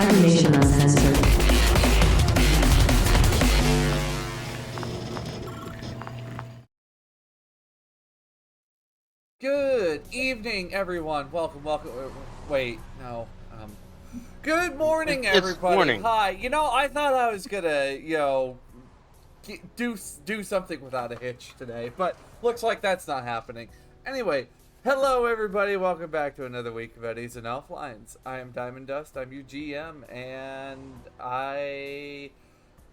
Cyber Nation Uncensored. Good evening, everyone. Welcome. Wait, no. Good morning, everybody. Morning. Hi. I thought I was gonna, do something without a hitch today, but looks like that's not happening. Anyway, hello, everybody. Welcome back to another week of Eddies and Elflines. I am Diamond Dust. I'm your GM, and I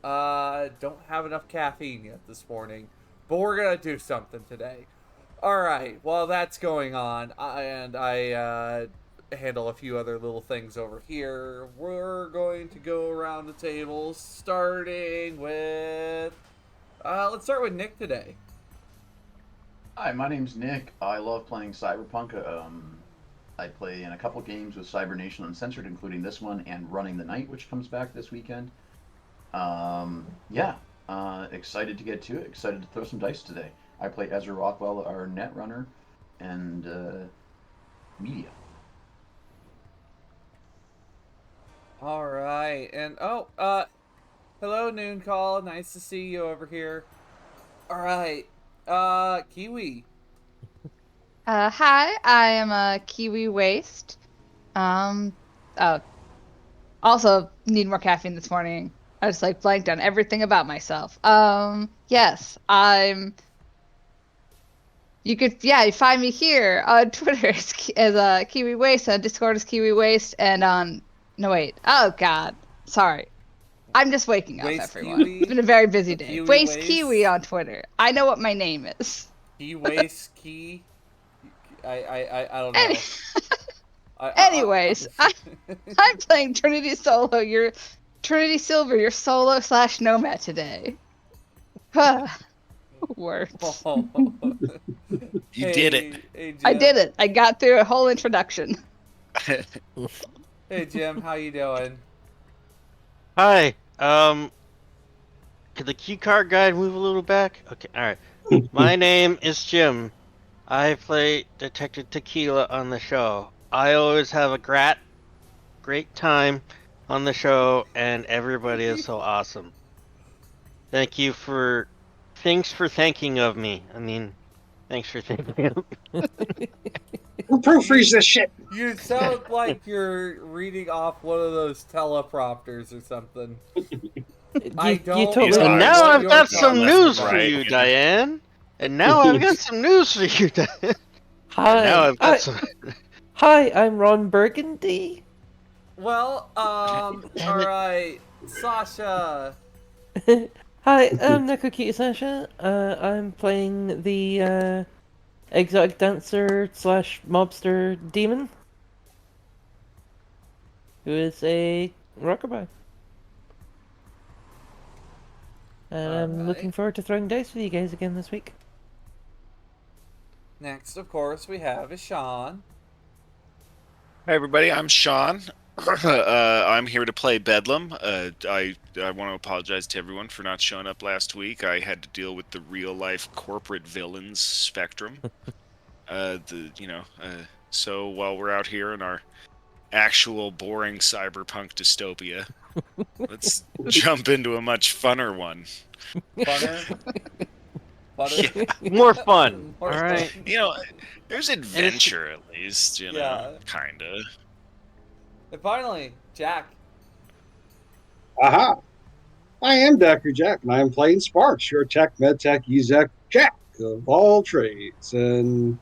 don't have enough caffeine yet this morning, but we're gonna do something today. Alright, while that's going on, I handle a few other little things over here, we're going to go around the table, starting with... let's start with Nick today. Hi, my name's Nick. I love playing Cyberpunk. I play in a couple games with Cyber Nation Uncensored, including this one, and Running the Night, which comes back this weekend. Excited to get to it. Excited to throw some dice today. I play Ezra Rockwell, our netrunner, and media. Alright, and hello Noon Call, nice to see you over here. Alright, Kiwi. Hi, I am Kiwi Waste. Also need more caffeine this morning. I just blanked on everything about myself. Yes, you find me here on Twitter as Kiwi Waste, on Discord as Kiwi Waste, and on oh god, sorry. I'm just waking up, everyone. Kiwi? It's been a very busy day. Kiwi Waste Kiwi on Twitter. I know what my name is. Key. I don't know. Anyways, I'm playing Trinity Solo. Trinity Silver, your solo/nomad today. Words. You did it. Hey, Jim. I did it. I got through a whole introduction. Hey Jim, how you doing? Hi. Could the cue card guide move a little back? Okay, alright. My name is Jim. I play Detective Tequila on the show. I always have a great time on the show, and everybody is so awesome. Thanks for thanking of me. Thanks for thinking of me. Who proofreads this shit? You sound like you're reading off one of those teleprompters or something. I don't. And now I've got some news for you, Diane. And now I've got some news for you, Diane. Hi. Hi, I'm Ron Burgundy. Well, alright, Sasha. Hi, I'm Nekokita Sasha. I'm playing the exotic dancer / mobster demon, who is a rockaby. And I'm looking forward to throwing dice with you guys again this week. Next, of course, we have Sean. Hi everybody, I'm Sean. I'm here to play Bedlam. I want to apologize to everyone for not showing up last week. I had to deal with the real-life corporate villains spectrum. So while we're out here in our actual boring cyberpunk dystopia, let's jump into a much funner one. Funner? Yeah, more fun. All right. There's adventure at least, kinda. And finally, Jack. Aha! I am Dr. Jack, and I am playing Sparks, your tech, medtech, exec Jack of all trades. And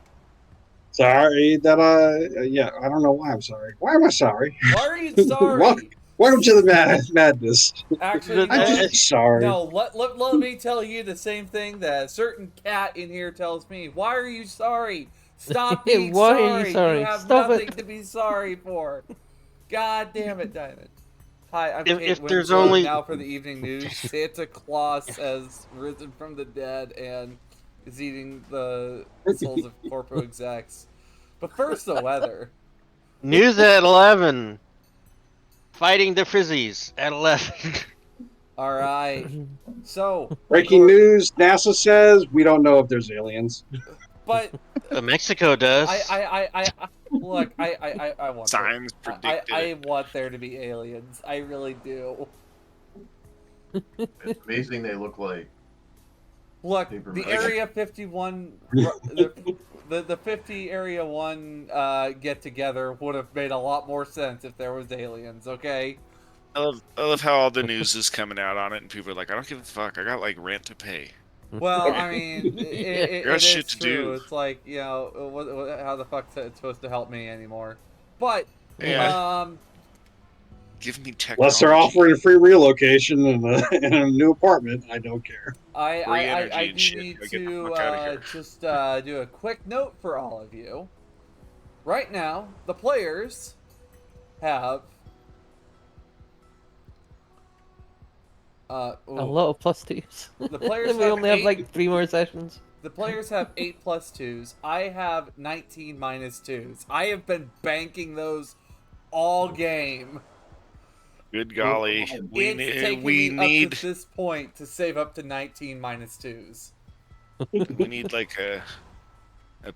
sorry that I don't know why I'm sorry. Why am I sorry? Why are you sorry? Welcome to the madness. Actually, I'm just sorry. No, let me tell you the same thing that a certain cat in here tells me. Why are you sorry? Stop being Why sorry. are you sorry? You have Stop nothing it. to be sorry for. God damn it, Diamond. Hi, I'm If Kate there's Winslow. only- Now for the evening news. Santa Claus has risen from the dead and is eating the souls of corporate execs. But first, the weather. News at 11. Fighting the Frizzies at 11. All right. So Breaking news: NASA says we don't know if there's aliens. but Mexico does. look. I want Signs there, predicted. I want there to be aliens. I really do. It's amazing they look like. Look, Paper the mache. Area 51, the 50 Area 1 get together would have made a lot more sense if there was aliens. Okay. I love how all the news is coming out on it, and people are like, I don't give a fuck. I got like rent to pay. Well, I mean, I got it shit is to true. do. It's like, how the fuck's it supposed to help me anymore? But, Yeah. Give me technology. Unless they're offering a free relocation in a new apartment, I don't care. Free energy I and do shit. need Gotta get the to fuck outta here. just do a quick note for all of you. Right now, the players have A lot of +2s. The players we have only have 8 like 3 more sessions. The players have 8 +2s. I have 19 -2s. I have been banking those all game. Good golly, we Taking need me up to this point to save up to 19 -2s. we need like a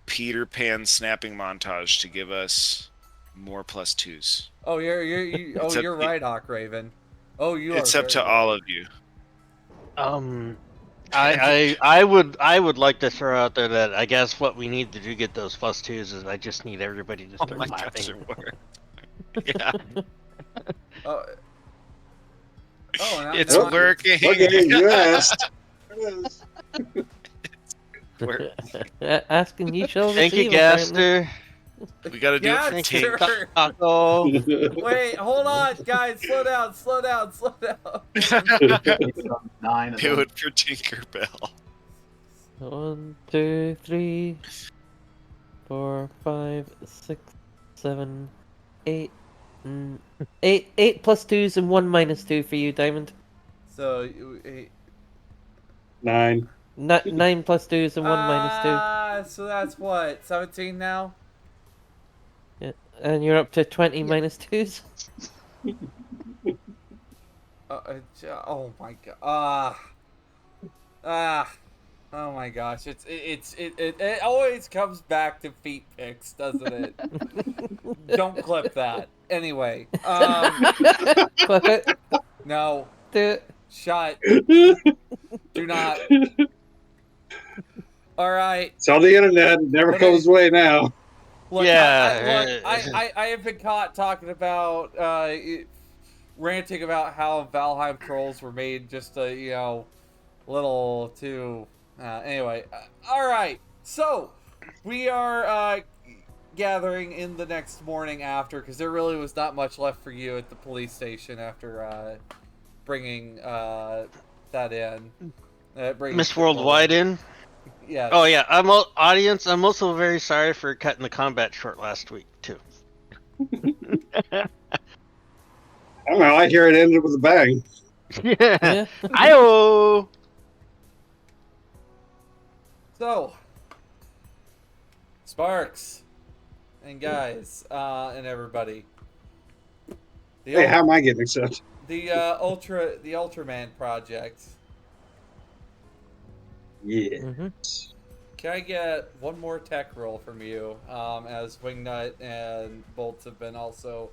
Peter Pan snapping montage to give us more +2s. Oh, you're right, Hawkraven. Oh, you are. It's up very to right. all of you. I would like to throw out there that I guess what we need to do get those +2s is I just need everybody to start laughing. Yeah. Oh, It's working. Okay, you asked. Asking you shall Thank you, receive, apparently. Gaster. We gotta do it for Gaster. Tink. Taco. Wait, hold on, guys. Slow down. It's 9 of Do them. it for Tinkerbell. 1, 2, 3, 4, 5, 6, 7, 8. 8 +2s and 1 -2 for you, Diamond. So, 9. 9 +2s and 1 -2. so that's what, 17 now? Yeah. And you're up to 20 -2s. Oh my god. Oh my gosh. It always comes back to feet pics, doesn't it? Don't clip that. Anyway, Clip it. no. Do it. Shut. Do not. All right. It's on the internet. It never goes away now. Look, Yeah. I have been caught talking about, ranting about how Valheim trolls were made just a, little too. Anyway, all right. So we are gathering in the next morning after, because there really was not much left for you at the police station after bringing that in. Miss Worldwide in. Yeah. Oh yeah, audience. I'm also very sorry for cutting the combat short last week too. I don't know. I hear it ended with a bang. Yeah. Ayo. So, Sparks and guys and everybody. Hey, how am I getting accepted? The Ultraman project. Yeah. Mm-hmm. Can I get one more tech roll from you? As Wingnut and Bolts have been also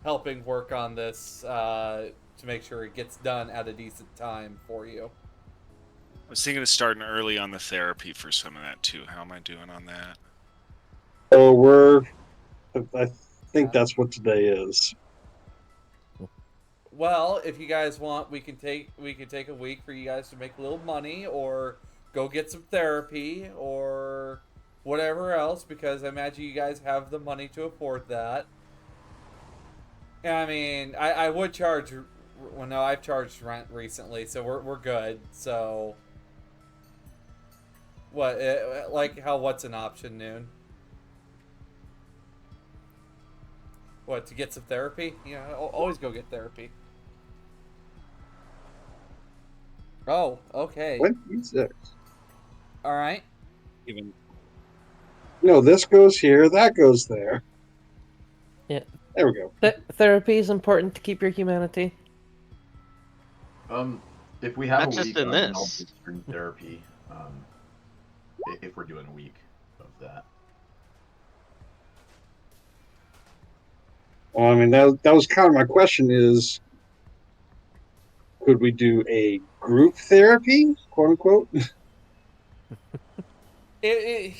helping work on this to make sure it gets done at a decent time for you. I was thinking of starting early on the therapy for some of that too. How am I doing on that? So I think that's what today is. Well, if you guys want, we can take a week for you guys to make a little money, or go get some therapy, or whatever else, because I imagine you guys have the money to afford that. I mean, I would charge. Well, no, I've charged rent recently, so we're good. So, what? What's an option, Noon? What, to get some therapy? Yeah, always go get therapy. Oh, okay. 26. All right. Even No, this goes here. That goes there. Yeah. There we go. Therapy is important to keep your humanity. If we have Not a just week, in I'll this. do stream therapy. If we're doing a week. of that. Well, I mean, that was kind of my question is, could we do a group therapy, quote unquote? I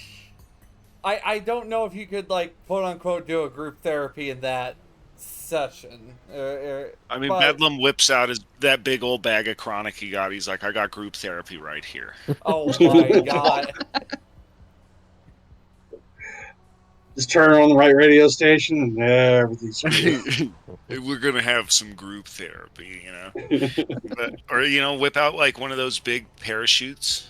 don't know if you could, like, quote unquote do a group therapy in that session. I mean, But Bedlam whips out that big old bag of chronic he got. He's like, I got group therapy right here. oh my god. Just turn on the right radio station and everything's smooth. We're gonna have some group therapy, you know, or whip out like one of those big parachutes.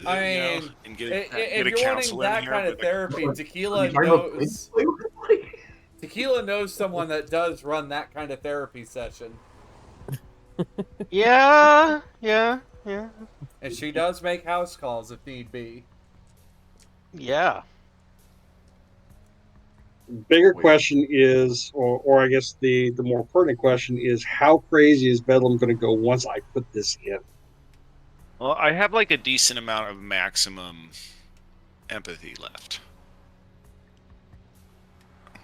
I You know, mean, and get if a you're wanting counselor in that here kind of with a- therapy, Are Tequila you talking about knows. play with everybody? Tequila knows someone that does run that kind of therapy session, Yeah. and she does make house calls if need be. Yeah. Bigger question is, or I guess the more pertinent question is, how crazy is Bedlam going to go once I put this in? Well, I have like a decent amount of maximum empathy left.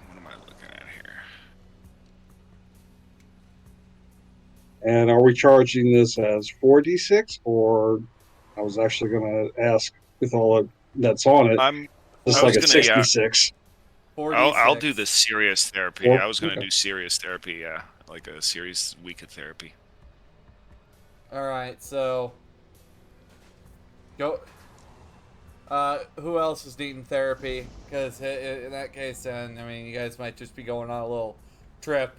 What am I looking at here? And are we charging this as 4d6, or I was actually going to ask with all that's on it, I just was like a gonna, yeah. 66. I'll do the serious therapy. Well, I was gonna okay. do serious therapy, yeah, like a serious week of therapy. All right, so go. Who else is needing therapy? Because in that case, then I mean, you guys might just be going on a little trip.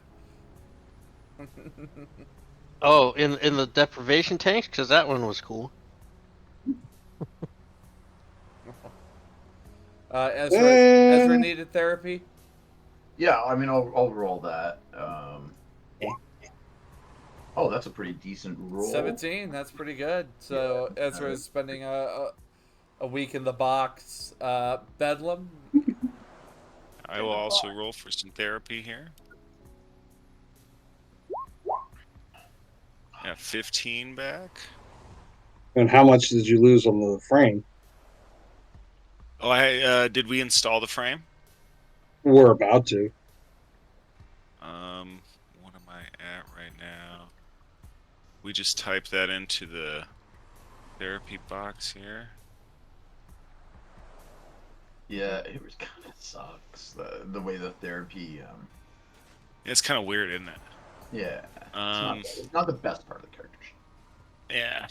Oh, in the deprivation tanks, because that one was cool. Ezra needed therapy. Yeah, I mean, I'll roll that. Oh, that's a pretty decent roll. 17. That's pretty good. So Yeah, Ezra is spending a week in the box. Bedlam. I will also roll for some therapy here. Yeah, 15 back. And how much did you lose on the frame? Oh, did we install the frame? We're about to. What am I at right now? We just type that into the therapy box here. Yeah, it was kind of sucks the way the therapy. It's kind of weird, isn't it? Yeah, it's not the best part of the character sheet. Yeah.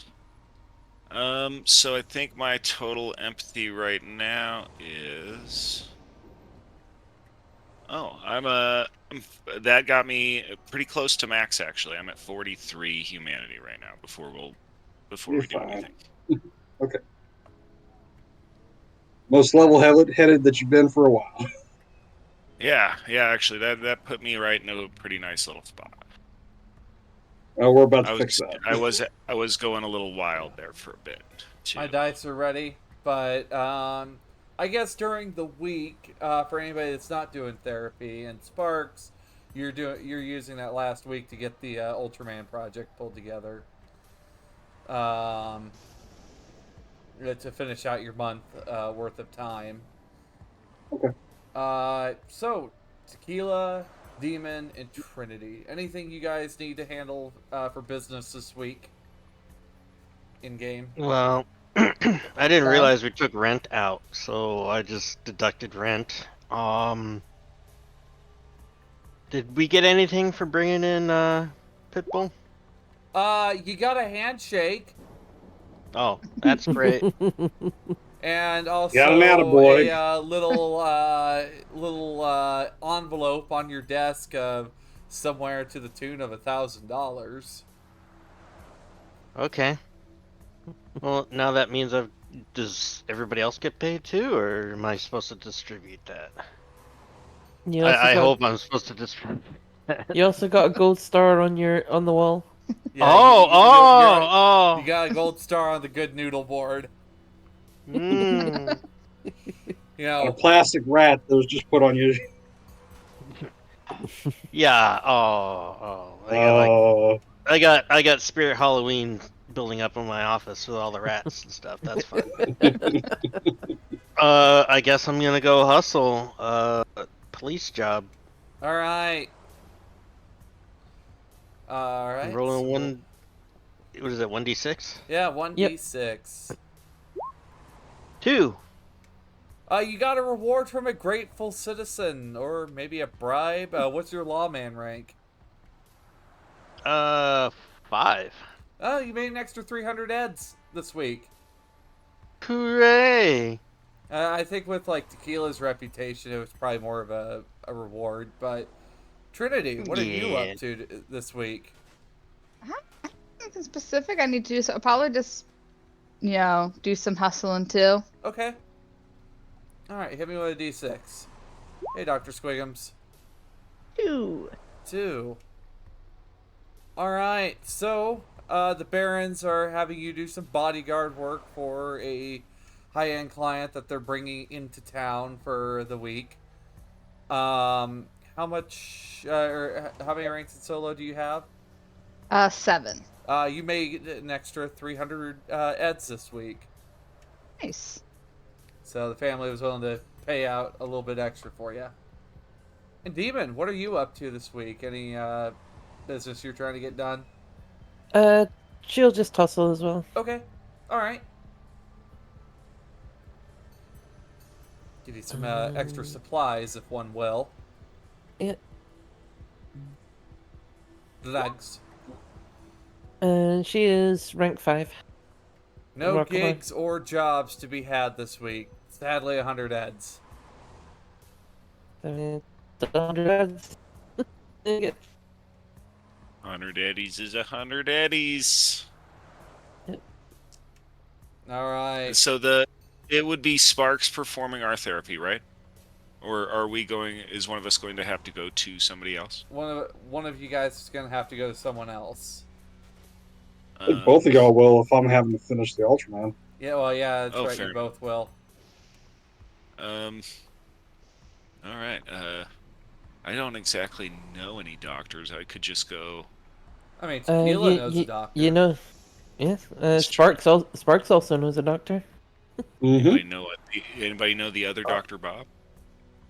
So I think my total empathy right now is. Oh, that got me pretty close to max actually. I'm at 43 humanity right now before You're we do fine. anything. Okay. Most level-headed that you've been for a while. Yeah, actually that put me right in a pretty nice little spot. We're about to fix that. I was going a little wild there for a bit. Too. My dice are ready, but I guess during the week, for anybody that's not doing therapy, and Sparks, you're using that last week to get the Ultraman project pulled together. To finish out your month worth of time. Okay. So Tequila, Demon, and Trinity. Anything you guys need to handle for business this week? In game. Well, I didn't realize we took rent out, so I just deducted rent. Did we get anything for bringing in Pitbull? You got a handshake. Oh, that's great. And also Got an attaboy. a little envelope on your desk somewhere to the tune of $1,000. Okay. Well, now that means does everybody else get paid too, or am I supposed to distribute that? I hope I'm supposed to distribute. You also got a gold star on the wall. Yeah, you got a gold star on the good noodle board. Mm. You A know, plastic rat that was just put on you. Yeah. I got Spirit Halloween building up in my office with all the rats and stuff. That's fun. I guess I'm gonna go hustle. Police job. All right. All I'm right. rolling so one. What is it? 1d6. Yeah, 1d6. 2. You got a reward from a grateful citizen, or maybe a bribe. What's your lawman rank? 5. Oh, you made an extra 300 eds this week. Hooray! I think with like Tequila's reputation, it was probably more of a reward. But Trinity, what are you Yeah. up to this week? Nothing specific I need to do, so I'll probably just, do some hustling too. Okay. All right, hit me with a d6. Hey, Dr. Squiggums. 2. 2. All right, so the Barons are having you do some bodyguard work for a high-end client that they're bringing into town for the week. How much, or how many ranks in solo do you have? 7. You made an extra 300 eds this week. Nice. So the family was willing to pay out a little bit extra for you. And Demon, what are you up to this week? Any business you're trying to get done? She'll just hustle as well. Okay. All right. Give you some extra supplies, if one will. Yeah. Legs. And she is rank 5. No Rock away. gigs or jobs to be had this week. Sadly, 100 eds. I mean, 100 ads. There you go. 100 eddies is 100 eddies. All right. So it would be Sparks performing our therapy, right? Or are we going? Is one of us going to have to go to somebody else? One of you guys is gonna have to go to someone else. I think both of y'all will if I'm having to finish the Ultraman. Yeah. Well, yeah. That's Oh, right. fair. You both will. All right. I don't exactly know any doctors. I could just go. I mean, Tequila knows a you, doctor. you know, yeah. That's true. Sparks also knows a doctor. Mm-hmm. Anybody know the other Dr. Bob?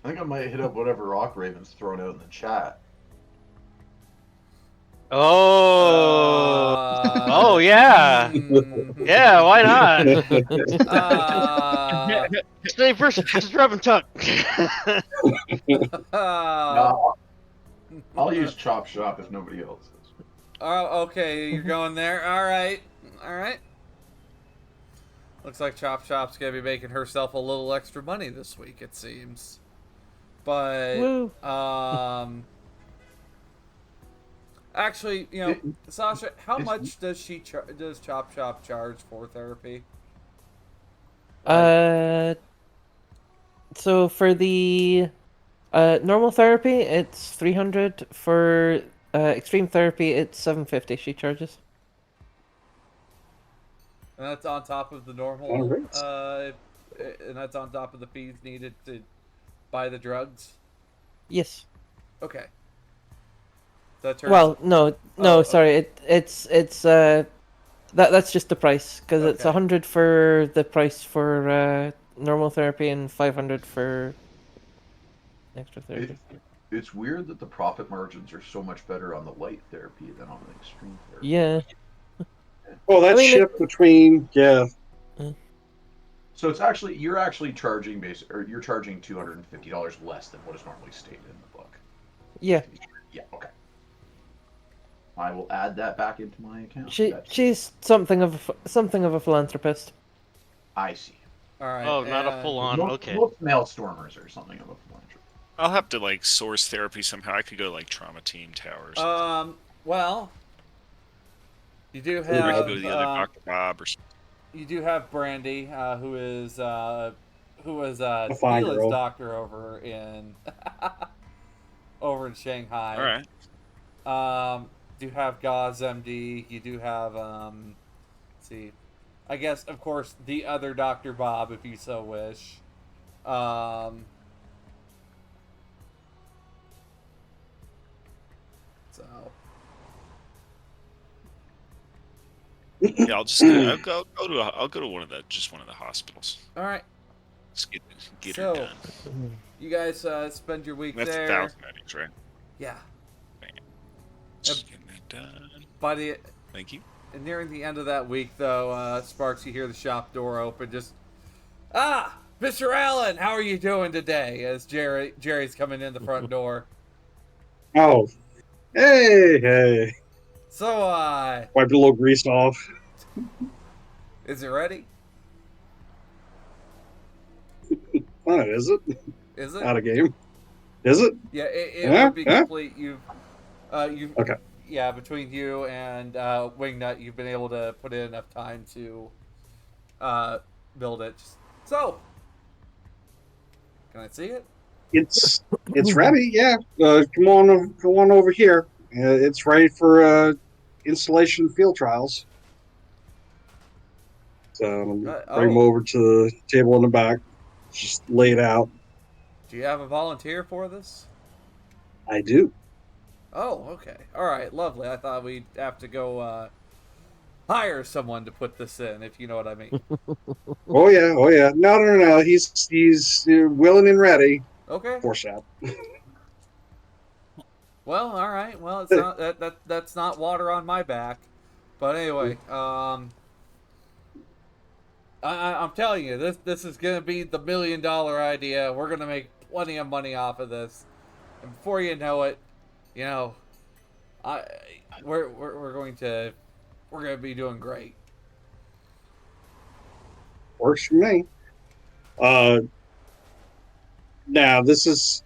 I think I might hit up whatever Rock Raven's thrown out in the chat. Oh. Oh yeah. Yeah. Why not? Stay first. Just rub and tuck. No, I'll use Chop Shop if nobody else is. Oh, okay. You're going there. All right. All right. Looks like Chop Shop's gonna be making herself a little extra money this week, it seems. But Woo. actually, Sasha, how much does Chop Shop charge for therapy? So for the normal therapy, it's 300. For extreme therapy, it's 750. She charges. And that's on top of the normal. Alright. And that's on top of the fees needed to buy the drugs. Yes. Okay. So that turns. Well, no, Oh, sorry. It's that's just the price because it's Okay. 100 for the price for normal therapy and 500 for extra therapy. It's weird that the profit margins are so much better on the light therapy than on the extreme therapy. Yeah. Well, that I mean, shift between So you're actually charging you're charging $250 less than what is normally stated in the book. Yeah. Yeah. Okay. I will add that back into my account. She's something of a philanthropist. I see. All right. Oh, not a and- full-on. Okay. Most Maelstormers are something of a philanthropist. I'll have to source therapy somehow. I could go Trauma Team Towers. Well, you do or I could have go to the other Dr. Bob or something. you do have Brandy, who was A fine Tequila's girl. doctor over in over in Shanghai. All right. Do have Gauze MD. You do have let's see, I guess of course the other Dr. Bob, if you so wish. So Yeah, I'll just I'll go to one of the hospitals. all right. Let's get So, her done. you guys spend your week That's there. 1,000 eddies, right? Yeah. Just getting that done. By the Thank you. nearing the end of that week, though, Sparks, you hear the shop door open. Just Mr. Allen, how are you doing today? As Jerry's coming in the front door. Oh, hey. So, Wipe a little grease off. is it ready? Oh, is it? Is it? Out of game. Is it? Yeah, it Yeah? would be Yeah? complete. You've Okay. yeah, between you and Wingnut, you've been able to put in enough time to build it. So, can I see it? It's ready. Yeah. Come on over here. It's ready for installation field trials. So bring them over to the table in the back. Just lay it out. Do you have a volunteer for this? I do. Oh, okay. All right, lovely. I thought we'd have to go hire someone to put this in, if you know what I mean. Oh yeah. No. He's willing and ready. Okay. Force out. Well, all right. Well, it's not that's not water on my back. But anyway, I'm telling you, this is gonna be the $1 million idea. We're gonna make plenty of money off of this, and before you know it, you know, we're gonna be doing great. Works for me. Now this is,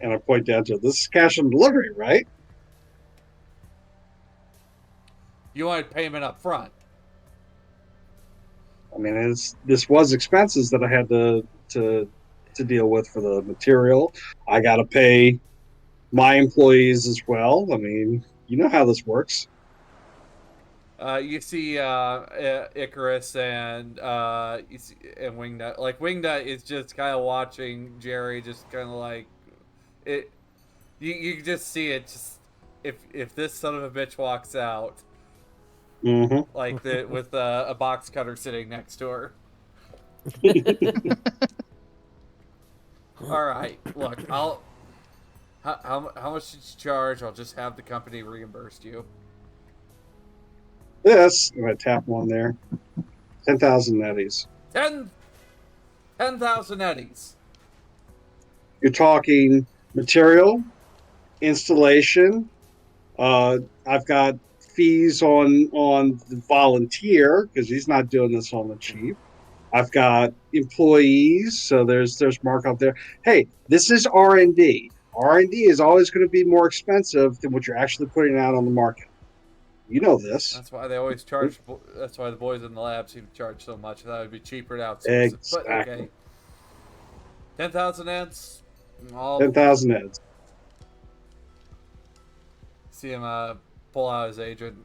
and I point down to it, this is cash on delivery, right? You wanted payment up front. I mean, this was expenses that I had to deal with for the material. I got to pay my employees as well. I mean, you know how this works. You see Icarus and and Wingnut. Like Wingnut is just kind of watching Jerry, just kind of like it. You can just see it. Just if this son of a bitch walks out, like with a box cutter sitting next to her. All right, look, how much did you charge? I'll just have the company reimburse you. This, and I tap one there, 10,000 netties. 10,000 eddies. You're talking material, installation. I've got fees on the volunteer because he's not doing this on the cheap. I've got employees, so there's markup there. Hey, this is R&D. R&D is always going to be more expensive than what you're actually putting out on the market. You know this. That's why they always charge. That's why the boys in the lab seem to charge so much. That would be cheaper to outsource it. But okay, 10,000 eds. 10,000 eds. See him pull out his agent,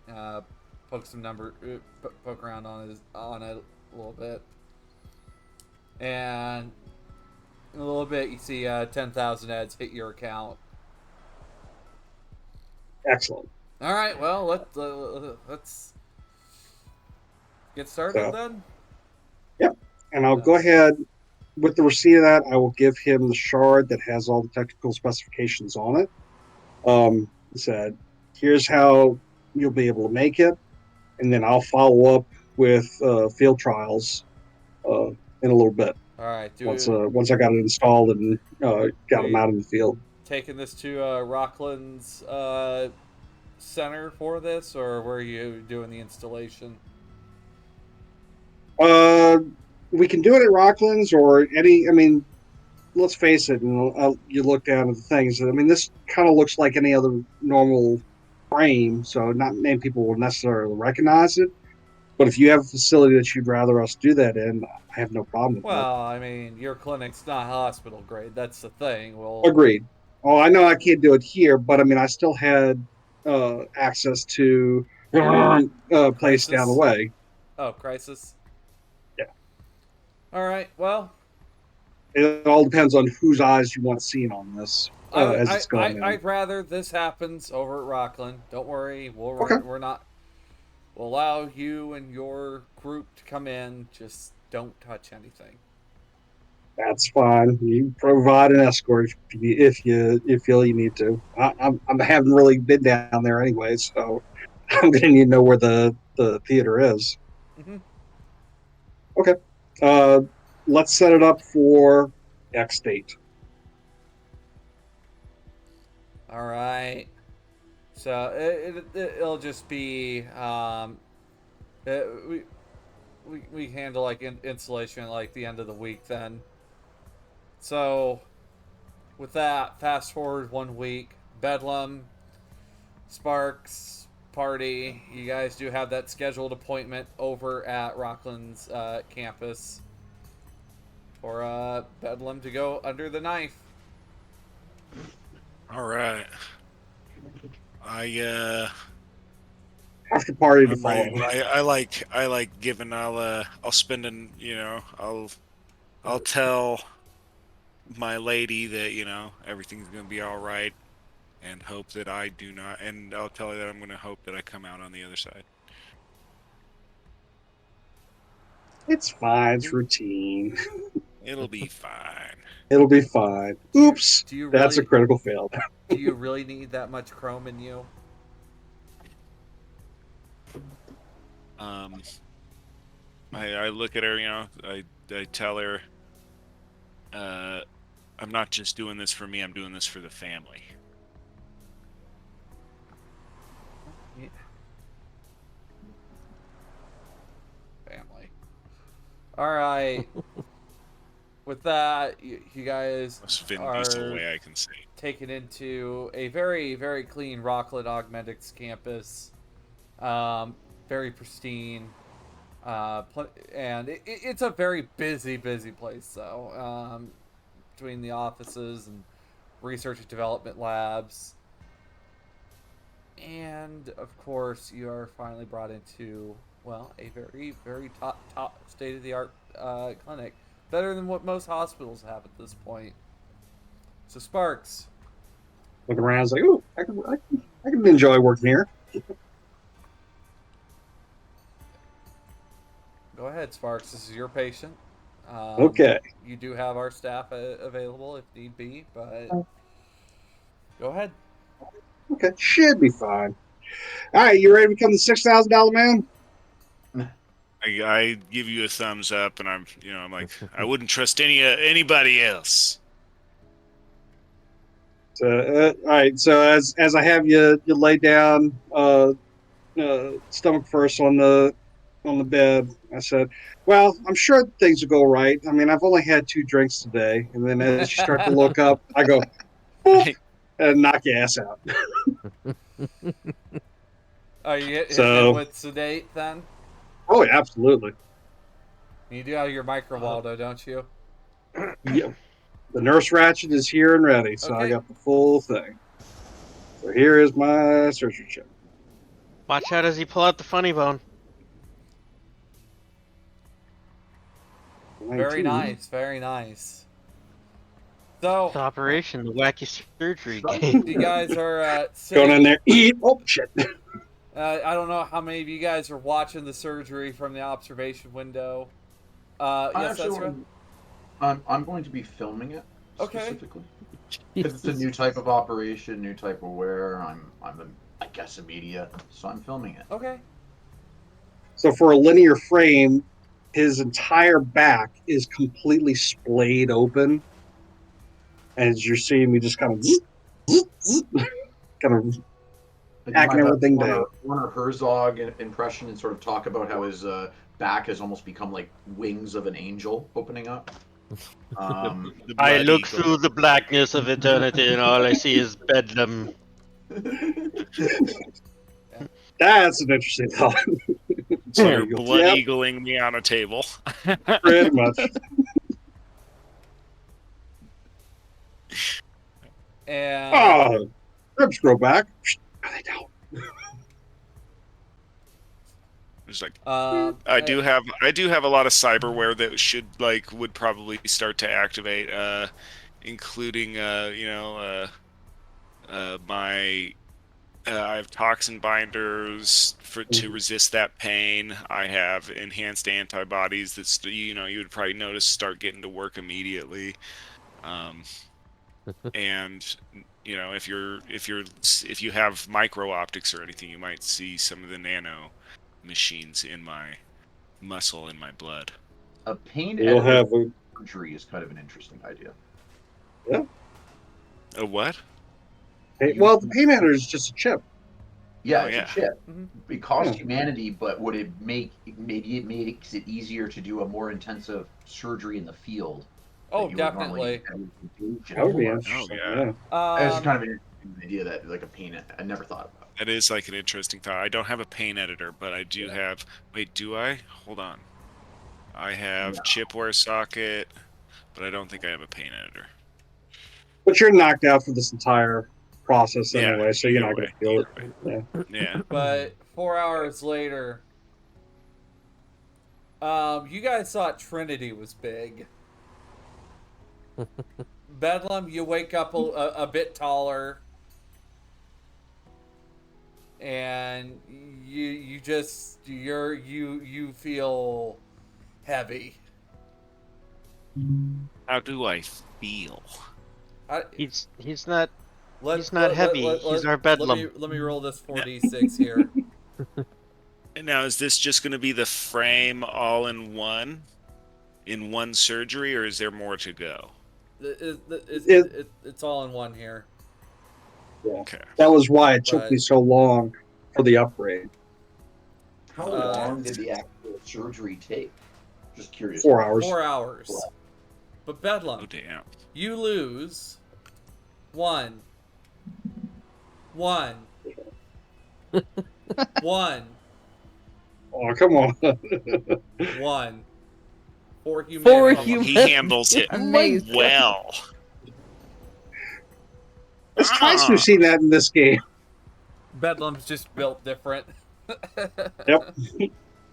poke around on it a little bit, and in a little bit you see 10,000 eds hit your account. Excellent. All right, well let's get started then. Yep, and I'll go ahead with the receipt of that. I will give him the shard that has all the technical specifications on it. Said, here's how you'll be able to make it, and then I'll follow up with field trials in a little bit. All right, once I got it installed and got them out in the field. Taking this to Rockland's center for this, or were you doing the installation? We can do it at Rockland's or any. I mean, let's face it. And you look down at the things. I mean, this kind of looks like any other normal frame, so not many people will necessarily recognize it. But if you have a facility that you'd rather us do that in, I have no problem with that. Well, I mean, your clinic's not hospital grade. That's the thing. Well, agreed. Oh, I know I can't do it here, but I mean, I still had access to a place down the way. Oh, Crisis? Yeah. All right, well. It all depends on whose eyes you want seen on this as it's going. I'd rather this happens over at Rockland. Don't worry. We'll allow you and your group to come in. Just don't touch anything. That's fine. You provide an escort if you feel you need to. I haven't really been down there anyway, so I'm gonna need to know where the theater is. Mhm. Okay. Uh, let's set it up for X date. All right. So it'll just be uh, we, we handle like installation at like the end of the week then. So with that, fast forward 1 week, Bedlam, Sparks, Party. You guys do have that scheduled appointment over at Rockland's campus for Bedlam to go under the knife. All right. After party to I follow. might, I like giving. I'll spend an, I'll tell my lady that everything's gonna be all right, and hope that I do not. And I'll tell her that I'm gonna hope that I come out on the other side. It's fine. It's routine. It'll be fine. It'll be fine. Oops. Do you That's a really critical fail. do you really need that much chrome in you? I look at her, I tell her, I'm not just doing this for me. I'm doing this for the family. Yeah. Family. All right. With that, you guys Most Vin are Diesel way I can say. taken into a very, very clean Rockland Augmentics campus. Very pristine. And it's a very busy place, though. Between the offices and research and development labs. And, of course, you are finally brought into, well, a very, very top state-of-the-art clinic. Better than what most hospitals have at this point. So, Sparks. Looking around, it's like, ooh, I can enjoy working here. Go ahead, Sparks. This is your patient. Okay. You do have our staff available if need be, but go ahead. Okay. Should be fine. All right. You ready to become the $6,000 man? I give you a thumbs up, and I'm like, I wouldn't trust anybody else. So, all right. So as I have you lay down, stomach first on the bed, I said, "Well, I'm sure things will go right. I mean, I've only had 2 drinks today." And then as you start to look up, I go, "Boop," and knock your ass out. Are you hitting So- it with sedate then? Oh, yeah, absolutely. You do have your micro Waldo, don't you? Yep. The nurse ratchet is here and ready, so I Okay. got the full thing. So here is my surgery check. Watch out as you pull out the funny bone. Very 19. nice, very nice. So, The operation, the wacky surgery game. you guys are Going sitting. in there, eat. Oh shit! I don't know how many of you guys are watching the surgery from the observation window. Yes, that's right. I'm going to be filming it Okay. specifically because it's a new type of operation, new type of wear. I guess a media, so I'm filming it. Okay. So for a linear frame, his entire back is completely splayed open, and as you're seeing me just kind of kind of Like, hacking you might have everything down. Werner Herzog impression and sort of talk about how his back has almost become like wings of an angel opening up. The I Blood look Eagle. through the blackness of eternity and all I see is bedlam. That's an interesting thought. So There you're you go. blood Yep. eagling me on a table. Pretty much. And Oh, ribs grow back. They don't. It's like I do have a lot of cyberware that would probably start to activate, including my I have toxin binders to resist that pain. I have enhanced antibodies that you would probably notice start getting to work immediately. And if you have micro optics or anything, you might see some of the nano machines in my muscle, in my blood. A pain You'll editor have a surgery is kind of an interesting idea. A what? well, the pain editor is just a chip. Yeah, Oh, it's yeah. a chip. Mhm. It costs Yeah. humanity, but would it maybe it makes it easier to do a more intensive surgery in the field? Oh, that you would normally definitely. do That would be for? interesting. Oh, yeah. Yeah. It's kind of an interesting idea that like a pain. I never thought about. That is like an interesting thought. I don't have a pain editor, but I do have. Wait, do I? Hold on. I have No. chipware socket, but I don't think I have a pain editor. But you're knocked out for this entire process Yeah, anyway, so you're either not going way, to feel it. either Yeah. Yeah. But 4 hours later, you guys thought Trinity was big. Bedlam, you wake up a bit taller, and you feel heavy. How do I feel? He's not He's not heavy. He's our bedlam. Let me roll this 4d6 here. Now, is this just going to be the frame all in one surgery, or is there more to go? It's all in one here. Yeah. Okay. That was why it took But- me so long for the upgrade. How long did the actual surgery take? Just curious. 4 hours. 4 hours. But Oh, Bedlam, damn. you lose one. One. Oh, come on. One. For humanity. For He humanity. handles it Amazing. well. It's twice we've seen that in this game. Bedlam's just built different. Yep.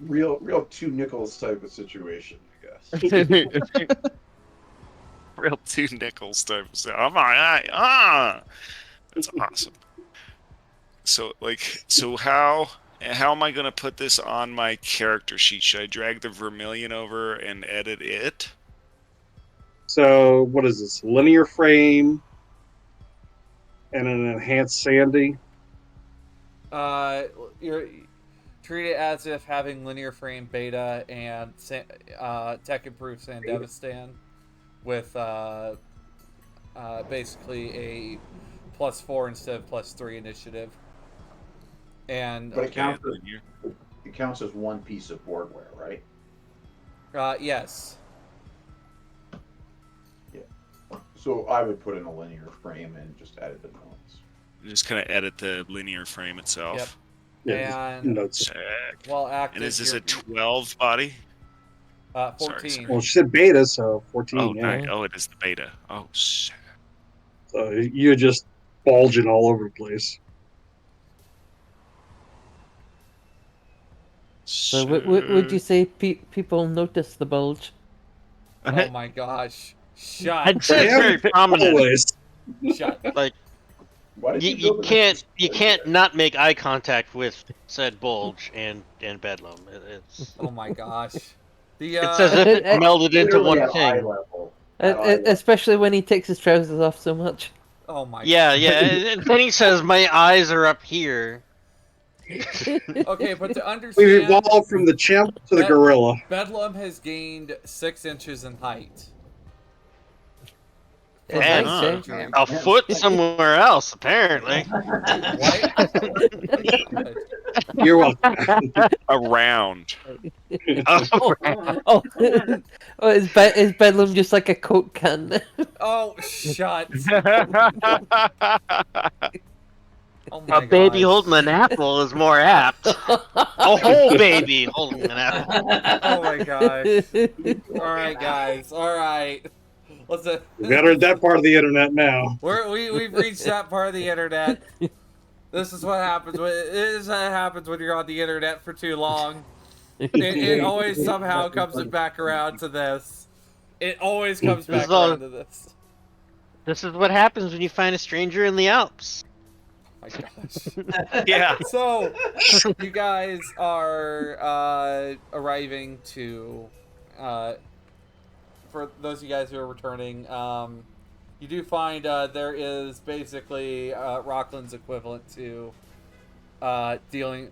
Real 2 nickels type of situation, I guess. Real 2 nickels type of stuff. Oh my eye. That's awesome. So how am I gonna put this on my character sheet? Should I drag the vermilion over and edit it? So, what is this? Linear frame and an enhanced Sandy. You're treat it as if having linear frame beta and tech improved Sandevistan with basically a +4 instead of +3 initiative. And But it counts as one piece of boardware, right? yes. So I would put in a linear frame and just edit the notes. Just kind of edit the linear frame itself. Yep. Yeah, And notes. Check. while active, And is this you're- a 12 body? 14. Sorry. Well, she said beta, so 14. Oh, yeah. nice. Oh, it is the beta. Oh, shit. So you're just bulging all over the place. So would you say people notice the bulge? Oh my gosh. I'd Shut. say it's very prominent. Always. Shut. Like Why did you build you can't not make eye contact with said bulge and bedlam. It's Oh my gosh. The it's as if it melded into Literally one at eye thing. level. At eye level. Especially when he takes his trousers off so much. oh my. Yeah, and then he says, "My eyes are up here." Okay, but to We've understand, evolved from the chimp to the That- gorilla. Bedlam has gained 6 inches in height. It's And nice, eh? a foot somewhere else, apparently. What? You're welcome. Around. Oh, Oh, oh is Bedlam just like a Coke can? Oh, shut. Oh my a baby gosh. holding an apple is more apt. A whole baby holding an apple. Oh my gosh. Alright, guys. Alright. Let's We've entered that part of the internet now. we've reached that part of the internet. This is what happens when you're on the internet for too long. It always somehow comes back around to this. It always comes This back is all- around to this. This is what happens when you find a stranger in the Alps. my gosh. Yeah. So, you guys are arriving to, for those of you guys who are returning, you do find there is basically Rockland's equivalent to dealing.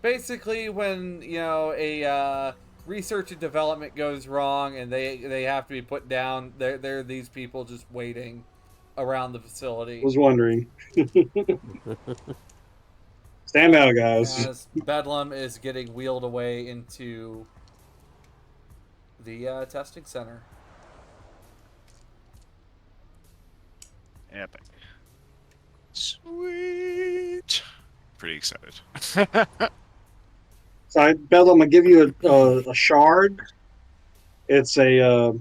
Basically, when a research and development goes wrong and they have to be put down, there are these people just waiting around the facility. Was wondering. Stand out, guys. As Bedlam is getting wheeled away into the testing center. Epic. Sweet. Pretty excited. So, Bedlam, I'm gonna give you a shard. It's a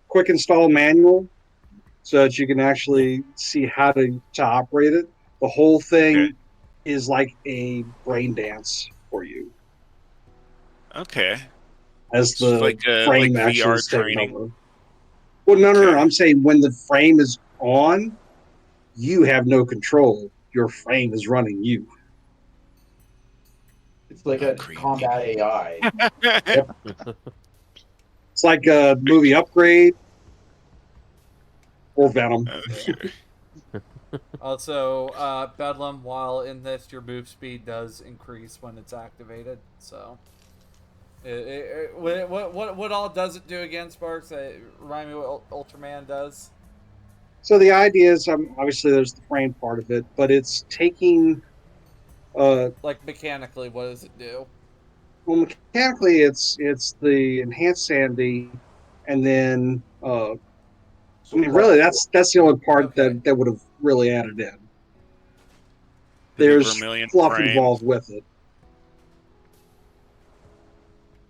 quick install manual, so that you can actually see how to operate it. The whole thing Okay. is like a brain dance for you, Okay. as It's the like frame like actually VR is taken training. over. Well, no. Okay. I'm saying when the frame is on, you have no control. Your frame is running you. It's like Oh, a creepy. combat AI. It's like a movie Upgrade or Venom. Okay. Also, Bedlam, while in this, your move speed does increase when it's activated. So, what all does it do again, Sparks? Remind me what Ultraman does. So the idea is, obviously, there's the frame part of it, but it's taking. Like mechanically, what does it do? Well, mechanically, it's the enhanced sanity, and then So I mean, really, that's the only part Okay. that would have really added in. The There's Vermilion fluff frame involved with it.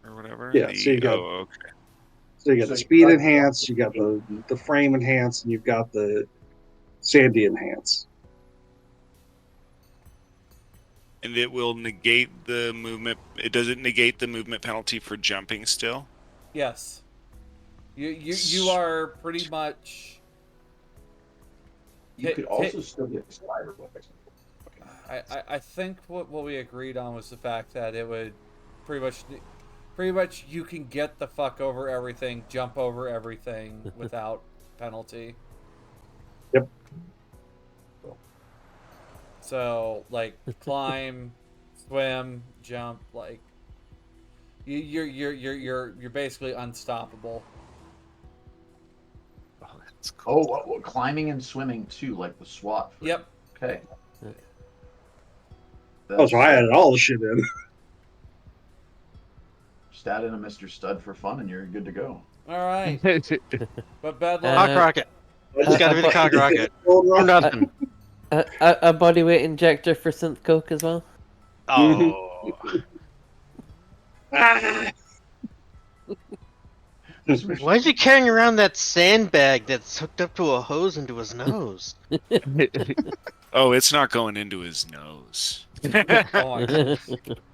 or whatever. Yeah, so you got okay. so you got So the you speed got- enhance, you got the frame enhance, and you've got the sandy enhance. And it will negate the movement. It doesn't negate the movement penalty for jumping still. Yes. You are pretty much. You could also still get slider weapons. I think what we agreed on was the fact that it would pretty much you can get the fuck over everything, jump over everything without penalty. Yep. So like climb, swim, jump, like you're basically unstoppable. Oh, that's cool. Oh, climbing and swimming too, like the SWAT. Yep. Okay. Oh, so I added all the shit in. Just add in a Mr. Stud for fun, and you're good to go. All right. But Bedlam. Cock rocket. It's got to be the cock rocket. Or nothing. A bodyweight injector for synth coke as well. Oh. Ah! Why is he carrying around that sandbag that's hooked up to a hose into his nose? Oh, it's not going into his nose. Oh my gosh.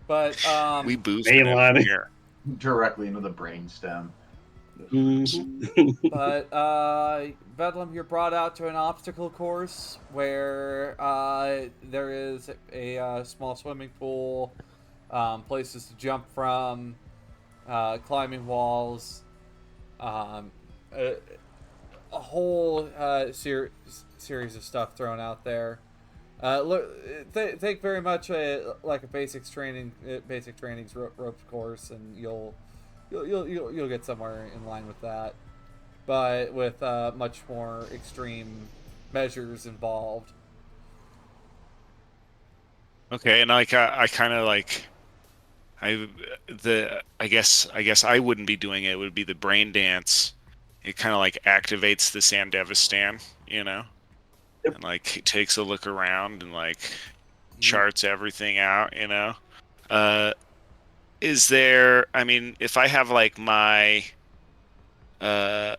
But We boost Mainlining. here. Directly into the brain stem. But Bedlam, you're brought out to an obstacle course where there is a small swimming pool, places to jump from, climbing walls, a whole series of stuff thrown out there. Think very much like a basics trainings ropes course, and you'll get somewhere in line with that, but with much more extreme measures involved. Okay, and like I kind of like I guess I wouldn't be doing it. It would be the brain dance. It kind of like activates the Sandevistan, you know, Yep. and like takes a look around and like charts everything out, you know. Is there? I mean, if I have like my, I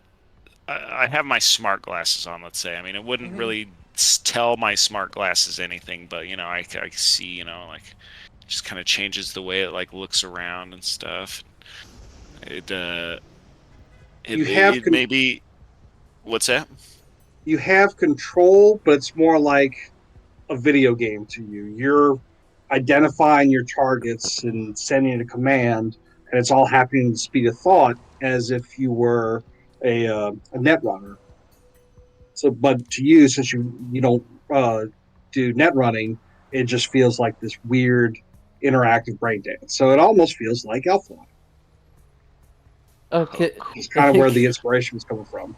have my smart glasses on. Let's say. I mean, it wouldn't really tell my smart glasses anything, but you know, I see, you know, like just kind of changes the way it like looks around and stuff. It You have maybe. What's that? you have control, but it's more like a video game to you. You're identifying your targets and sending a command, and it's all happening at the speed of thought, as if you were a net runner. So, but to you, since you don't do net running, it just feels like this weird interactive breakdance. So it almost feels like Elfline. Okay. It's kind of where the inspiration was coming from.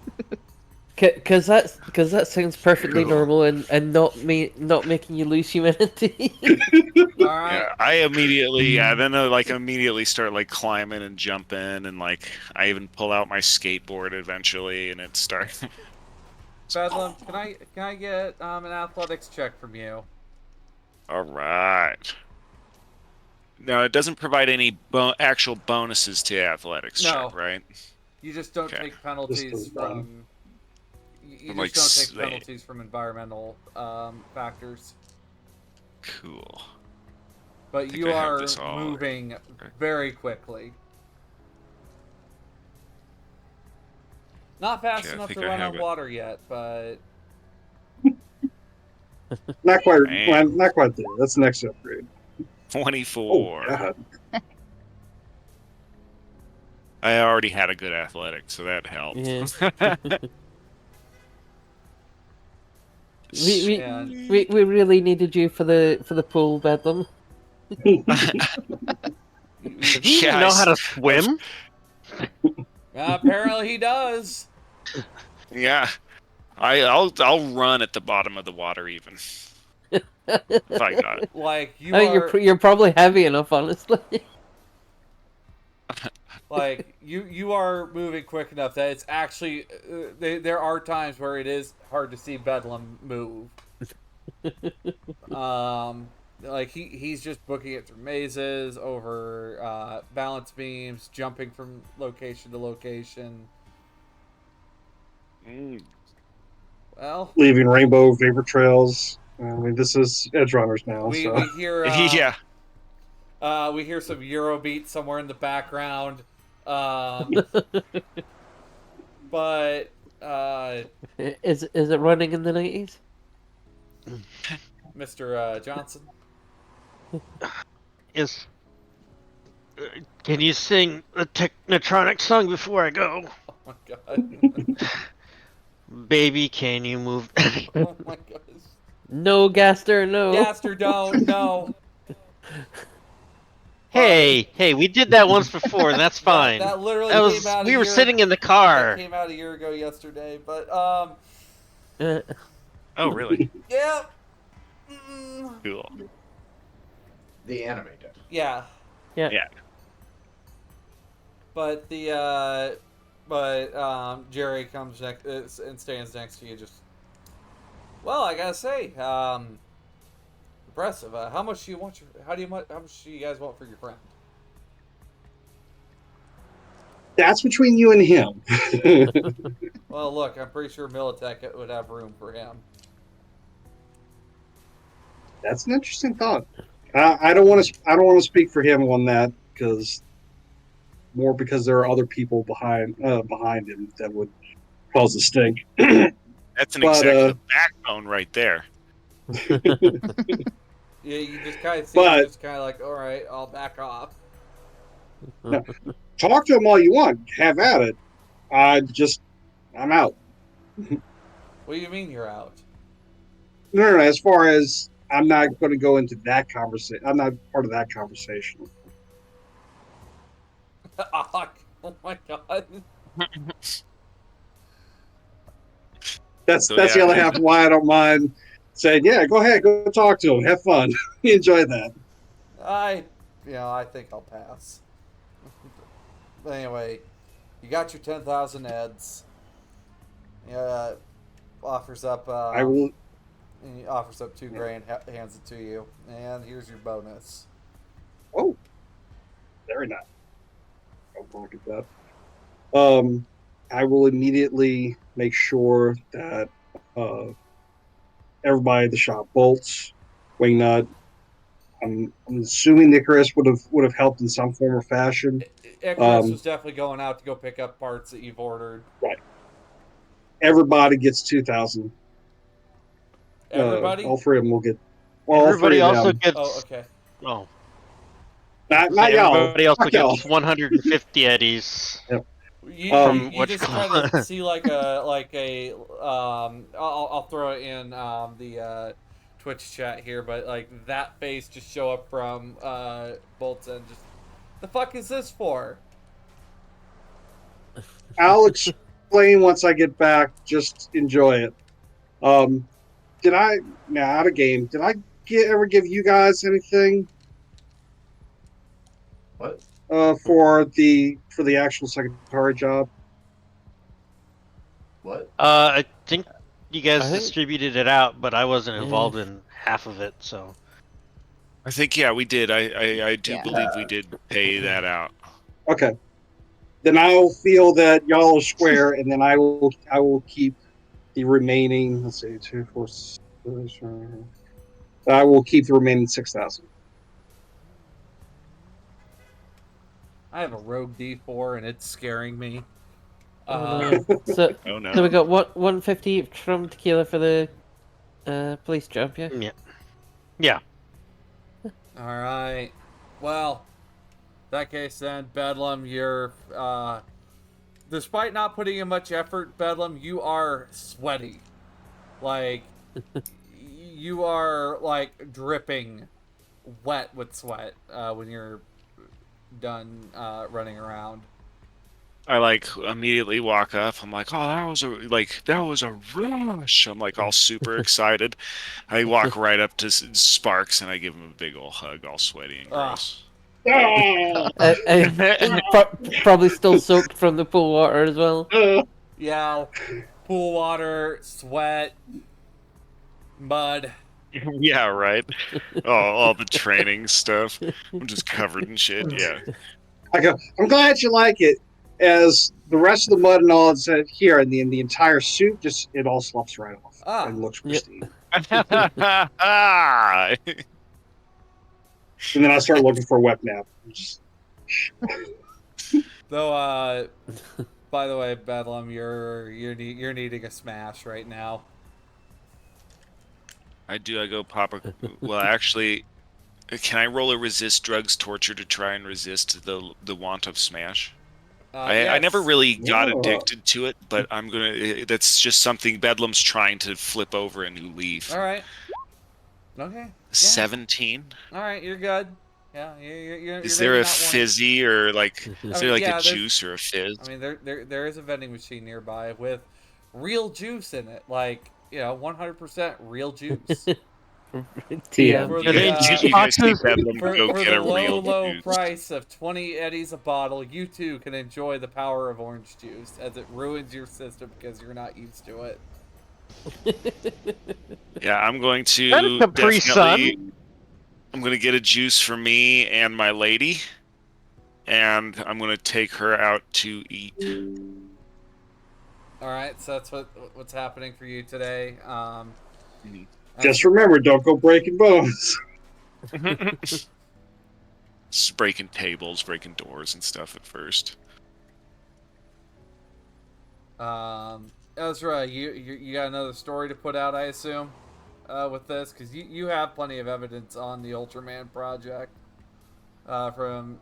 Because that sounds perfectly Cool. normal and not making you lose humanity. All right. Yeah, I immediately, then I like immediately start like climbing and jumping, and like I even pull out my skateboard eventually, and it starts. Bedlam, can I get an athletics check from you? All right. No, it doesn't provide any actual bonuses to athletics No. check, right? You just don't Okay. take penalties Just don't from. You Like just don't take slay. penalties from environmental factors. Cool. But think you I have are this all. moving very quickly. Not fast Okay, I enough think to I run have on it. water yet, but Not quite, Man. not quite there. That's the next upgrade. 24. Oh, God. I already had a good athletic, so that helped. Yeah. And we really needed you for the pool, Bedlam. Does he even Yeah, know how to swim? apparently he does. Yeah, I'll run at the bottom of the water even. If I got it. Like you I mean, are, you're probably heavy enough, honestly. like you are moving quick enough that it's actually there are times where it is hard to see Bedlam move. Like he's just booking it through mazes, over balance beams, jumping from location to location. Mm. Well, Leaving rainbow vapor trails. I mean, this is Edgerunners now, we so hear Yeah. we hear some Eurobeat somewhere in the background. But Is it running in the 90s? Mr. Johnson, Is can you sing a Technotronic song before I go? oh my god, Baby, can you move? oh my gosh, No, Gaster, no. Gaster, don't no. Hey, we did that once before, and that's fine. That literally That came was out. we a were year, sitting in the That car. came out a year ago yesterday, but Uh, Oh, really? yeah, Cool. The animated. yeah. yeah. Yeah. But Jerry comes next and stands next to you. Just well, I gotta say, impressive. How much do you want how much do you guys want for your friend? that's between you and him. Well, look, I'm pretty sure Militech would have room for him. That's an interesting thought. I don't want to. I don't want to speak for him on that because there are other people behind him that would cause a stink. That's an But, executive backbone right there. Yeah, you just kind of see him, just kind of like, all right, I'll back off. Talk to him all you want. Have at it. I'm out. What do you mean you're out? No. As far as I'm not going to go into that conversation. I'm not part of that conversation. Oh my god. That's So, the yeah. other half of why I don't mind saying, yeah, go ahead, go talk to him, have fun, enjoy that. I think I'll pass. But anyway, you got your 10,000 eds. Yeah, offers up. I will. He offers up $2,000, hands it to you, and here's your bonus. Oh, very nice. I'll look at that. I will immediately make sure that everybody at the shop bolts, Wingnut. I'm assuming Nicarus would have helped in some form or fashion. Icarus was definitely going out to go pick up parts that you've ordered. Right. everybody gets 2,000. Everybody? All three of them will get. Well, all Everybody three of also them. gets. Oh, okay. Oh, Not y'all. everybody also Fuck y'all. gets 150 eddies. You What just you try call to it? see like a I'll throw it in the Twitch chat here, but like that face just show up from Bolt's and just the fuck is this for? I'll explain once I get back. Just enjoy it. Did I now out of game? Did I ever give you guys anything What? for the actual secretary job? What? I think you guys I think- distributed it out, but I wasn't Yeah. involved in half of it, so. I think we did. I do Yeah. believe we did pay that out. Okay. Then I'll feel that y'all are square, and then I will keep the remaining. Let's see, 2, 4, 6. I will keep the remaining 6,000. I have a rogue D4 and it's scaring me. Oh, no. So Oh no. so we got 150 from Tequila for the police job, yeah. Yeah. Yeah. All right. Well, in that case then, Bedlam, you're despite not putting in much effort, Bedlam, you are sweaty. Like you are like dripping wet with sweat when you're done running around. I like immediately walk up. I'm like, oh, that was a rush. I'm like all super excited. I walk right up to Sparks and I give him a big old hug, all sweaty and Ah. gross. Probably still soaked from the pool water as well. Yeah, pool water, sweat, mud. Yeah, right. Oh, all the training stuff. I'm just covered in shit. Yeah. I go. I'm glad you like it. As the rest of the mud and all is here, and the entire suit just it all sloughs right off and looks pristine. Ah. And then I start looking for a wet nap. Just... Though, by the way, Bedlam, you're needing a smash right now. I do. I go pop a. Well, actually, can I roll a resist drugs torture to try and resist the want of smash? I never really got addicted to it, but I'm gonna. That's just something Bedlam's trying to flip over a new leaf. All right. Okay. Yeah. 17. All right, you're good. Yeah, you're Is there a maybe not one- fizzy or like? Is there like yeah, a there's- juice or a fizz? I mean, there is a vending machine nearby with real juice in it, like 100% real juice. Yeah. For Are they the, juice You guys boxes? think Bedlam for, would go for get the a real low juice? price of 20 eddies a bottle, you too can enjoy the power of orange juice as it ruins your system because you're not used to it. Yeah, I'm going to That is Capri definitely. Sun. I'm going to get a juice for me and my lady, and I'm going to take her out to eat. All right, so that's what's happening for you today. Just remember, don't go breaking bones. Just breaking tables, breaking doors and stuff at first. Ezra, you got another story to put out, I assume, with this, because you have plenty of evidence on the Ultraman project. From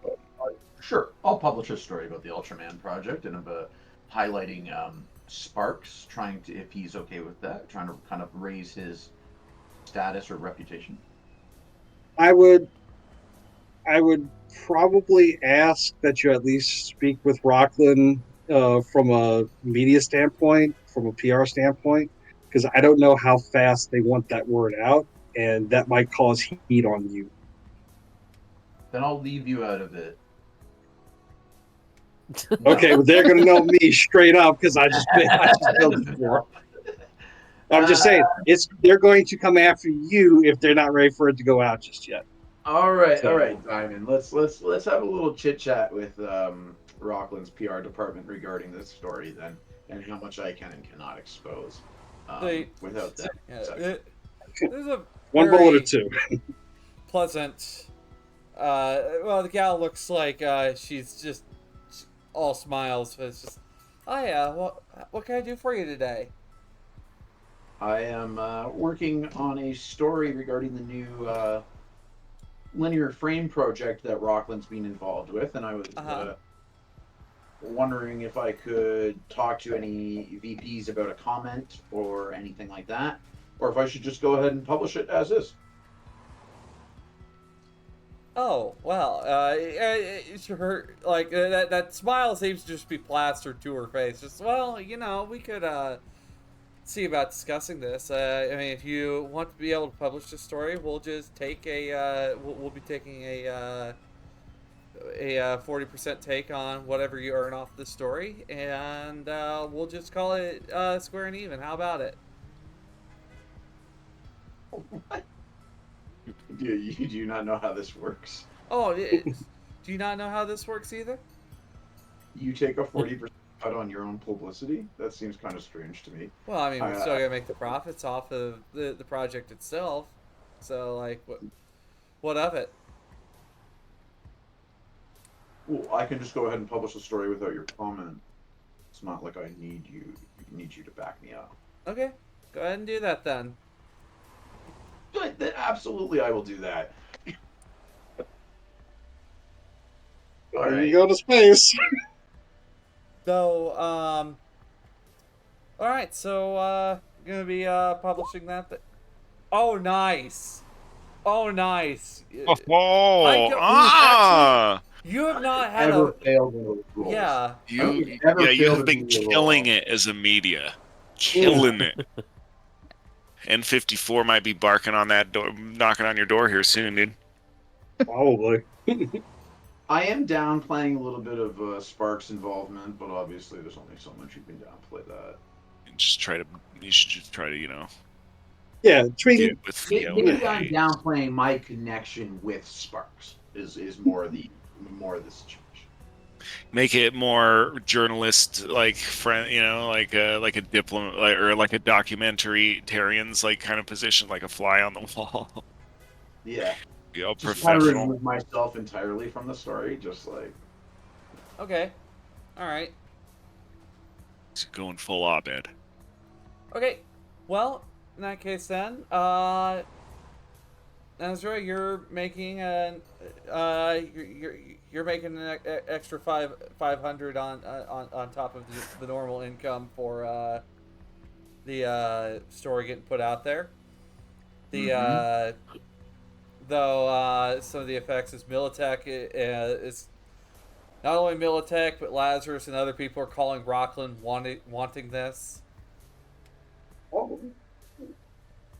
Sure, I'll publish a story about the Ultraman project and about highlighting Sparks, trying to, if he's okay with that, trying to kind of raise his status or reputation. I would probably ask that you at least speak with Rockland from a media standpoint, from a PR standpoint, because I don't know how fast they want that word out, and that might cause heat on you. Then I'll leave you out of it. Okay, well, they're going to know me straight up because I just built it before. I'm just saying, they're going to come after you if they're not ready for it to go out just yet. All right, So- all right, Diamond. Let's have a little chit chat with Rockland's PR department regarding this story then, and how much I can and cannot expose without that. There's a One very bullet or two. pleasant. Well, the gal looks like she's just all smiles. But it's just Oh yeah. What can I do for you today? I am working on a story regarding the new linear frame project that Rockland's been involved with, and I was Uh-huh. wondering if I could talk to any VPs about a comment or anything like that, or if I should just go ahead and publish it as is. Oh well, her like that smile seems to just be plastered to her face. Just well, we could see about discussing this. I mean, if you want to be able to publish the story, we'll just take we'll be taking a 40% take on whatever you earn off the story, and we'll just call it square and even. How about it? Do you not know how this works? Oh, do you not know how this works either? You take a 40% cut on your own publicity? That seems kind of strange to me. Well, I mean, we're still Uh, gonna make the profits off of the project itself. So, like, what of it? well, I can just go ahead and publish the story without your comment. It's not like I need you to back me up. Okay, go ahead and do that then. But then absolutely, I will do that. All There you right. go to space. So, all right. So, gonna be publishing that. Oh, nice. Oh, nice. Oh, I don't- ah! You have not had Ever a failed in those roles. yeah. You, Never yeah, you failed have in been the role. killing it as a media, killing it. N54 might be barking on that door, knocking on your door here soon, dude. Probably. I am down playing a little bit of Sparks involvement, but obviously there's only so much you can downplay that. You should just try to, Yeah, get tweet. with Fiona. Maybe I'm Hayes. downplaying my connection with Sparks is more the situation. Make it more journalist like friend, like a diplomat, or like a documentary-tarian's like kind of position, like a fly on the wall. Yeah. Be all Just kind of professional. remove myself entirely from the story, just like Okay. All right. It's going full op-ed. Okay. Well, in that case, then, Ezra, you're making you're making an extra 500 on top of the normal income for the story getting put out there. The though some of the effects is Militech is not only Militech but Lazarus and other people are calling Rockland wanting this. Oh,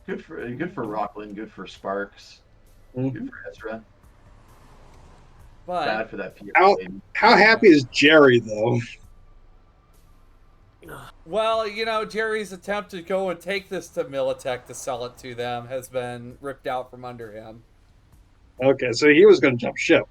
Good for Rockland. Good for Sparks. mhm. Good for Ezra. But Bad for that PR How- lady. How happy is Jerry though? well, Jerry's attempt to go and take this to Militech to sell it to them has been ripped out from under him. Okay, so he was going to jump ship.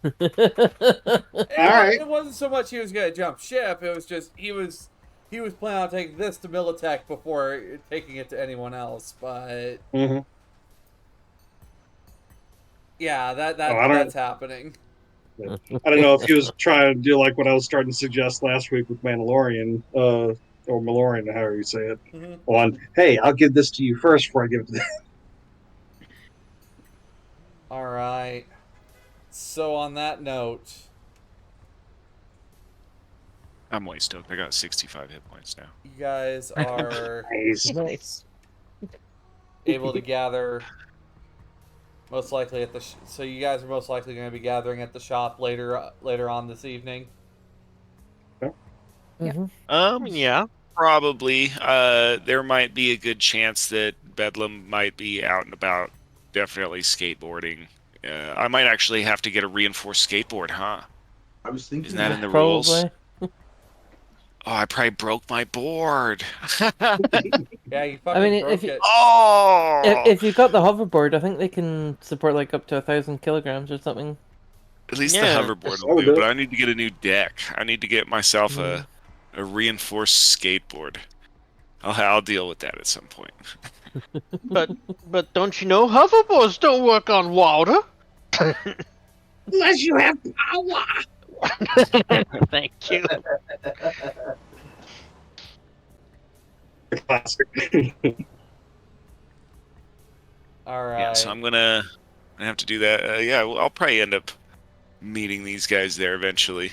Alright. It wasn't so much he was gonna jump ship. It was just he was planning on taking this to Militech before taking it to anyone else. But Mm-hmm. yeah, I don't- that's happening. I don't know if he was trying to do like what I was starting to suggest last week with Mandalorian, or Malorian, however you say it. Mhm. On, hey, I'll give this to you first before I give it to them. All right. So on that note, I'm way stoked. I got 65 hit points now. you guys are Nice. Nice. able to gather. Most likely at the so you guys are most likely going to be gathering at the shop later on this evening. Yeah, probably. There might be a good chance that Bedlam might be out and about. Definitely skateboarding. I might actually have to get a reinforced skateboard, huh? I was thinking Isn't that in the Probably. rules? Oh, I probably broke my board. Yeah, you fucking mean, broke if you- it. Oh! If you've got the hoverboard, I think they can support like up to 1,000 kilograms or something. At least Yeah, the hoverboard that will would do, do but it. I need to get a new deck. I need to get myself a reinforced skateboard. I'll deal with that at some point. But don't you know hoverboards don't work on water? Unless you have power. Thank you. Classic. All right. Yeah, so I'm gonna have to do that. Yeah, well, I'll probably end up meeting these guys there eventually.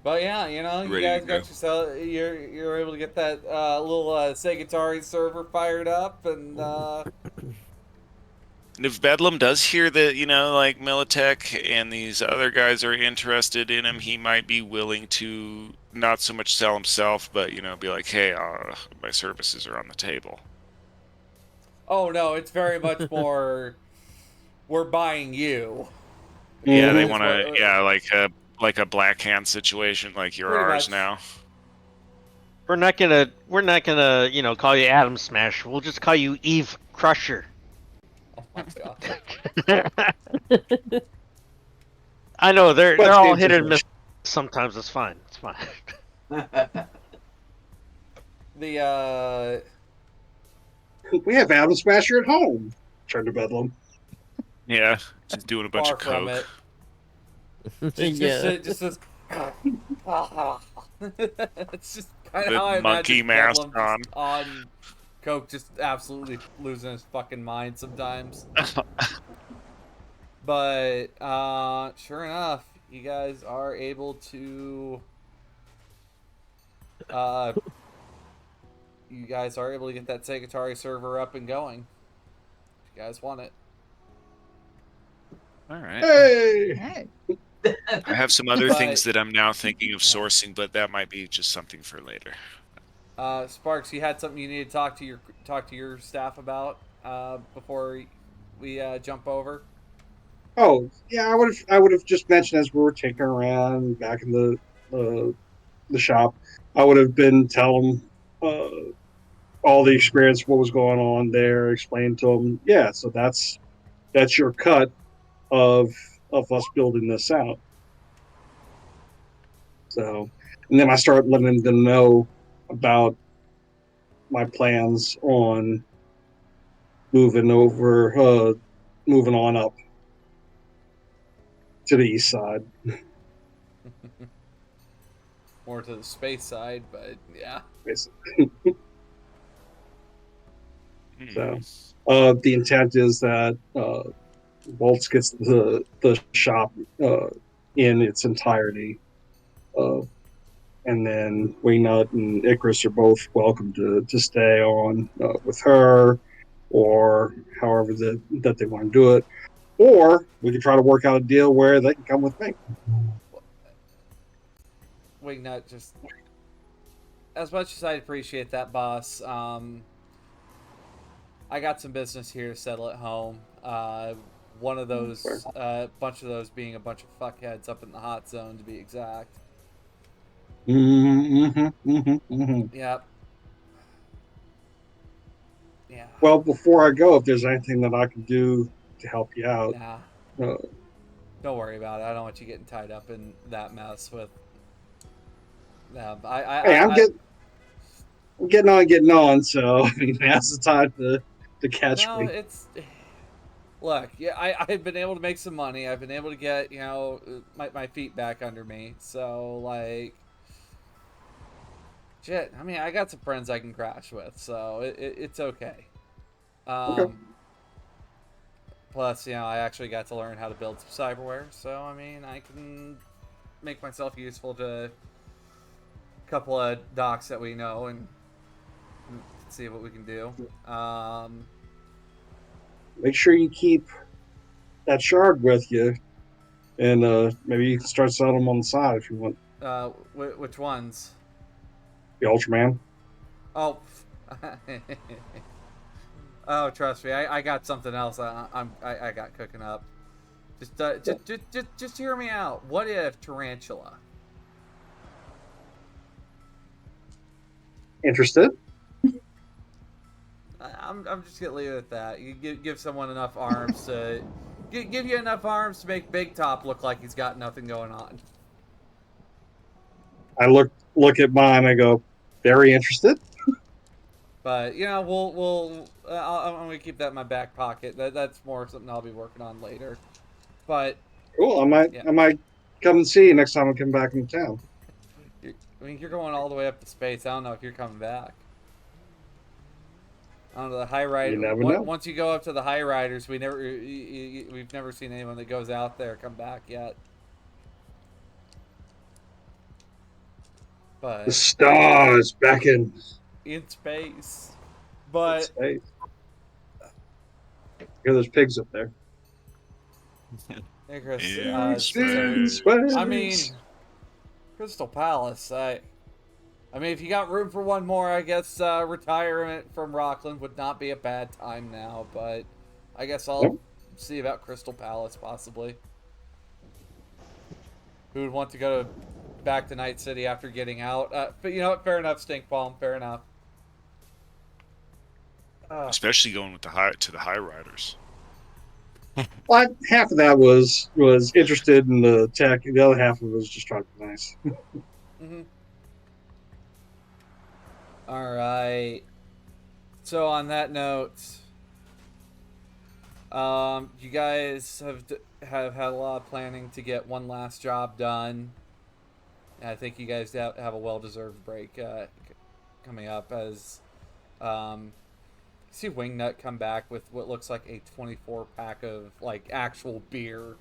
But yeah, you know, you Ready guys to got go. yourself. You're able to get that little Segatari server fired up, and And if Bedlam does hear that, like Militech and these other guys are interested in him, he might be willing to not so much sell himself, but be like, hey, my services are on the table. oh no, it's very much more. We're buying you. Yeah, they Is want to, what- yeah, like a black hand situation, like you're Pretty ours much. now. We're not gonna, call you Atom Smash. We'll just call you Eve Crusher. Oh my god. I know they're But all it's hit and just- miss. Sometimes it's fine. It's fine. The We have Adam Smasher at home. Turn to Bedlam. Yeah, just doing a bunch far of from coke. it. Yeah. Just this. It's just kind of With how I monkey imagine mask Bedlam just on coke, just absolutely losing his fucking mind sometimes. But sure enough, you guys are able to get that Segatari server up and going. If you guys want it. All right. Hey! Hey. I have some other But- things that I'm now thinking of sourcing, but that might be just something for later. Sparks, you had something you need to talk to your staff about before we jump over. Oh, yeah, I would have just mentioned as we were taking around back in the shop, I would have been telling all the experience, what was going on there, explain to them, yeah, so that's your cut of us building this out. So, and then I start letting them know about my plans on moving on up to the east side. More to the space side, but yeah. Basically. Hmm. So, the intent is that Waltz gets the shop in its entirety, and then Wingnut and Icarus are both welcome to stay on with her, or however that they want to do it. Or we could try to work out a deal where they can come with me. Wingnut, just as much as I appreciate that, boss. I got some business here to settle at home. One of those, bunch of those being a bunch of fuckheads up in the hot zone, to be exact. Yep. Yeah. Well, before I go, if there's anything that I can do to help you out, Nah. Don't worry about it. I don't want you getting tied up in that mess with them. I'm getting on. So I mean, now's the time to catch No, me. it's look. Yeah, I've been able to make some money. I've been able to get my feet back under me. So like, shit. I mean, I got some friends I can crash with, so it's okay. Okay. Plus, I actually got to learn how to build some cyberware, so I mean, I can make myself useful to a couple of docs that we know and see what we can do. Make sure you keep that shard with you, and maybe you can start selling them on the side if you want. Which ones? The Ultraman. Oh, oh, trust me, I got something else. I got cooking up. Just hear me out. What if Tarantula? Interested? I'm just gonna leave it at that. You give someone enough arms to give you enough arms to make Big Top look like he's got nothing going on. I look at mine. I go, very interested. But I'm gonna keep that in my back pocket. That's more something I'll be working on later. But Cool. Yeah. I might come and see you next time I come back into town. I mean, you're going all the way up to space. I don't know if you're coming back. I don't know the high You rider. never know. Once you go up to the high riders, we've never seen anyone that goes out there come back yet. The But stars beckon. in space. In But space. Hear those pigs up there. hey, Chris, Yeah, In so, space. I mean, Crystal Palace. I mean, if you got room for one more, I guess retirement from Rockland would not be a bad time now. But I guess I'll Yep. see about Crystal Palace possibly. Who would want to go back to Night City after getting out? But you know what? Fair enough, Stink Palm. Fair enough. Especially going with the high riders. Well, half of that was interested in the tech. The other half of it was just trying to be nice. Mm-hmm. All right. So on that note, you guys have had a lot of planning to get one last job done. And I think you guys have a well-deserved break coming up as see Wingnut come back with what looks like a 24 pack of like actual beer.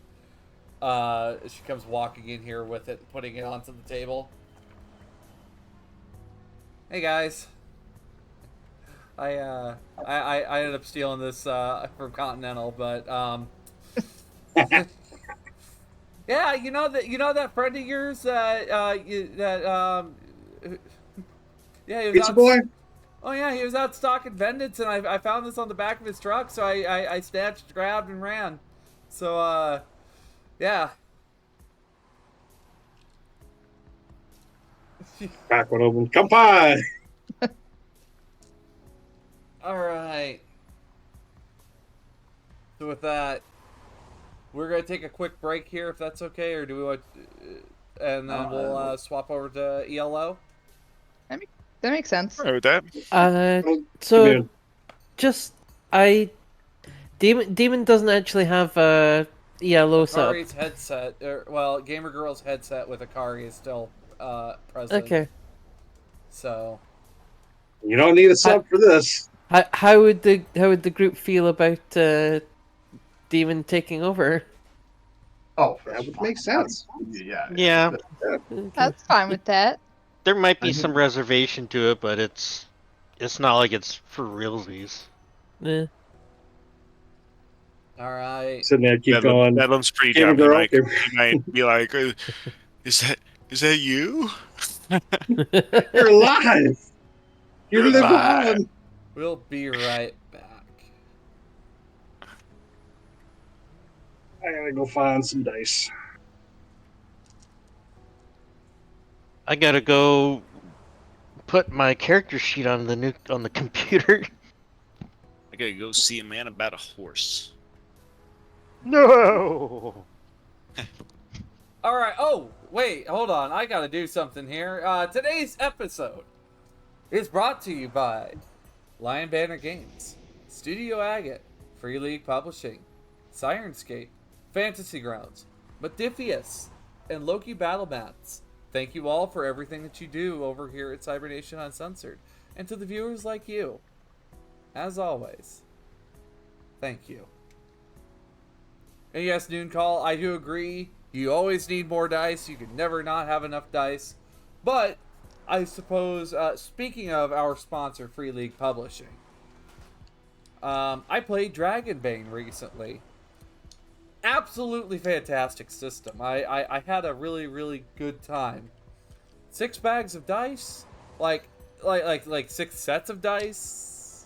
She comes walking in here with it, putting it onto the table. Hey guys. I ended up stealing this from Continental, but yeah, you know that friend of yours yeah, he was Pizza out. boy. Oh yeah, he was out stocking vendits, and I found this on the back of his truck, so I snatched, grabbed, and ran. So yeah. Crack one open. Come pie. All right. So with that, we're gonna take a quick break here, if that's okay, or do we want? And then we'll swap over to ELO. That makes sense. All right with that. So just Demon doesn't actually have a yellow setup. Akari's headset, well, Gamer Girl's headset with Akari is still present. Okay. So You don't need a sub for this. How would the group feel about Demon taking over? Oh, That would make sense. Yeah. Yeah, That's fine with that. there might be I some reservation to it, but it's not like it's for realsies. Yeah. all right. Sitting there, keep going. Bedlam's pretty Gamer dumb. girl. He might be like, is that you? You're alive. You You're live alive. on. We'll be right back. I gotta go find some dice. I gotta go put my character sheet on the computer. I gotta go see a man about a horse. No. All right. Oh, wait, hold on. I gotta do something here. Today's episode is brought to you by Lion Banner Games, Studio Agate, Free League Publishing, Sirenscape, Fantasy Grounds, Modifius, and Loki Battle Mats. Thank you all for everything that you do over here at Cybernation Uncensored. And to the viewers like you, as always, thank you. And yes, Noon Call, I do agree. You always need more dice. You can never not have enough dice. But I suppose, speaking of our sponsor, Free League Publishing, I played Dragonbane recently. Absolutely fantastic system. I had a really, really good time. 6 bags of dice? Like 6 sets of dice?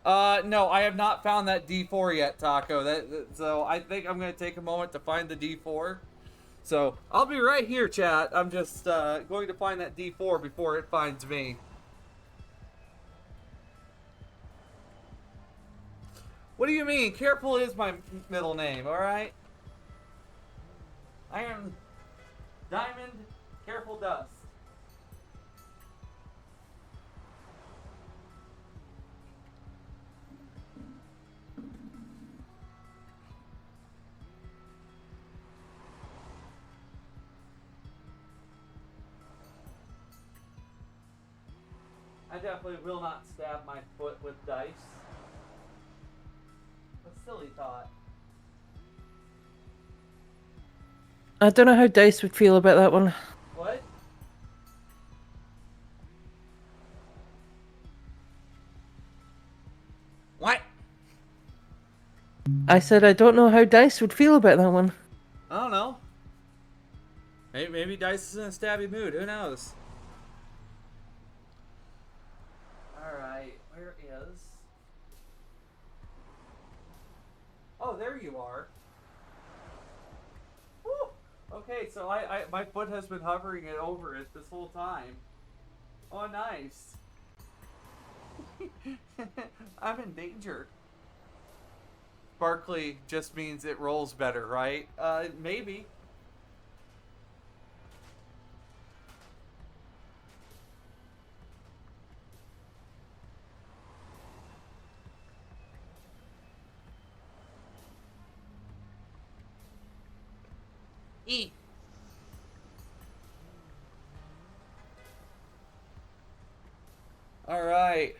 No, I have not found that D4 yet, Taco. So I think I'm going to take a moment to find the D4. So I'll be right here, chat. I'm just going to find that D4 before it finds me. What do you mean? Careful is my middle name, alright? Iron Diamond Careful Dust. definitely will not stab my foot with dice. A silly thought. I don't know how Dice would feel about that one. What? What? I said I don't know how Dice would feel about that one. I don't know. Maybe Dice is in a stabby mood. Who knows? Alright, where is... Oh, there you are. Woo! Okay, so my foot has been hovering it over it this whole time. Oh, nice. I'm in danger. Sparkly just means it rolls better, right? Maybe. E. All right.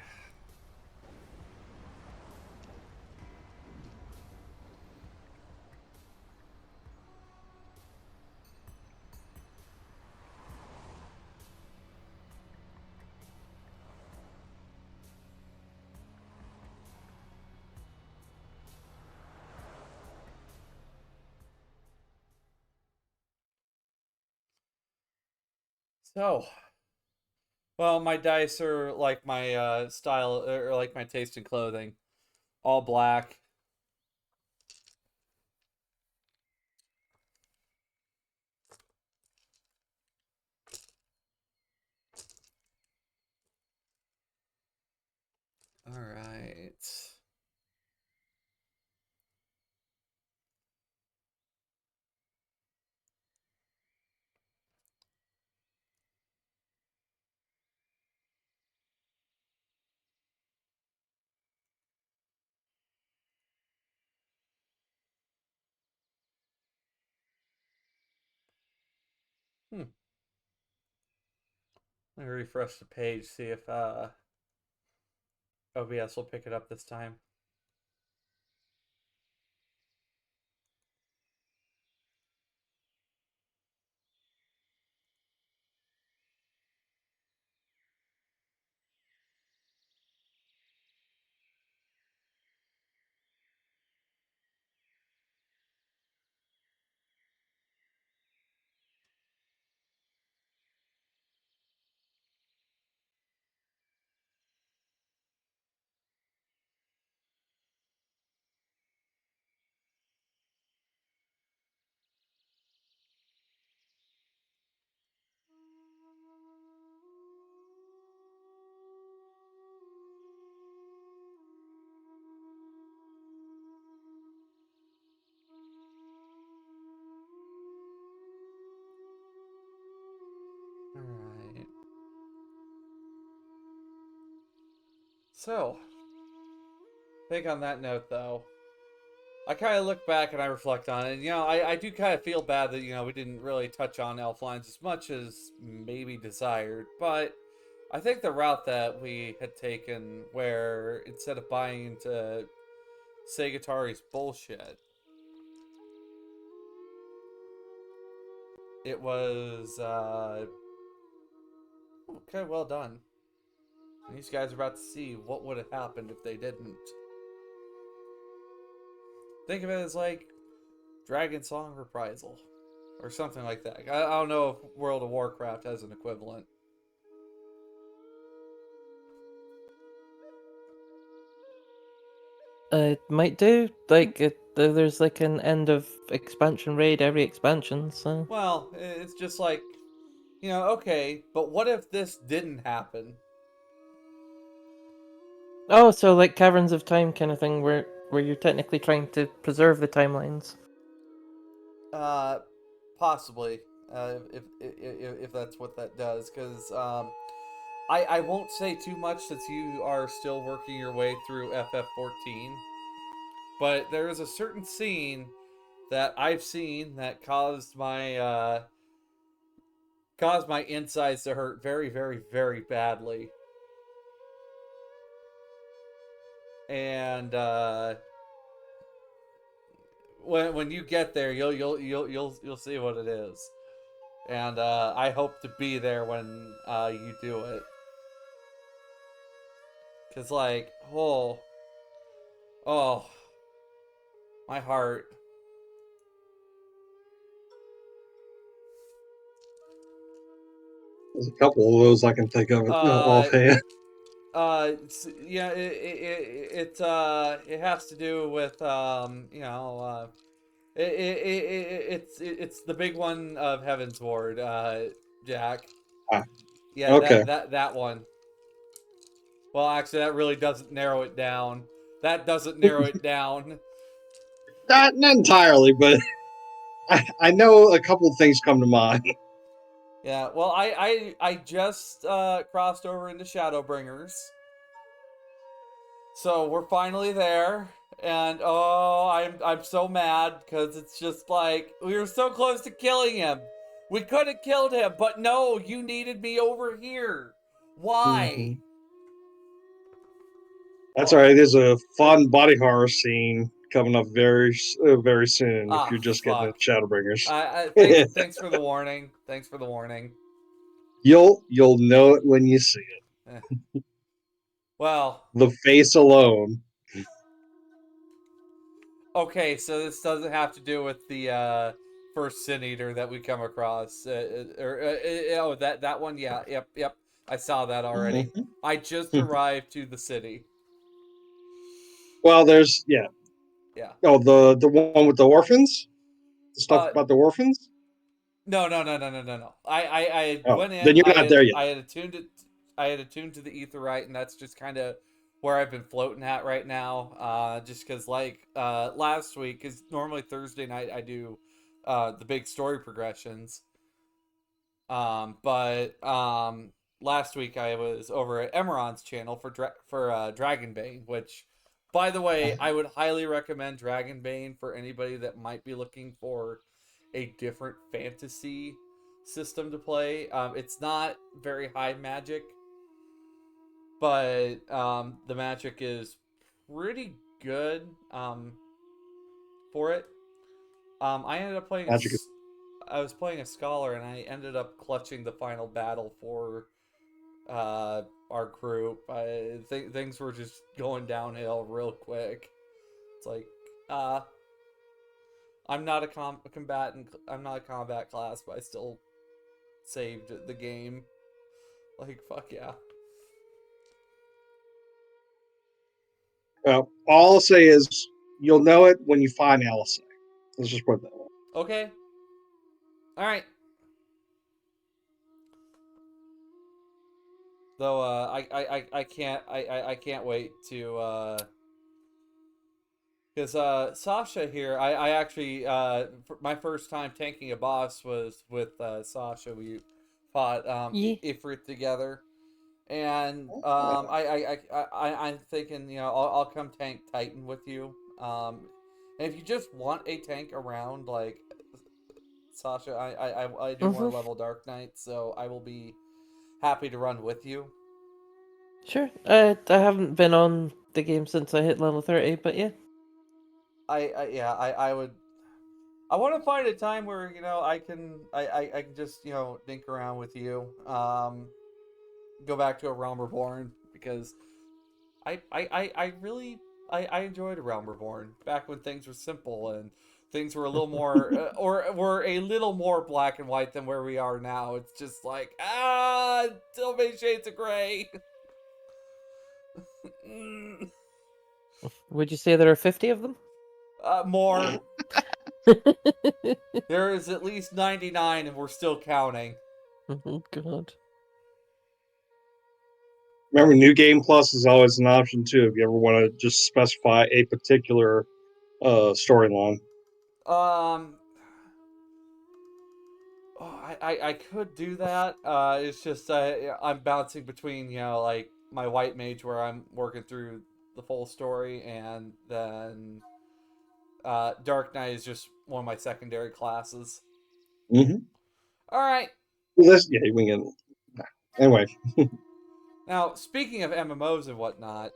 So, well, my dice are like my style, or like my taste in clothing, all black. All right. Hmm. Let me refresh the page, see if OBS will pick it up this time. All right. So, I think on that note, though, I kind of look back and I reflect on it. And, I do kind of feel bad that, we didn't really touch on Elflines as much as maybe desired. But I think the route that we had taken, where instead of buying into Segatari's bullshit, it was, okay, well done. And these guys are about to see what would have happened if they didn't. Think of it as like Dragon Song Reprisal. Or something like that. I don't know if World of Warcraft has an equivalent. It might do. Like, there's like an end of expansion raid every expansion, so. Well, it's just like, okay, but what if this didn't happen? Oh, so like Caverns of Time kind of thing, where you're technically trying to preserve the timelines. Possibly, if that's what that does, because I won't say too much since you are still working your way through FF14, but there is a certain scene that I've seen that caused my insides to hurt very, very, very badly. and when you get there, you'll see what it is. And I hope to be there when you do it. Cause like, oh, my heart. There's a couple of those I can think of offhand. Yeah, it has to do with it's the big one of Heaven's Ward, Jack. Ah, Yeah, okay. that one. Well, actually, that really doesn't narrow it down. That doesn't narrow it down. Not entirely, but I know a couple of things come to mind. Yeah, well, I just crossed over into Shadowbringers. So we're finally there, and oh, I'm so mad because it's just like we were so close to killing him. We could have killed him, but no, you needed me over here. Why? Mhm. That's all right. There's a fun body horror scene coming up very soon. If Ah, you're just getting fuck. into Shadowbringers, Thanks for the warning. Thanks for the warning. you'll know it when you see it. Eh. Well, The face alone. okay, so this doesn't have to do with the first Sin Eater that we come across. Oh, that one, yeah, yep. I saw that already. Mhm. I just arrived to the city. Well, there's Yeah. Oh, the one with the orphans. The stuff about the orphans. No. I Oh, went then in. you're not there yet. I had attuned it. I had attuned to the Aetheryte, and that's just kind of where I've been floating at right now. Just because, like last week, because normally Thursday night I do the big story progressions. But last week I was over at Emeron's channel for Dragonbane, which, by the way, I would highly recommend Dragonbane for anybody that might be looking for a different fantasy system to play. It's not very high magic, but the magic is pretty good for it. I ended up playing Magic. I was playing a scholar, and I ended up clutching the final battle for our group. Things were just going downhill real quick. It's like, I'm not a combatant. I'm not a combat class, but I still saved the game. Like, fuck yeah. Well, all I'll say is you'll know it when you find Allison. Let's just put it that way. Okay. All right. Though I can't wait to because Sasha here, I actually my first time tanking a boss was with Sasha. We fought Yeah. Ifrit together, and I'm thinking, I'll come tank Titan with you. And if you just want a tank around like Sasha, I do more level Dark Knight, so I will be happy to run with you. Sure. I haven't been on the game since I hit level 30, but yeah. I would. I want to find a time where I can just dink around with you. Go back to A Realm Reborn because I really I enjoyed A Realm Reborn back when things were simple and things were a little more or were a little more black and white than where we are now. It's just like so many shades of gray. Would you say there are 50 of them? More. There is at least 99, and we're still counting. Oh god. Remember, New Game Plus is always an option too if you ever want to just specify a particular storyline. I could do that. It's just I'm bouncing between like my white mage where I'm working through the full story, and then Dark Knight is just one of my secondary classes. Mm-hmm. All right. Well, we can. Anyway. Now, speaking of MMOs and whatnot,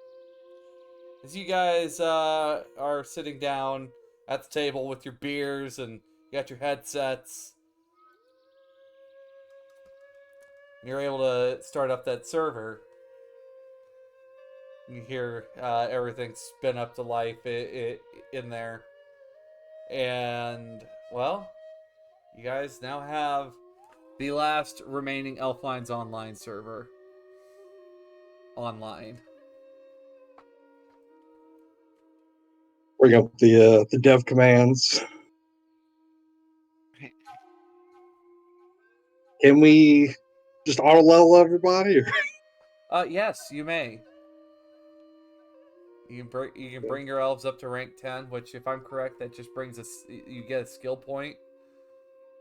as you guys are sitting down at the table with your beers and you got your headsets, you're able to start up that server. You hear everything spin up to life in there. And, well, you guys now have the last remaining Elflines Online server online. Bring up the dev commands. Can we just auto level everybody? Or? Yes, you may. You can bring your elves up to rank 10, which, if I'm correct, that just brings us. You get a skill point.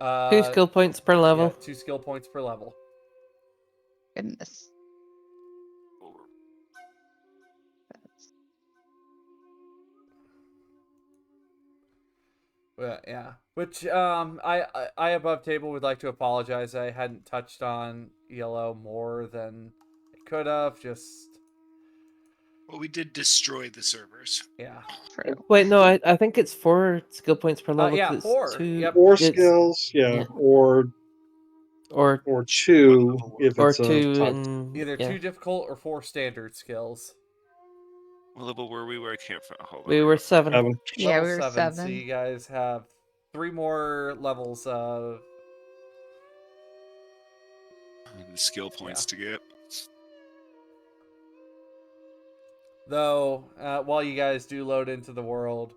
2 skill points per level. Yeah, 2 skill points per level. Goodness. Yeah. Which I above table would like to apologize. I hadn't touched on ELO more than I could have. Just Well, we did destroy the servers. yeah. True. Wait, no, I think it's 4 skill points per level. Yeah, 'cause it's 4. 2, Yep. 4 it's- skills, yeah. or 2 if or it's a 2 type. in Either yeah. 2 difficult or 4 standard skills. What level were we? Where I can't find. Hold on. We were 7. 7. Yeah, Level we were 7. So 7. you guys have 3 more levels of The skill points to get. Though, while you guys do load into the world,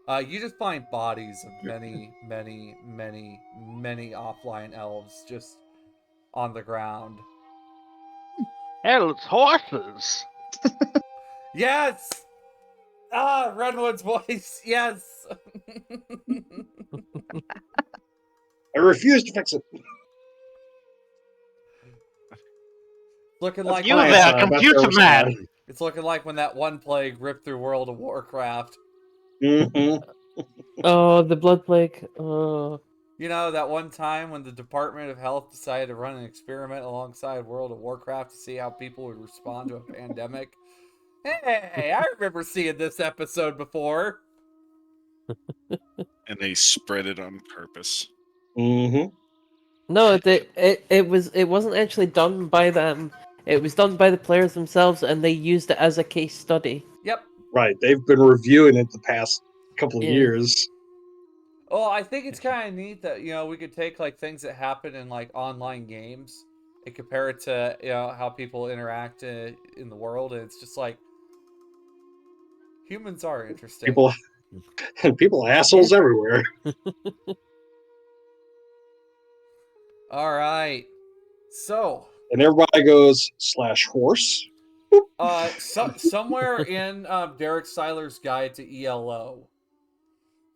you just find bodies of many, many, many, many offline elves just on the ground. Hell, it's horses. Yes! Ah, Redwood's voice, yes! I refuse to fix it. Looking That's like You client there, side, that's computer server man. side. it's looking like when that one plague ripped through World of Warcraft. Mm-hmm. Oh, the blood plague. Oh. You know, that one time when the Department of Health decided to run an experiment alongside World of Warcraft to see how people would respond to a pandemic? Hey, I remember seeing this episode before. And they spread it on purpose. Mm-hmm. No, it wasn't actually done by them. It was done by the players themselves, and they used it as a case study. Yep. Right. They've been reviewing it the past couple of Yeah. years. Well, I think it's kind of neat that, you know, we could take like things that happen in like online games and compare it to, you know, how people interact in the world, and it's just like humans are interesting. People assholes everywhere. All right. So, And everybody goes /horse. somewhere in Derek Seiler's guide to ELO,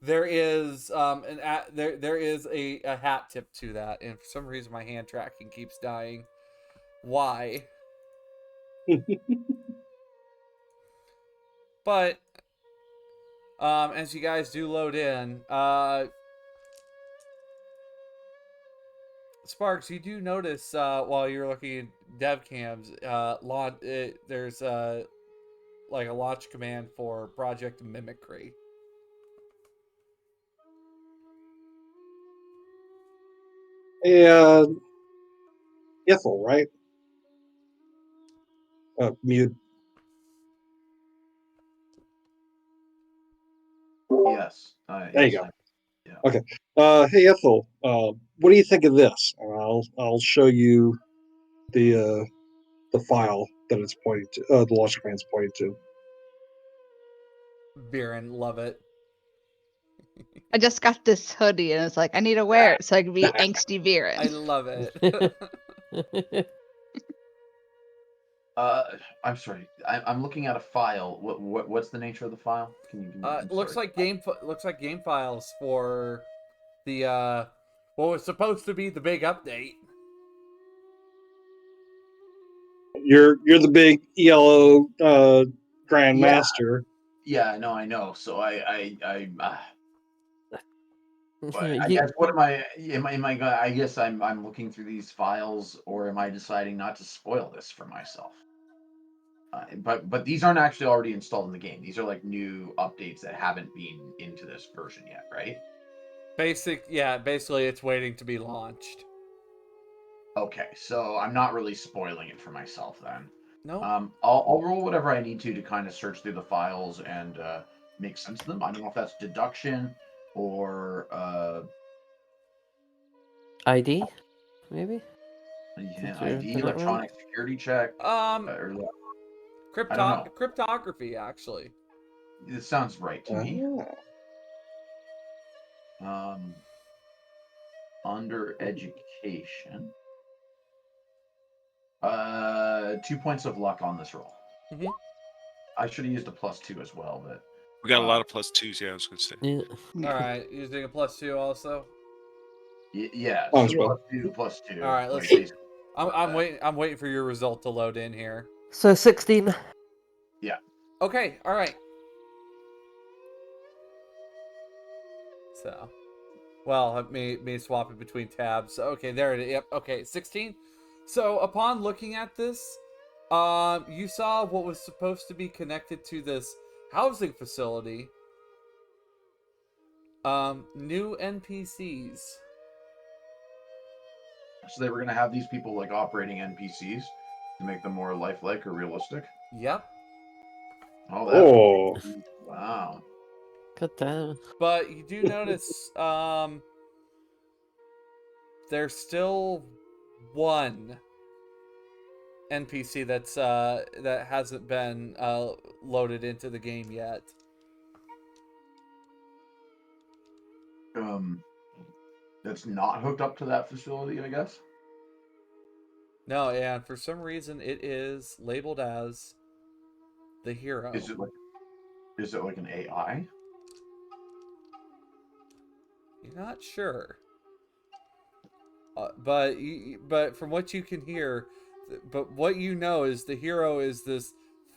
there is there is a hat tip to that, and for some reason my hand tracking keeps dying. Why? But as you guys do load in, Sparks, you do notice while you're looking at dev cams, there's like a launch command for Project Mimicry. Yeah. Ithel, right? Mute. Yes. There you yes, go. Yeah. Okay. Hey Ethel, what do you think of this? And I'll show you the file that it's pointing to. The launch command's pointing to. Viren, love it. I just got this hoodie and it's like, I need to wear it so I can be angsty Viren. I love it. I'm sorry. I'm looking at a file. What's the nature of the file? Can you? Looks like game files for the what was supposed to be the big update. You're the big ELO Grandmaster. Yeah, no, I know. So but I You- guess what am I? I guess I'm looking through these files, or am I deciding not to spoil this for myself? But these aren't actually already installed in the game. These are like new updates that haven't been into this version yet, right? Basically it's waiting to be launched. Okay, so I'm not really spoiling it for myself then. No. I'll roll whatever I need to kind of search through the files and make sense of them. I don't know if that's deduction or ID, maybe. yeah, you're ID, doing that wrong. electronic security check. Or, I don't know. Cryptography, actually. It sounds right to me. Ah. Under education, 2 points of luck on this roll. Mhm. I should have used a +2 as well, but We got a lot of +2s. Yeah, I was gonna say. Yeah. All right, using a +2 also. yeah, Might as 2 well. +2 +2. All right, let's like, see. basically. I'm waiting for your result to load in here. So 16. Okay, all right. So, well, me swap it between tabs. Okay, there it is. Yep. Okay, 16. So upon looking at this, you saw what was supposed to be connected to this housing facility. New NPCs. So they were gonna have these people like operating NPCs to make them more lifelike or realistic. Yep. Oh, that's Oh, wow. God damn. But you do notice, there's still one NPC that hasn't been loaded into the game yet. That's not hooked up to that facility, I guess. No, and for some reason it is labeled as the hero. Is it like an AI? You're not sure, but from what you can hear, but what you know is the hero is this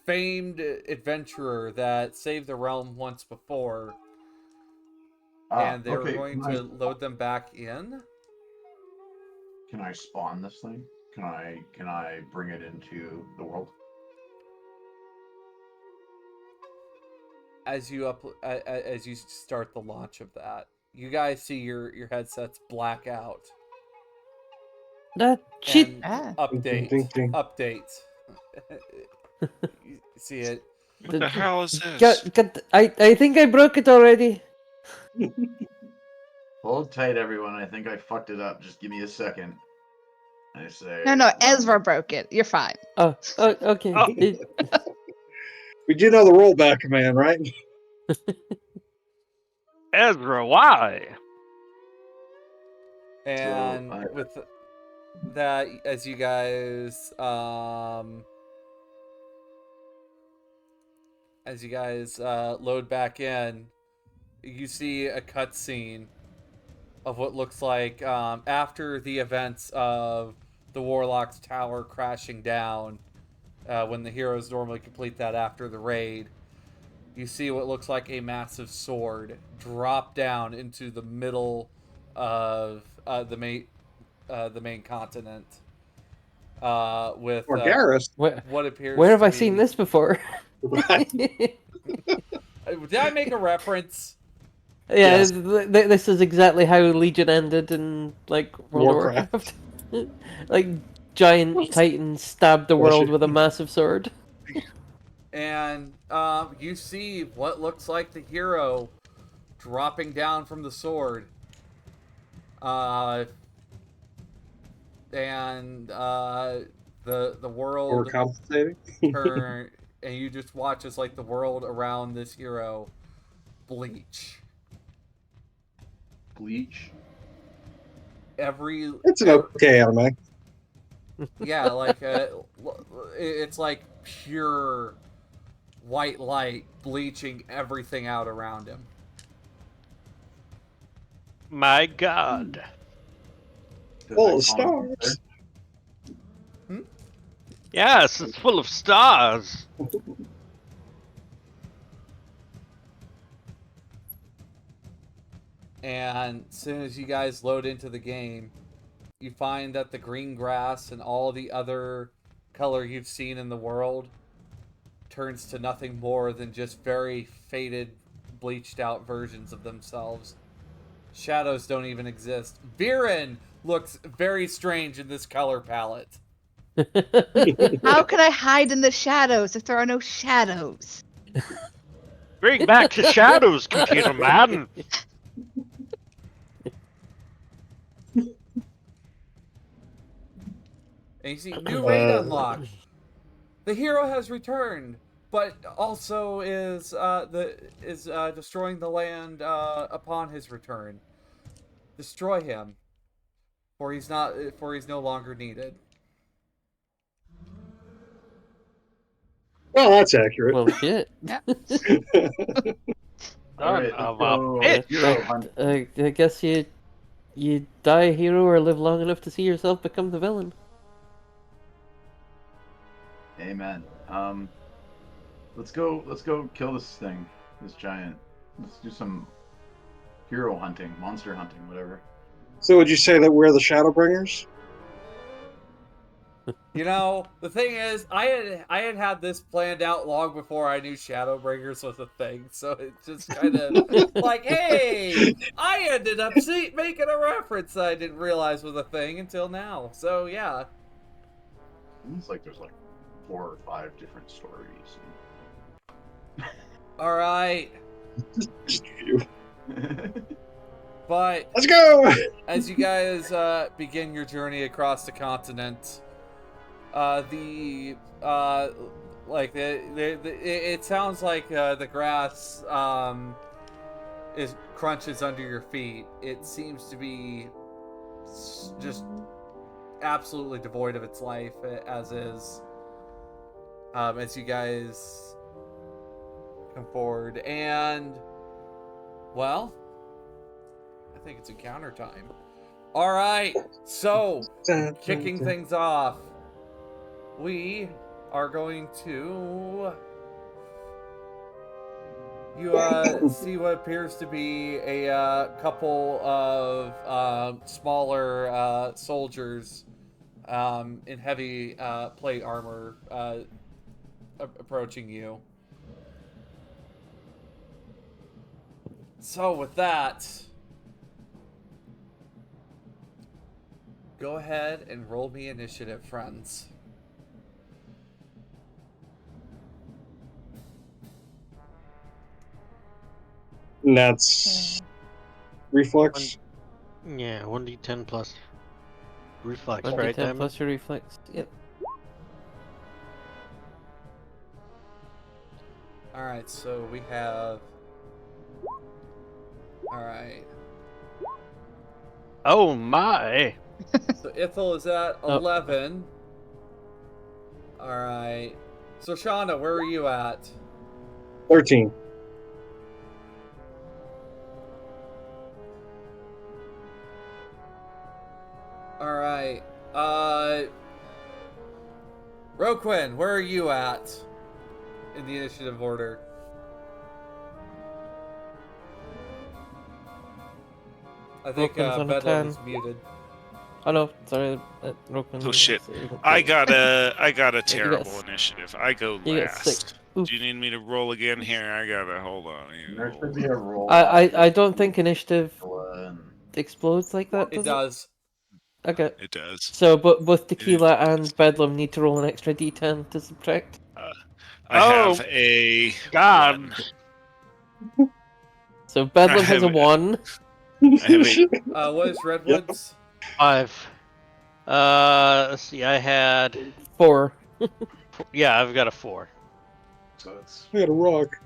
famed adventurer that saved the realm once before, and they were Okay. going to load them back in. Can I spawn this thing? Can I bring it into the world? As you start the launch of that, you guys see your headsets black out. That shit. And Ah. update. Ding, ding, ding. Update. You see it. What the hell is this? I think I broke it already. Hold tight, everyone. I think I fucked it up. Just give me a second. I say. No, Ezra broke it. You're fine. Oh, okay. Oh. We do know the rollback command, right? Ezra, why? And So, with that, as you guys load back in, you see a cutscene of what looks like after the events of the Warlock's tower crashing down. When the heroes normally complete that after the raid, you see what looks like a massive sword drop down into the middle of the main continent. With Or Garrus. what appears. Where have to I be... seen this before? Right. Did I make a reference? Yeah, Yes. this is exactly how Legion ended in like World of Warcraft. Warcraft. Like giant titans stabbed the world with a massive sword. And you see what looks like the hero dropping down from the sword. And the world Overcompensating. turn, and you just watch as like the world around this hero bleach. Bleach. It's an okay anime. Yeah, like it's like pure white light bleaching everything out around him. My God. Full of stars. Yes, it's full of stars. And as soon as you guys load into the game, you find that the green grass and all the other color you've seen in the world turns to nothing more than just very faded, bleached out versions of themselves. Shadows don't even exist. Viren looks very strange in this color palette. How can I hide in the shadows if there are no shadows? Bring back the shadows, computer man. And you see, new raid unlocked. The hero has returned, but also is destroying the land upon his return. Destroy him, for he's no longer needed. Well, that's accurate. Well, shit. Yeah. All right, Son of let's a go bitch. hero hunt. I guess you die a hero or live long enough to see yourself become the villain. Amen. Let's go kill this thing, this giant. Let's do some hero hunting, monster hunting, whatever. So would you say that we're the Shadowbringers? You know, the thing is, I had this planned out long before I knew Shadowbringers was a thing, so it's just kind of like, hey, I ended up making a reference I didn't realize was a thing until now. So yeah. It's like there's like 4 or 5 different stories. All right, Just you. but Let's go! as you guys begin your journey across the continent, it sounds like the grass is crunches under your feet. It seems to be just absolutely devoid of its life as is. As you guys come forward, and well, I think it's encounter time. All right, so kicking things off, we are going to see what appears to be a couple of smaller soldiers in heavy plate armor approaching you. So with that, go ahead and roll me initiative, friends. And that's reflex. Yeah, 1d10 plus reflex, 1d10 right, Diamond? plus your reflex. Yep. Alright, so we have... Alright. Oh my! So Ithel is at Oh. 11. Alright. So Shauna, where are you at? 13. Alright. Roquin, where are you at in the initiative order? I think Roquin's on a Bedlam 10. is muted. Oh no, sorry. Roquin. Oh shit! Okay. I got a you terrible got- initiative. I go you got 6. last. Oof. Do you need me to roll again here? I gotta hold on. There should be a roll. I don't think initiative And explodes like that, It does does. Okay. It does. So, but both Tequila and Bedlam need to roll an extra d10 to subtract. I have a God. 1. So Bedlam has a have- 1. I have a What is Redwood's? 5. Let's see, I had... 4. Yeah, I've got a 4. so it's I got a rock.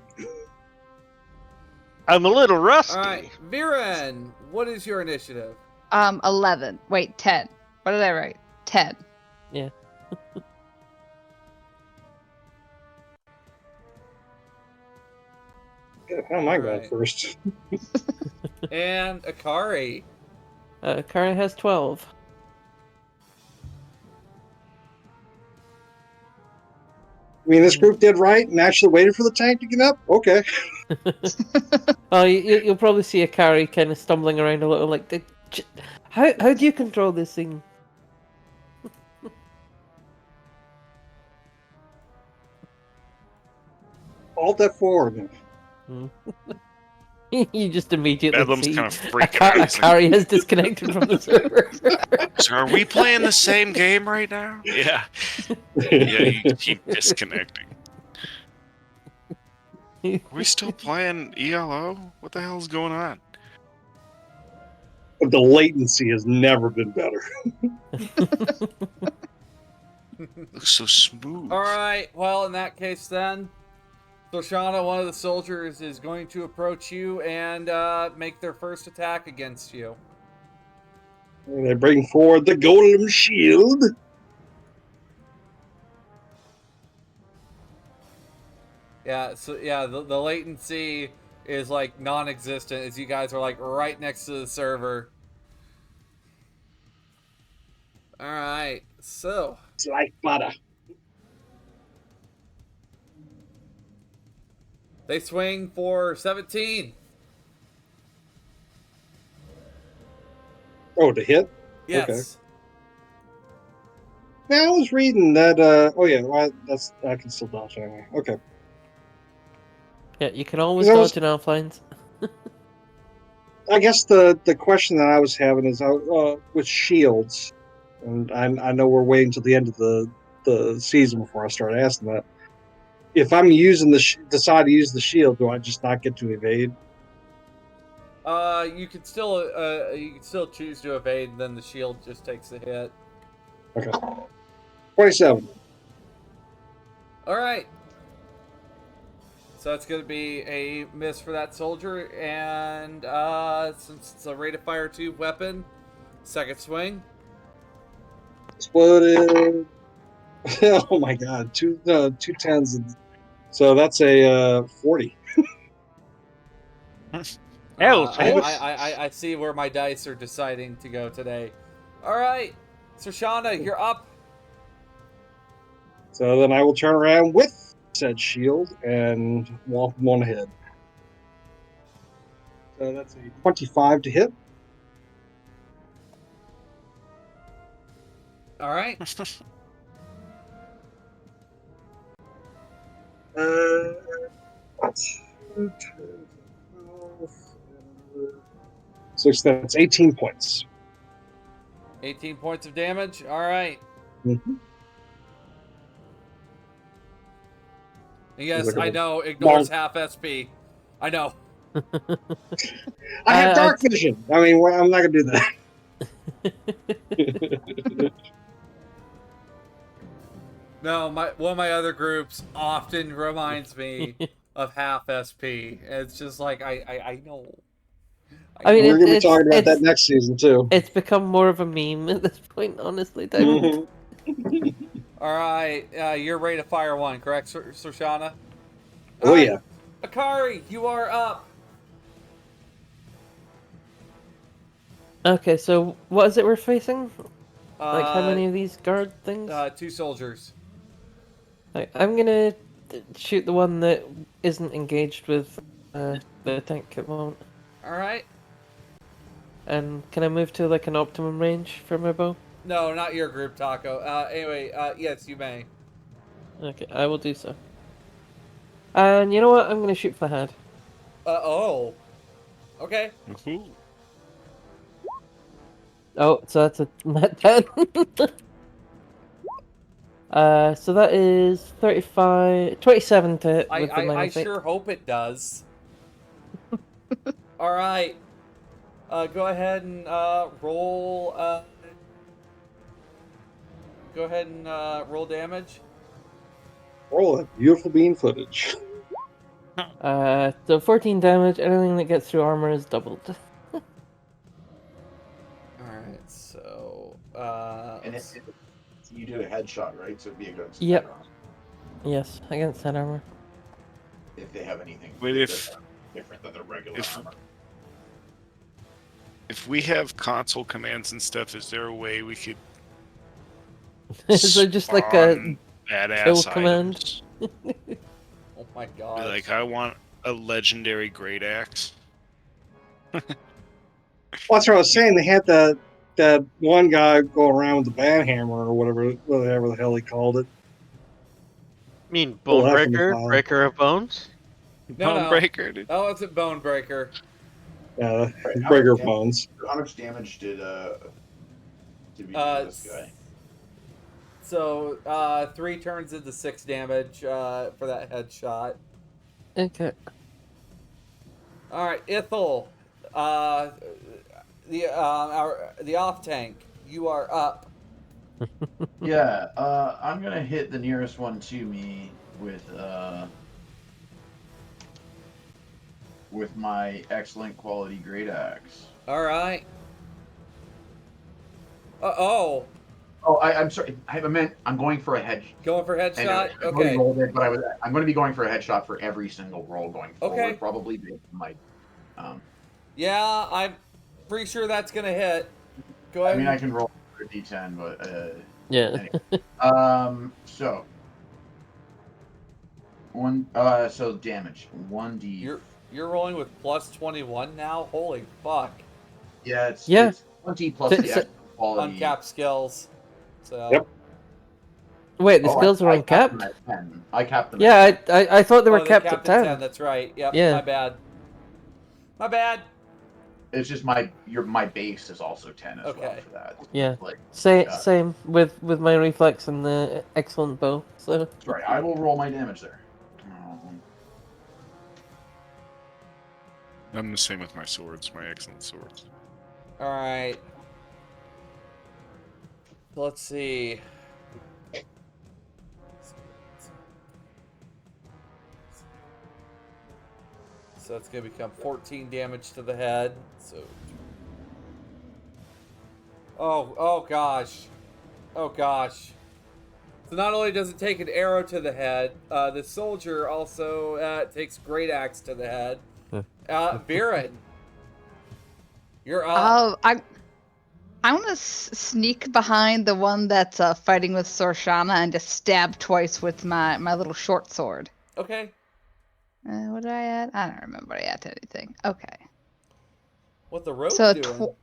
I'm a little rusty. Alright, Viren, what is your initiative? 11. Wait, 10. What did I write? 10. Yeah. How am I going Alright. first? And Akari. Kara has 12. I mean, this group did right and actually waited for the tank to get up? Okay. Oh, you'll probably see Akari kind of stumbling around a little, like, how do you control this thing? Alt F4. You just immediately Bedlam's see kind of freaking out. He's like, Akari has disconnected from the server. so are we playing the same game right now? Yeah. Yeah, you keep disconnecting. Are we still playing ELO? What the hell's going on? The latency has never been better. Looks so smooth. All right. Well, in that case, then, Shoshana, one of the soldiers, is going to approach you and make their first attack against you. They bring forward the golem shield. Yeah. So yeah, the latency is like non-existent as you guys are like right next to the server. All right. So It's like butter. they swing for 17. Oh, to hit? Yes. Okay. Yeah, I was reading that. Oh yeah, well, I can still dodge anyway. Okay. Yeah, you can always That was- dodge in Elflines. I guess the question that I was having is with shields, and I know we're waiting till the end of the season before I start asking that. If I'm using decide to use the shield, do I just not get to evade? You can still choose to evade, and then the shield just takes the hit. Okay. 27. All right. So that's going to be a miss for that soldier, and since it's a rate of fire 2 weapon, second swing. Exploded. Oh my god, two tens. So that's a 40. I see where my dice are deciding to go today. All right, so Shauna, you're up. So then I will turn around with said shield and walk them on ahead. So that's a 25 to hit. All right. 6, that's 18 points. 18 points of damage. All right. Mm-hmm. Yes, Like I know. Ignores half SP. I know. I have dark vision. I mean, I'm not going to do that. No, one of my other groups often reminds me of half SP. It's just like I know. I mean, we're going to be talking about that next season too. It's become more of a meme at this point, honestly, David. All right, you're ready to fire one, correct, Shoshana? Oh right. yeah. Akari, you are up. Okay, so what is it we're facing? Like, how many of these guard things? 2 soldiers. I'm gonna shoot the one that isn't engaged with the tank at the moment. Alright. And can I move to, like, an optimum range for my bow? No, not your group, Taco. Anyway, yes, you may. Okay, I will do so. And you know what? I'm gonna shoot for the head. Oh. Okay. Oh, so that's a net 10. So that is 27 to hit with the minus 8. sure hope it does. Alright. Go ahead and roll. Go ahead and roll damage. Roll that beautiful bean footage. So 14 damage. Anything that gets through armor is doubled. Alright, so. And you do a headshot, right? So it'd be a good. Yep. Yes, against that armor. If they have anything different than the regular armor. If we have console commands and stuff, is there a way we could Is there just like a badass kill command? Oh my god. Like, I want a legendary great axe. Well, that's what I was saying. They had that one guy go around with the banhammer or whatever the hell he called it. mean We'll bone have from the breaker, file. breaker of bones? No, no. Bonebreaker, dude. Oh, it's a bone breaker. Yeah, Right, how breaker much damage- bones. How much damage did we do to this guy? So 3 turns into 6 damage for that headshot. Okay. All right, Ithel, the off tank. You are up. Yeah, I'm gonna hit the nearest one to me with my excellent quality great axe. All right. Oh, I'm sorry. I meant I'm going for a head. going for headshot. Anyway, I've already Okay. rolled it, but I'm going to be going for a headshot for every single roll going forward. Okay. Probably based on my. Yeah, I'm pretty sure that's gonna hit. Go I ahead. mean, I can roll a d10, but Yeah. anyway. So one. So damage 1d. You're rolling with plus 21 now. Holy fuck! Yeah, it's 20 plus So- the so- extra quality. Uncapped skills. So. Yep. Wait, the skills are I capped them uncapped? at 10. I capped them. Yeah, I thought they were Oh, capped they're at capped 10. That's right. Yep. Yeah. My bad. My bad. It's just my base is also 10 as well Okay. for that. Yeah. Like, Same with my reflex and the excellent bow. So sorry, I will roll my damage there. I'm the same with my swords, my excellent swords. All right. Let's see. So it's gonna become 14 damage to the head. So. Oh gosh. Oh gosh. So not only does it take an arrow to the head, the soldier also takes great axe to the head. Viren, you're up. I'm gonna sneak behind the one that's fighting with Sorshana and just stab twice with my little short sword. Okay. What did I add? I don't remember I added anything. Okay. What the rogue So doing?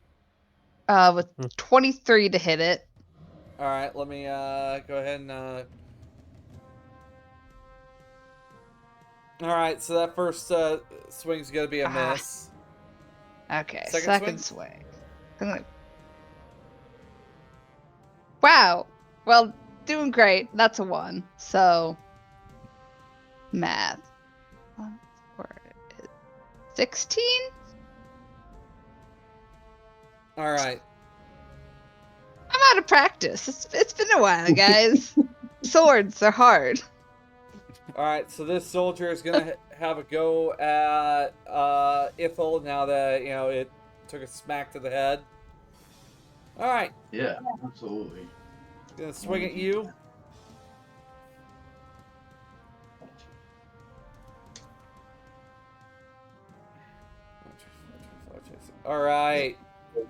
with 23 to hit it. All right, let me go ahead and. All right, so that first swing's gonna be a miss. Okay, Second swing. Wow. Well, doing great. That's a 1. So, math. 16? All right. I'm out of practice. It's been a while, guys. Swords are hard. All right, so this soldier is gonna have a go at Ithel now that it took a smack to the head. All right, Yeah, absolutely. gonna swing at you. All right,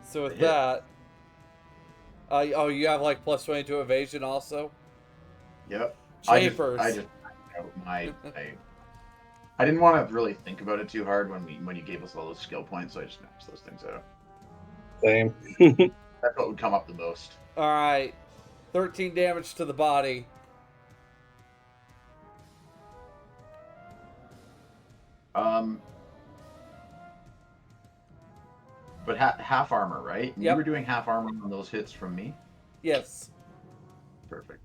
so with that, oh, you have like plus 22 evasion also. Yep. Chafers. I didn't want to really think about it too hard when you gave us all those skill points, so I just maxed those things out. Same. That's what would come up the most. All right, 13 damage to the body. But half armor, right? Yep. You were doing half armor on those hits from me? Yes. Perfect.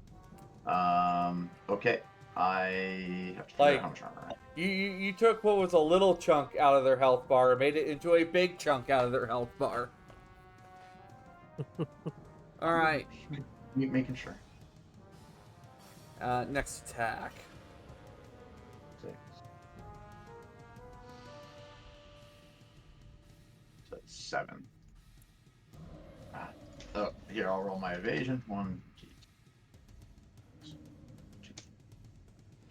Okay. I have to figure Like- out how much armor I have. You took what was a little chunk out of their health bar and made it into a big chunk out of their health bar. All right. Making sure. Next attack. 6. So that's 7. Oh, here, I'll roll my evasion. 1, 2,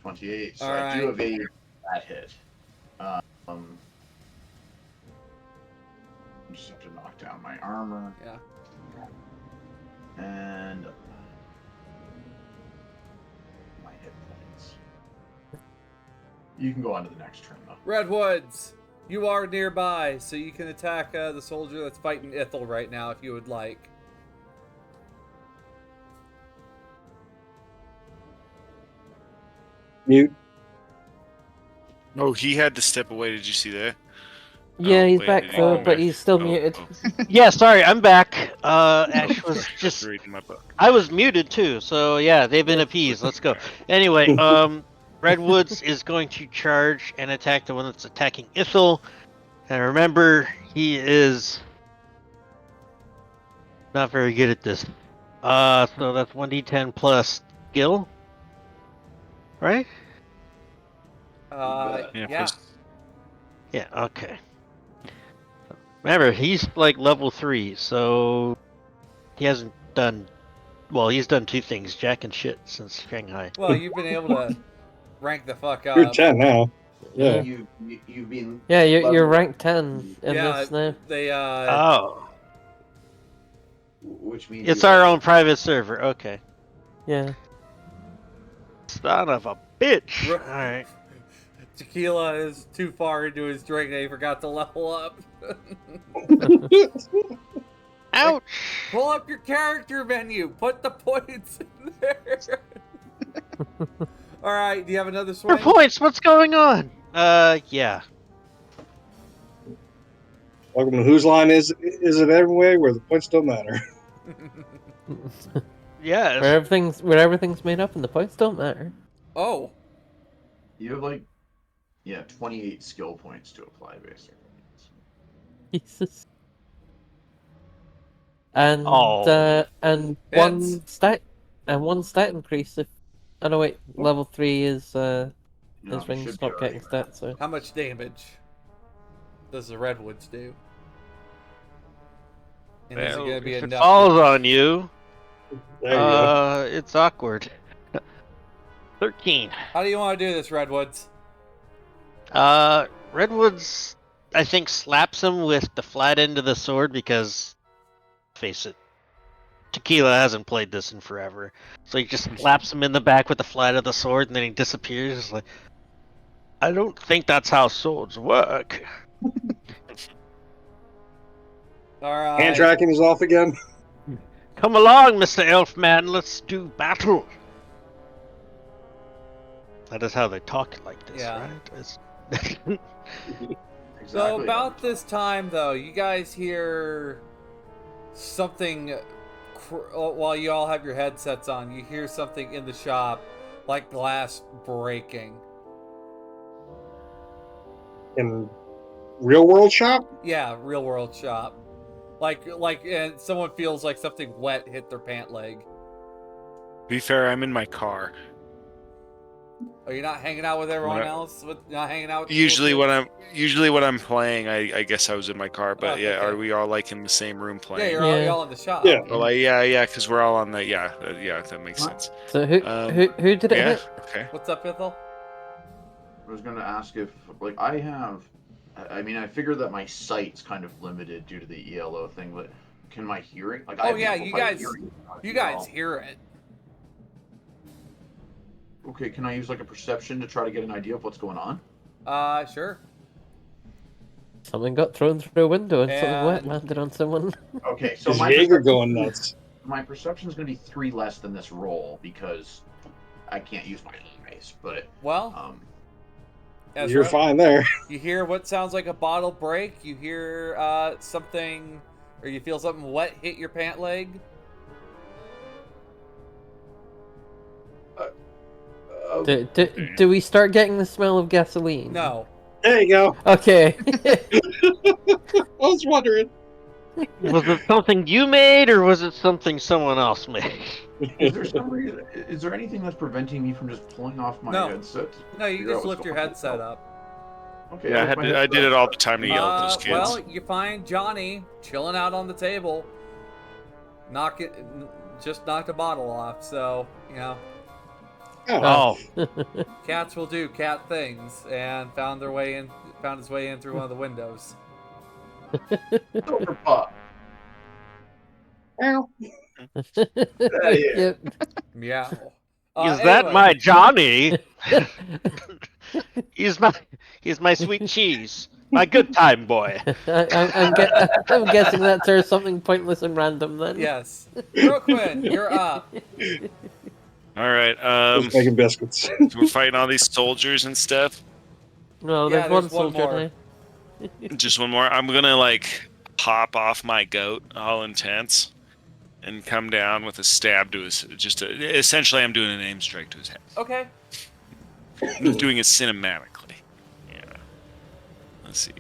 28. So All I do right. evade that hit. Just have to knock down my armor. Yeah. And my hit points. You can go on to the next turn, though. Redwoods, you are nearby, so you can attack the soldier that's fighting Ithel right now if you would like. Mute. Oh, he had to step away. Did you see that? Yeah, Oh, he's wait, back did he though, come but back? he's still Oh, muted. oh. Yeah, sorry, I'm back. Ash was Sorry, just. reading my book. I was muted too, so yeah, they've been appeased. Let's go. Anyway, Redwoods is going to charge and attack the one that's attacking Ithil. And remember, he is not very good at this. So that's 1d10 plus skill. Right? bet. Yeah, Yeah. plus- Yeah, okay. Remember, he's like level 3, so he hasn't done. Well, he's done 2 things, jack and shit, since Shanghai. Well, you've been able to rank the fuck You're up. 10 now. Yeah. You've been Yeah, you're level- rank 10 in Yeah, this now. they Oh. which means It's you our have- own private server, okay. Yeah. Son of a bitch! Ru- Alright. Tequila is too far into his drink and he forgot to level up. Ouch! Pull up your character menu. Put the points in there. All right. Do you have another For swing? points, what's going on? Yeah. Welcome to Whose Line Is It Anyway, where the points don't matter. Yeah. Where everything's made up and the points don't matter. Oh. You have like 28 skill points to apply basically. Jesus. And Oh. and Hits. one stat increase if. Oh no, wait. Level 3 is No, when you should be stop alright. getting stats. So How much damage does the redwoods do? And is it Well, gonna be if it enough? falls on you, There you go. it's awkward. 13. How do you want to do this, redwoods? Redwoods, I think, slaps him with the flat end of the sword because, face it, Tequila hasn't played this in forever. So he just slaps him in the back with the flat of the sword and then he disappears. It's like, I don't think that's how swords work. All right. Hand tracking is off again. Come along, Mr. Elfman, let's do battle. That is how they talk like this, Yeah. right? It's... So Exactly. about this time, though, you guys hear something while you all have your headsets on. You hear something in the shop, like glass breaking. In real world shop? Yeah, real world shop. And someone feels like something wet hit their pant leg. To be fair, I'm in my car. Are you not hanging out with everyone What? else? Not hanging out with the Usually cool when kids? I'm playing, I guess I was in my car. But Oh, yeah, okay. are we all like in the same room Yeah, playing? you're all in the shop. Yeah. Well, yeah, because we're all on the yeah, that makes sense. so who did it Yeah, hit? okay. What's up, Ithel? I was gonna ask if like I mean I figure that my sight's kind of limited due to the ELO thing, but can my hearing like I Oh have yeah, amplified hearing you as guys well. hear it. Okay, can I use like a perception to try to get an idea of what's going on? Sure. Something got thrown through a window and something wet And- landed on someone. Okay, so Is my Jaeger perception- going nuts? My perception is going to be 3 less than this roll because I can't use my eyes. But Well, as You're Red- fine there. You hear what sounds like a bottle break. You hear something, or you feel something wet hit your pant leg. Do we start getting the smell of gasoline? No. There you go. Okay. I was wondering. Was it something you made, or was it something someone else made? is there some reason? Is there anything that's preventing me from just pulling off my No. headset? No, you Figure out just what's lift your going on? headset up. Okay, Yeah, lift my I headset did it up. all the time to yell at those kids. Well, you find Johnny chilling out on the table, just knocked a bottle off. So you know, Oh, cats will do cat things, and found his way in through one of the windows. Silver pup. Ow. Yep. Meow. is that Anyway. my Johnny? he's my sweet cheese, my good time boy. I'm guessing that's or something pointless and random then. Yes. Brooklyn, you're up. All right. Just making biscuits. We're fighting all these soldiers and stuff. No, Yeah, there's one there's one soldier more. now. Just one more. I'm gonna like pop off my goat, all intense, and come down with a stab to his. Essentially, I'm doing an aim strike to his head. Okay. I'm just doing it cinematically. Yeah. Let's see.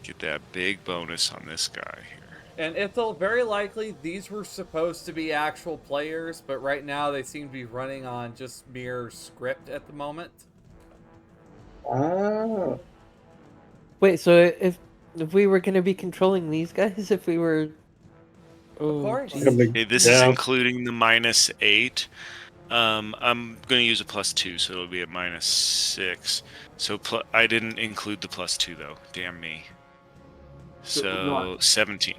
Get that big bonus on this guy here. And Ithil, very likely these were supposed to be actual players, but right now they seem to be running on just mere script at the moment. Ah. Wait, so if we were gonna be controlling these guys, if we were, Of course. geez. Okay, this is including the -8. I'm going to use a +2, so it'll be at -6. So I didn't include the +2 though. Damn me. So 17.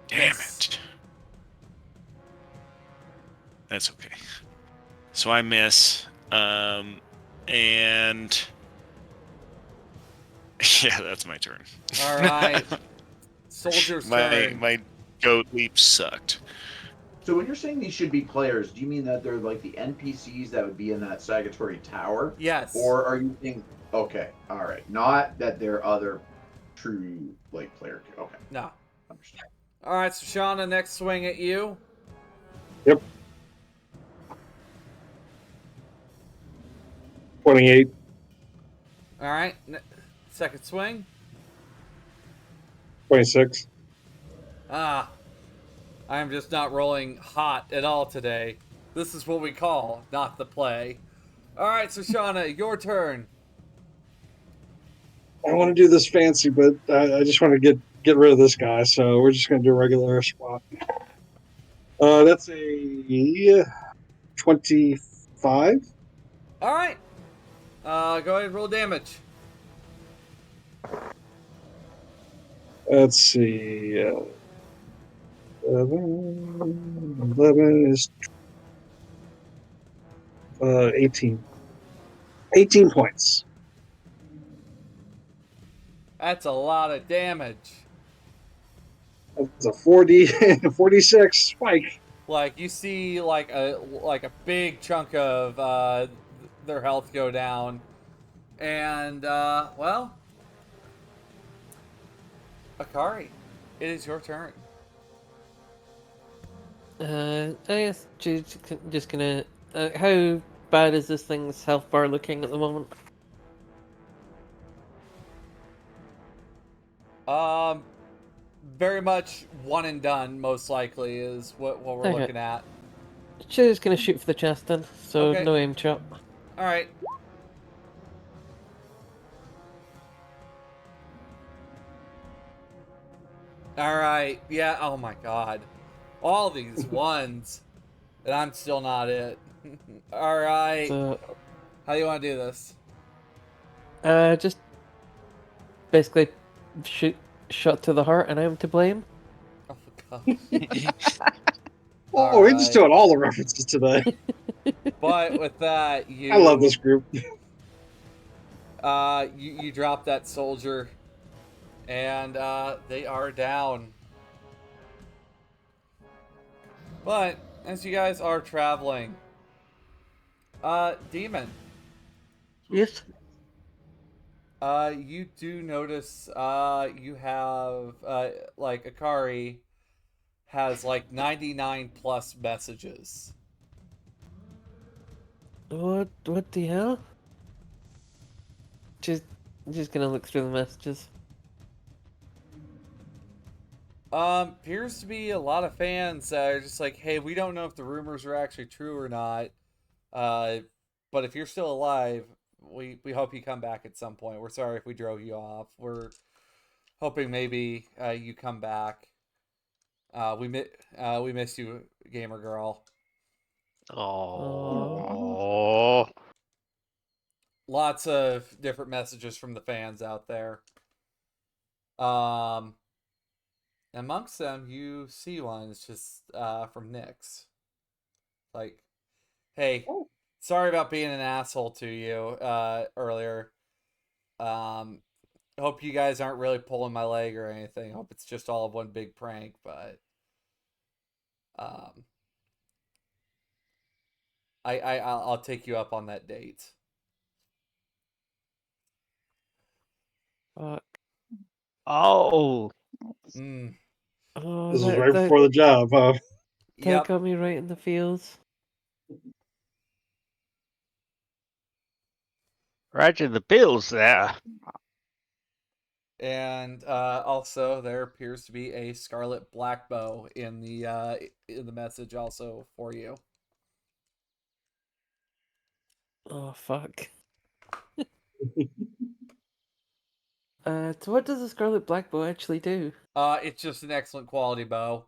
Damn it. That's okay. So I miss. And yeah, that's my turn. All right. Soldier's turn. My goat leap sucked. So when you're saying these should be players, do you mean that they're like the NPCs that would be in that Sagatory Tower? Yes. Or are you thinking, okay, all right, not that they're other true like player? Okay, No. understand. All right, so Shauna, next swing at you. Yep. 28. All right. Second swing. 26. Ah. I am just not rolling hot at all today. This is what we call not the play. All right, so Shauna, your turn. I want to do this fancy, but I just want to get rid of this guy, so we're just going to do a regular spot. That's a 25. All right. Go ahead and roll damage. Let's see. 11 is 18. 18 points. That's a lot of damage. That's a 46 spike. Like you see, like a big chunk of their health go down, and well, Akari, it is your turn. I guess just gonna. How bad is this thing's health bar looking at the moment? Very much one and done, most likely, is what we're Okay. looking at. Just gonna shoot for the chest then, so Okay. no aim shot. All right. All right. Yeah. Oh my God. All these ones, and I'm still not it. All right. So, How do you want to do this? just basically shot to the heart, and I'm to blame. Oh God. Oh, we're just doing all the references today. But with that, you. I love this group. You drop that soldier, and they are down. But as you guys are traveling, Demon, Yes. you do notice you have like Akari has like 99 plus messages. What the hell? Just gonna look through the messages. Appears to be a lot of fans that are just like, hey, we don't know if the rumors are actually true or not. But if you're still alive, we hope you come back at some point. We're sorry if we drove you off. We're hoping maybe you come back. We miss you, gamer girl. Oh. Lots of different messages from the fans out there. Amongst them, you see one. It's just from Nyx. Like, hey, sorry about being an asshole to you earlier. hope you guys aren't really pulling my leg or anything. Hope it's just all one big prank, but um, I'll take you up on that date. Fuck. Oh, Mm, Oh, This is right before the job, huh? that yep. got me right in the feels. Roger the bills there. And also, there appears to be a scarlet black bow in the message also for you. Oh, fuck. So what does the Scarlet Black Bow actually do? It's just an excellent quality bow.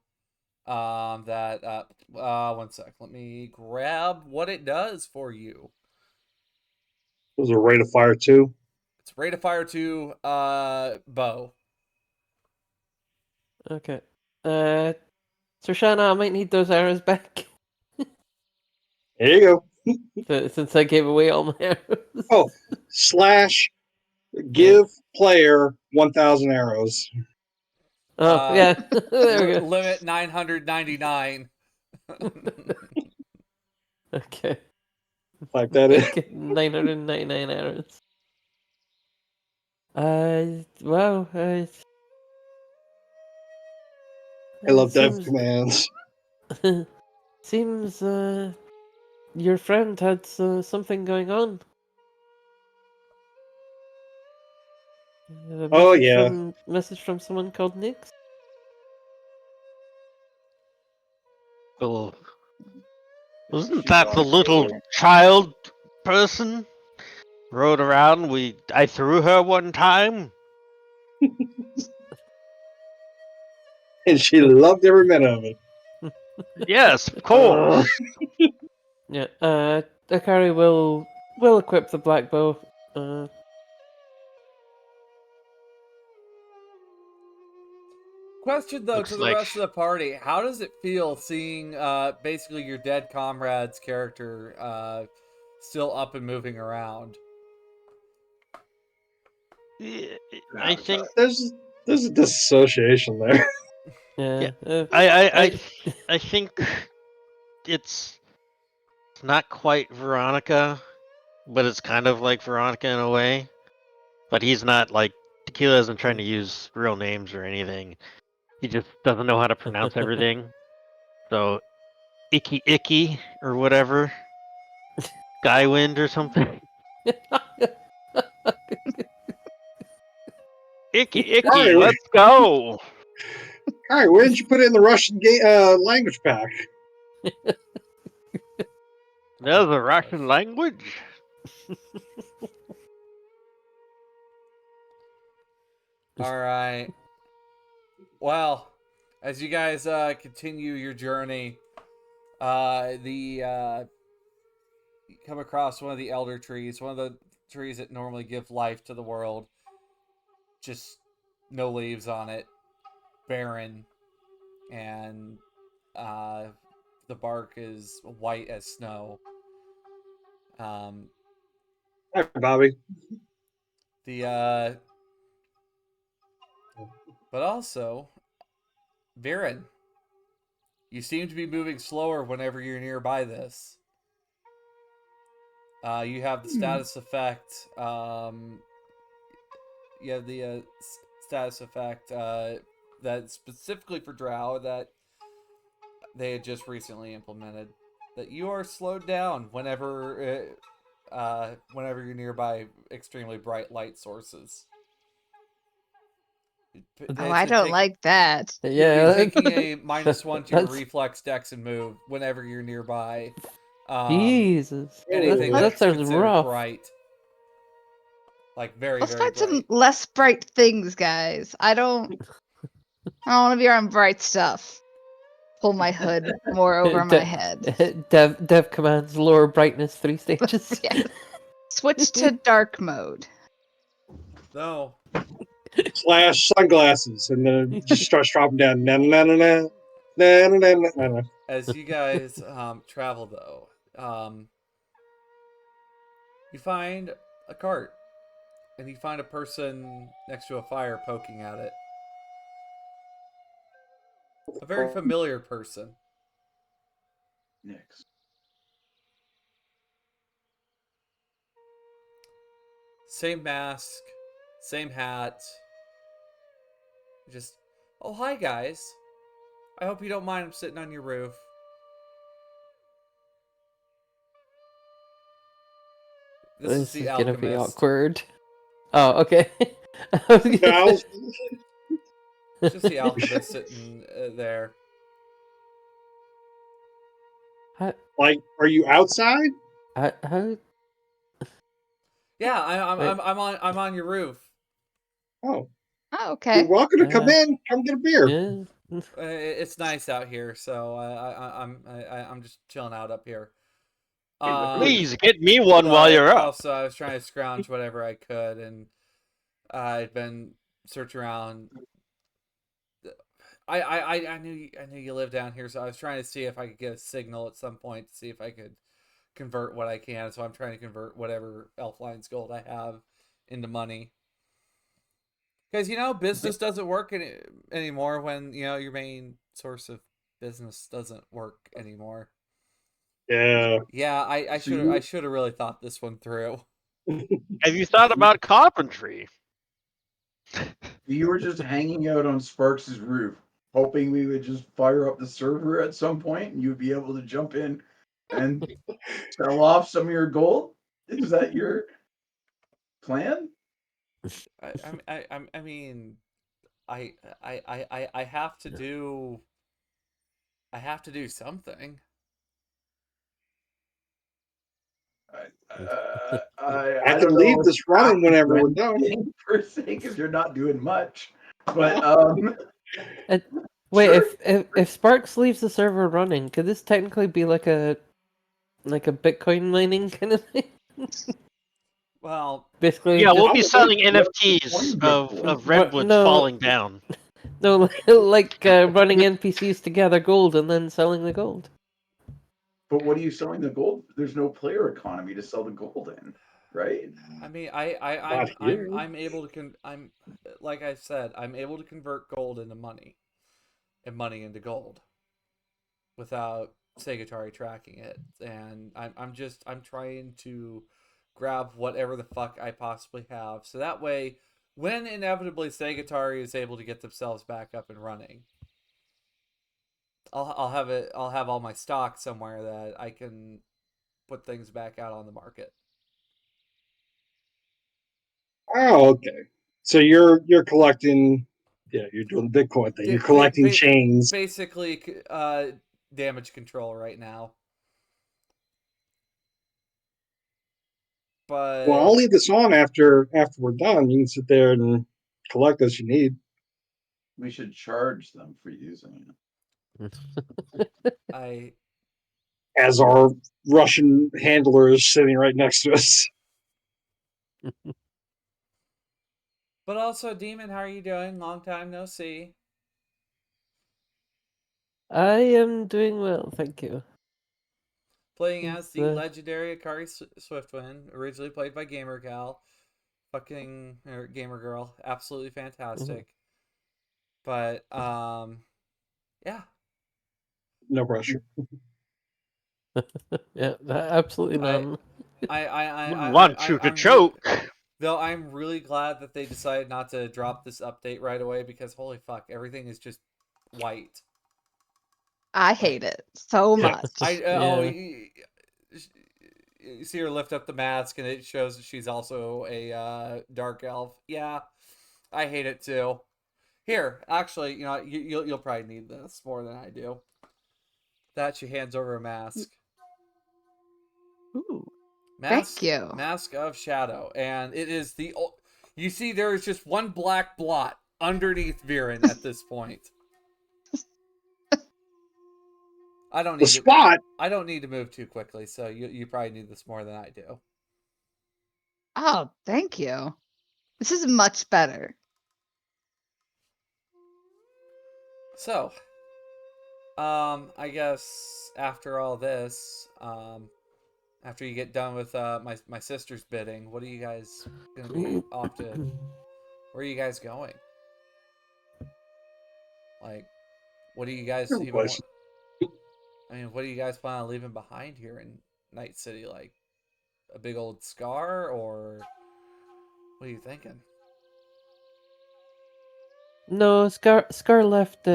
That one sec. Let me grab what it does for you. It was a rate of fire 2. It's rate of fire 2 bow. Okay. So Shana, I might need those arrows back. There you go. Since I gave away all my arrows. Oh, / give player 1,000 arrows. Oh, yeah. There we go. Limit 999. Okay. Like that is. 999 arrows. Wow. I love dev seems, commands. seems, your friend had something going on. Oh, yeah. Message from someone called Nix. Oh, wasn't She's that the on little Twitter. child person rode around? I threw her one time. And she loved every minute of it. Yes, of course. Yeah. Akari will equip the black bow. Question though Looks to the like rest of the party: how does it feel seeing basically your dead comrade's character still up and moving around? I think There's a disassociation there. Yeah. I think it's not quite Veronica, but it's kind of like Veronica in a way. But he's not like Tequila isn't trying to use real names or anything. He just doesn't know how to pronounce everything. So Icky Icky or whatever. Skywind or something. Icky All Icky, right, let's go. all right. Where did you put it in the Russian language pack? There's a Russian language. All right. Well, as you guys continue your journey, you come across one of the elder trees, one of the trees that normally give life to the world. Just no leaves on it, barren, and the bark is white as snow. Um, Hi, Bobby. but also, Viren, you seem to be moving slower whenever you're nearby this. You have the status effect. You have the status effect that's specifically for Drow that they had just recently implemented. That you are slowed down whenever you're nearby extremely bright light sources. Oh, I don't like that. You're Yeah. taking a -1 to your That's- reflex, dex, and move whenever you're nearby. Jesus. Anything That that's sounds considered rough. bright. Like very, Let's very find bright. some less bright things, guys. I don't want to be around bright stuff. Pull my hood more over my head. Dev commands lower brightness 3 stages. Yes. Switch to dark mode. No. / sunglasses, and then it just starts dropping down. Na na na na na na na na na. As you guys travel, though, you find a cart. and you find a person next to a fire poking at it. A very familiar person. Next. Same mask, same hat. Just, oh, hi, guys. I hope you don't mind I'm sitting on your roof. This is the gonna be alchemist. awkward. Oh, okay. I was gonna Now, say- It's just the alchemist sitting there. like, are you outside? how Yeah, Wait. I'm on your roof. Oh, Oh, okay. you're welcome to come in. Come get a beer. yeah. It's nice out here, so I'm just chilling out up here. Please get me one while but you're up. Also, I was trying to scrounge whatever I could, and I'd been searching around. I knew you lived down here, so I was trying to see if I could get a signal at some point to see if I could convert what I can. So I'm trying to convert whatever Elflines gold I have into money. Because, business doesn't work anymore when, your main source of business doesn't work anymore. Yeah. Yeah, I should have really thought this one through. Have you thought about carpentry? You were just hanging out on Sparks' roof, hoping we would just fire up the server at some point and you'd be able to jump in and sell off some of your gold? Is that your plan? I mean, I have to do. I have to do something. I can don't leave know if this you have running to whenever do we're done. anything per se, because you're not doing much. But Wait, sure. if Sparks leaves the server running, could this technically be like a Bitcoin mining kind of thing? Well, Basically, Yeah, just, we'll be Probably. selling What's NFTs Bitcoin good for? of redwoods no. falling down. no, like running NPCs to gather gold and then selling the gold. But what are you selling the gold? There's no player economy to sell the gold in, right? I mean, Not here. I'm able to I'm like I said, I'm able to convert gold into money, and money into gold, without Segatari tracking it, and I'm trying to grab whatever the fuck I possibly have, so that way, when inevitably Segatari is able to get themselves back up and running, I'll have all my stock somewhere that I can put things back out on the market. Oh, okay. So you're collecting. Yeah, you're doing the Bitcoin thing. You're collecting chains. Basically, damage control right now. But Well, I'll leave this on after we're done. You can sit there and collect as you need. We should charge them for using it. I As our Russian handler is sitting right next to us. But also, Demon, how are you doing? Long time no see. I am doing well, thank you. Playing as the The- legendary Akari Swiftwind, originally played by Gamer Gal, fucking or Gamer Girl, absolutely fantastic. But yeah, No pressure. Yeah, absolutely I none. Wouldn't want you to choke. Though I'm really glad that they decided not to drop this update right away, because holy fuck, everything is just white. I hate it so Yeah. much. You see her lift up the mask, and it shows that she's also a dark elf. Yeah, I hate it too. Here, actually, you'll probably need this more than I do. That she hands over a mask. Ooh. Thank you. Mask of Shadow, and it is the. You see, there is just one black blot underneath Viren at this point. I don't The need spot. I don't need to move too quickly, so you probably need this more than I do. Oh, thank you. This is much better. So, I guess after all this, After you get done with my sister's bidding, what are you guys gonna be off to? Where are you guys going? Like, what do you guys Good even want? question. I mean, what do you guys plan on leaving behind here in Night City? Like a big old scar, or what are you thinking? No, Scar left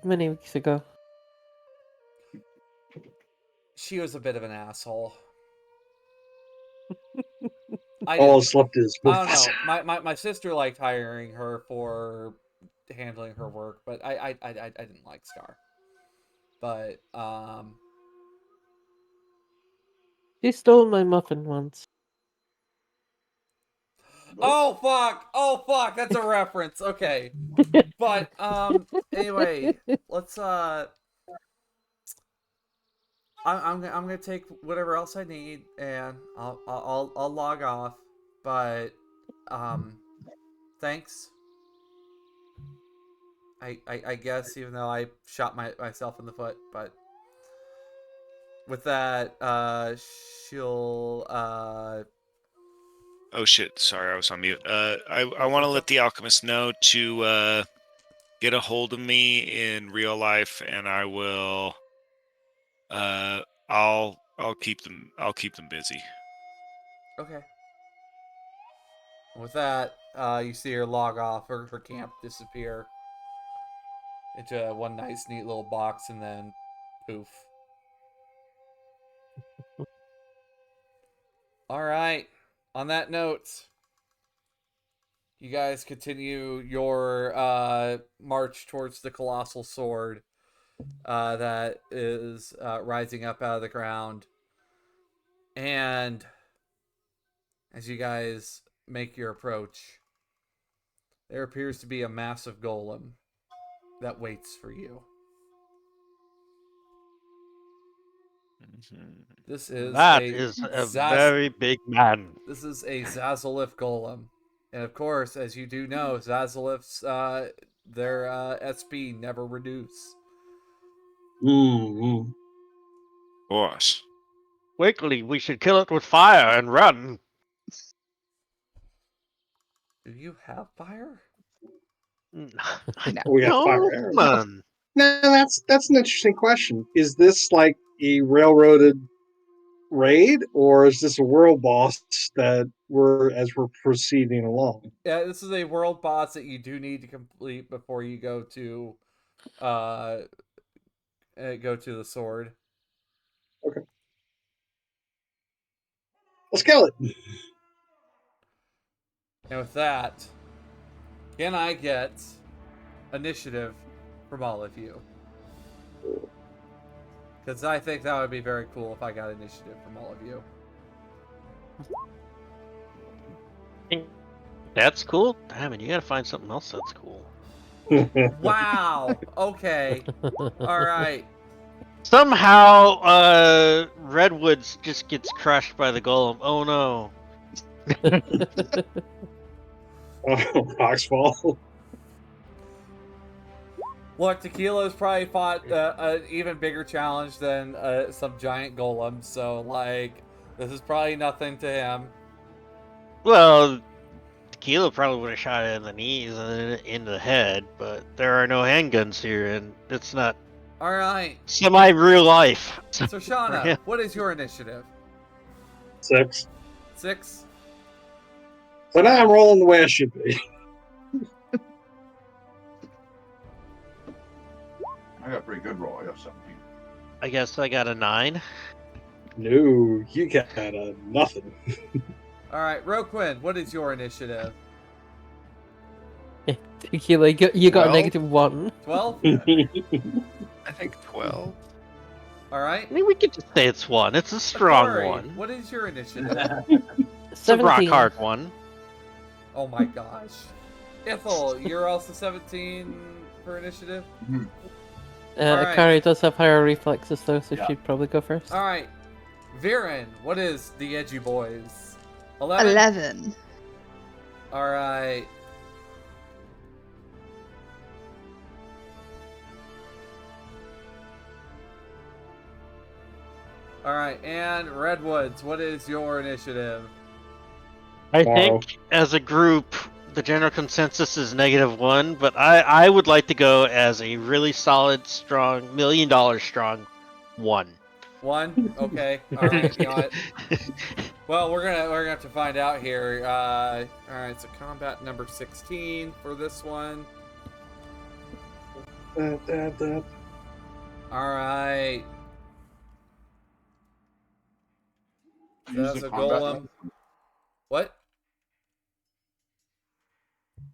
many weeks ago. She was a bit of an asshole. I All didn't. slept his I don't know. My sister liked hiring her for handling her work, but I didn't like Scar. But She stole my muffin once. oh fuck, that's a reference. Okay. But anyway, let's I'm gonna take whatever else I need and I'll log off. But thanks. I guess, even though I shot myself in the foot, but with that, she'll Oh shit! Sorry, I was on mute. I want to let the alchemist know to get a hold of me in real life, and I will. I'll keep them. I'll keep them busy. okay. With that, you see her log off, her camp disappear into one nice, neat little box, and then poof. All right. On that note, you guys continue your march towards the colossal sword that is rising up out of the ground. And as you guys make your approach, there appears to be a massive golem that waits for you. This is That a is a very big man. This is a Zazalif golem, and of course, as you do know, Zazalifs their SP never reduce. Mm-hmm. Boss. Quickly, we should kill it with fire and run. Do you have fire? We got fire No, arrows. man. Now that's an interesting question. Is this like a railroaded raid, or is this a world boss that we're proceeding along? Yeah, this is a world boss that you do need to complete before you go to the sword. Okay, let's kill it. And with that, can I get initiative from all of you? Because I think that would be very cool if I got initiative from all of you. That's cool. Damn it, you gotta find something else that's cool. Wow. Okay. All right. Somehow, Redwoods just gets crushed by the golem. Oh no. Rocks fall. Look, Tequila's probably fought an even bigger challenge than some giant golem, so like this is probably nothing to him. Well, Tequila probably would have shot it in the knees and then in the head, but there are no handguns here, and it's not All right. semi-real life. So Shauna, him. what is your initiative? 6. 6. So now I'm rolling the way I should be. I got a pretty good roll. I got 17. I guess I got a 9. No, you got nothing. All right, Roquin, what is your initiative? Tequila, you got a 12? -1. 12. I think 12. All right. I mean, we could just say it's 1. It's a strong Atari, one. what is your initiative? It's a rock 17. hard one. Oh my gosh. Ithel, you're also 17 for initiative? Alright. Akari does have higher reflexes though, so Yeah. she'd probably go first. Alright. Viren, what is the Edgy Boys? 11? 11. Alright. All right, and Redwoods, what is your initiative? I Tomorrow. think as a group, the general consensus is -1, but I would like to go as a really solid, strong, $1 million strong 1. 1? Okay. All right. You know what? Well, we're gonna have to find out here. All right. So combat number 16 for this one. All right. So Use that's the a combat golem. number. What?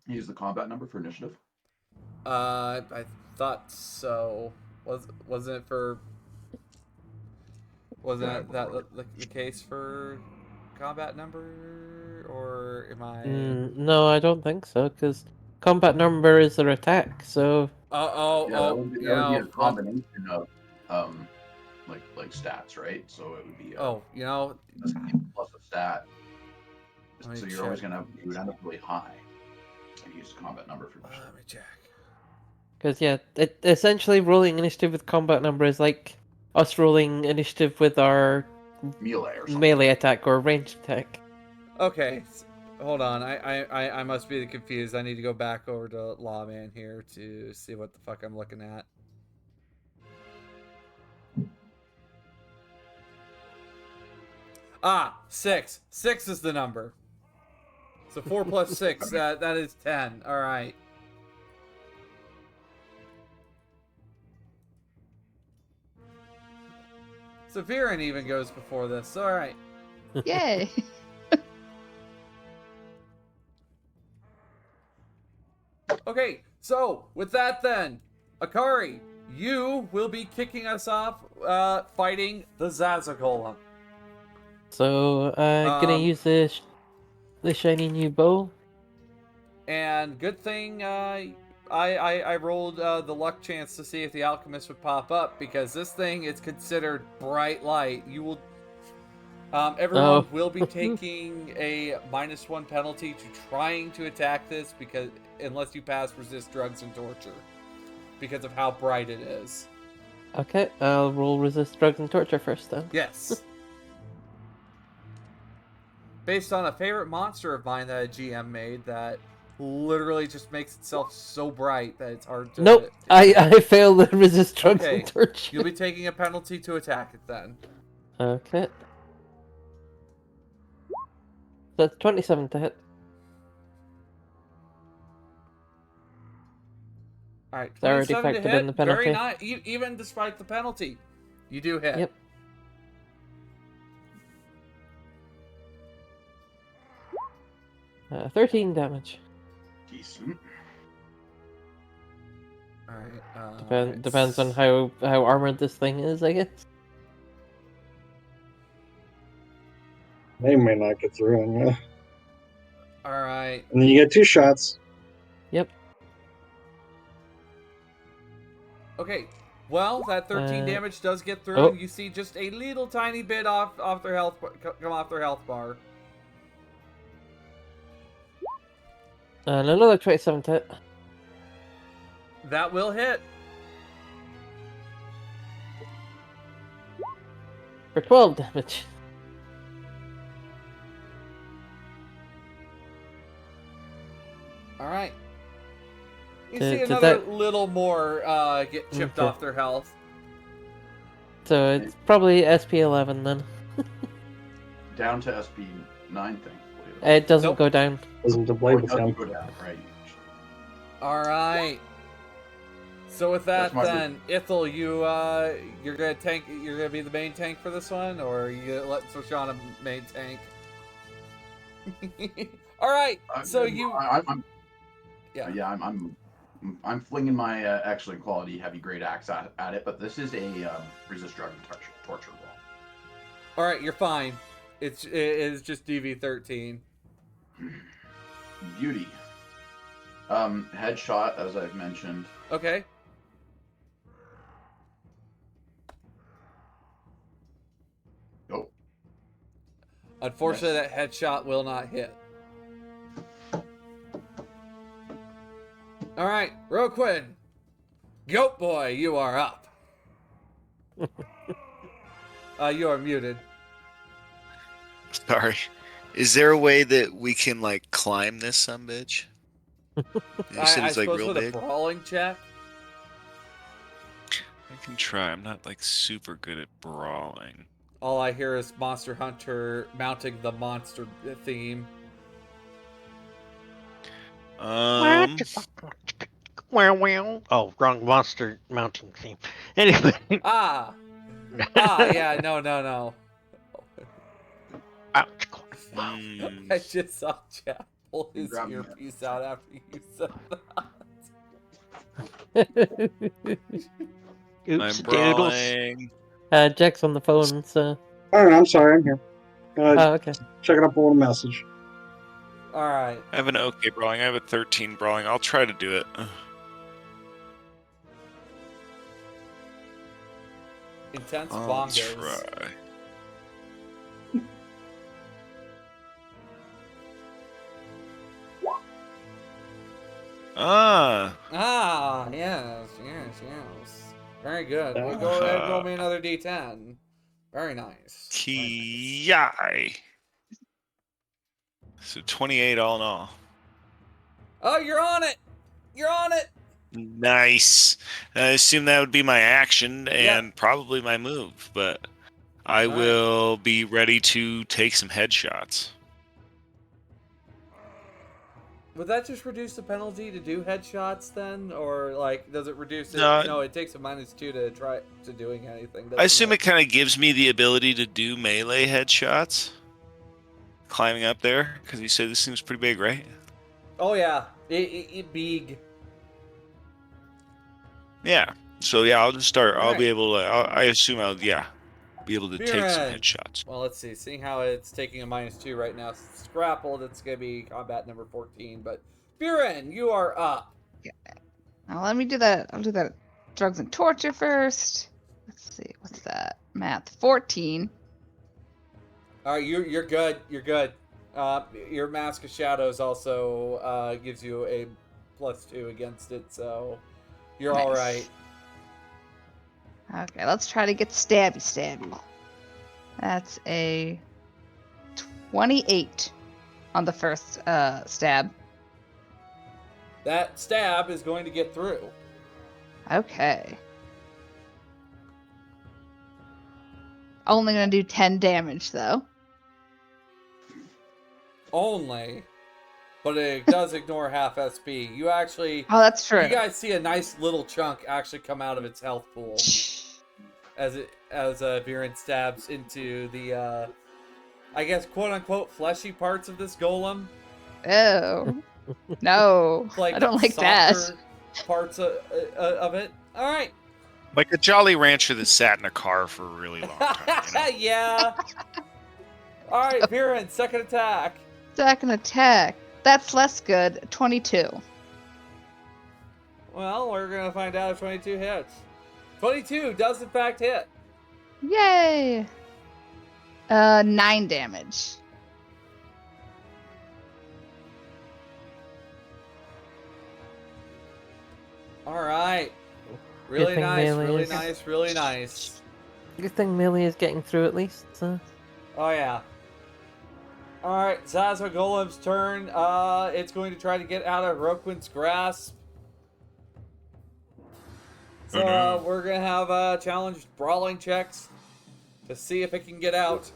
Use the combat number for initiative. I thought so. Wasn't it for? Wasn't Yeah, it that the case for combat number, or am I? No, I don't think so, because combat number is their attack, so... Yeah, that would be, You that would be know, a combination of like stats, right? So it would be you know, plus a stat. Let me So you're always check. gonna you would end up really high and use combat number for initiative. let me check. Because, yeah, essentially rolling initiative with combat number is like us rolling initiative with our Melee or something. melee attack or ranged attack. Okay, hold on. I must be confused. I need to go back over to Lawman here to see what the fuck I'm looking at. Ah, 6. 6 is the number. So 4 plus 6, that is 10. All right. So Viren even goes before this. All right. Yay. Okay, so with that then, Akari, you will be kicking us off fighting the Zazagolem. So, gonna use the shiny new bow. And good thing I rolled the luck chance to see if the alchemist would pop up, because this thing is considered bright light. You will everyone will be taking a -1 penalty to trying to attack this, because unless you pass resist drugs and torture, because of how bright it is. Okay, I'll roll resist drugs and torture first then. Yes. Based on a favorite monster of mine that a GM made that literally just makes itself so bright that it's hard to... Nope, I failed the resist drugs Okay, and torture. you'll be taking a penalty to attack it then. Okay. That's 27 to hit. Alright, It's already 27 to factored hit. in the penalty. Very nice. Even despite the penalty, you do hit. Yep. 13 damage. Decent. Alright. Depends on how armored this thing is, I guess. They may not get through, and Alright. then you get 2 shots. Yep. Okay. Well, that 13 damage does get through. Oh. You see just a little tiny bit off their health, come off their health bar. And another 27 to hit. That will hit. For 12 damage. Alright. You Did see another that- little more get chipped Okay. off their health. So it's probably SP11 then. Down to SP9, thankfully. It doesn't Nope. go down. Doesn't Or delay it with doesn't him. go down, right? Alright. So with that That's my then, Ithel, you're gonna tank. You're gonna be the main tank for this one, or are you gonna let Soshana main tank? All right. So you. I'm Yeah. yeah, I'm flinging my excellent quality heavy grade axe at it, but this is a resist drug and torture roll. All right, you're fine. It is just DV13. Beauty. Headshot, as I've mentioned. Okay. Oh, Unfortunately, that headshot will not hit. All right, Roquin. Goat boy, you are up. You are muted. Sorry. Is there a way that we can like climb this sumbitch? You said I it's like suppose real with big. a brawling check. I can try. I'm not like super good at brawling. All I hear is Monster Hunter mounting the monster theme. Oh, wrong monster mounting theme. Anyway. Ah, yeah, no. hmm. I just saw Chad pull his Grab me. earpiece out after you said Oops, I'm doodles. brawling. Jack's on the phone, so. All right, I'm sorry, I'm here. Oh, okay. Checking up a little message. that. All right. I have an okay brawling. I have a 13 brawling. I'll try to do it. Intense I'll bongos. try. Yes. Very good. We'll go ahead and roll me another D10. Very nice. Ki. So 28 all in all. Oh, you're on it! You're on it! Nice. I assume that would be my action and probably my move, but I Alright. will be ready to take some headshots. Would that just reduce the penalty to do headshots then? Or, like, does it reduce it? No. No, it takes a -2 to try to doing anything. I assume it kind of gives me the ability to do melee headshots. Climbing up there, because you said this seems pretty big, right? Oh, yeah. It big. Yeah. So yeah, I'll just start. I'll Alright. be able to. I assume I'll be able to take some Viren. headshots. Well, let's see. Seeing how it's taking a -2 right now, Scrappled, it's going to be combat number 14. But, Viren, you are up. Now let me do that. I'll do that drugs and torture first. Let's see. What's that? Math. 14. All right, you're good. You're good. Your Mask of Shadows also gives you a +2 against it, so you're all Nice. right. Okay, let's try to get stabby. That's a 28 on the first stab. That stab is going to get through. Okay. Only gonna do 10 damage though. Only, but it does ignore half SP. You actually, Oh, that's true. you guys see a nice little chunk actually come out of its health pool as Viren stabs into the, I guess, quote unquote fleshy parts of this golem. Oh. No. Like I don't like that. softer parts of it. All right. Like a Jolly Rancher that sat in a car for a really long time. You know? Yeah. All right, Viren, second attack. Second attack. That's less good. 22. Well, we're gonna find out if 22 hits. 22 does in fact hit. Yay! 9 damage. All right. Really thing nice, melee really is- nice, really nice. Good thing melee is getting through at least. So. Oh yeah. All right, Zaza Golem's turn. It's going to try to get out of Roquin's grasp. So Oh, no. we're gonna have challenged brawling checks to see if it can get out.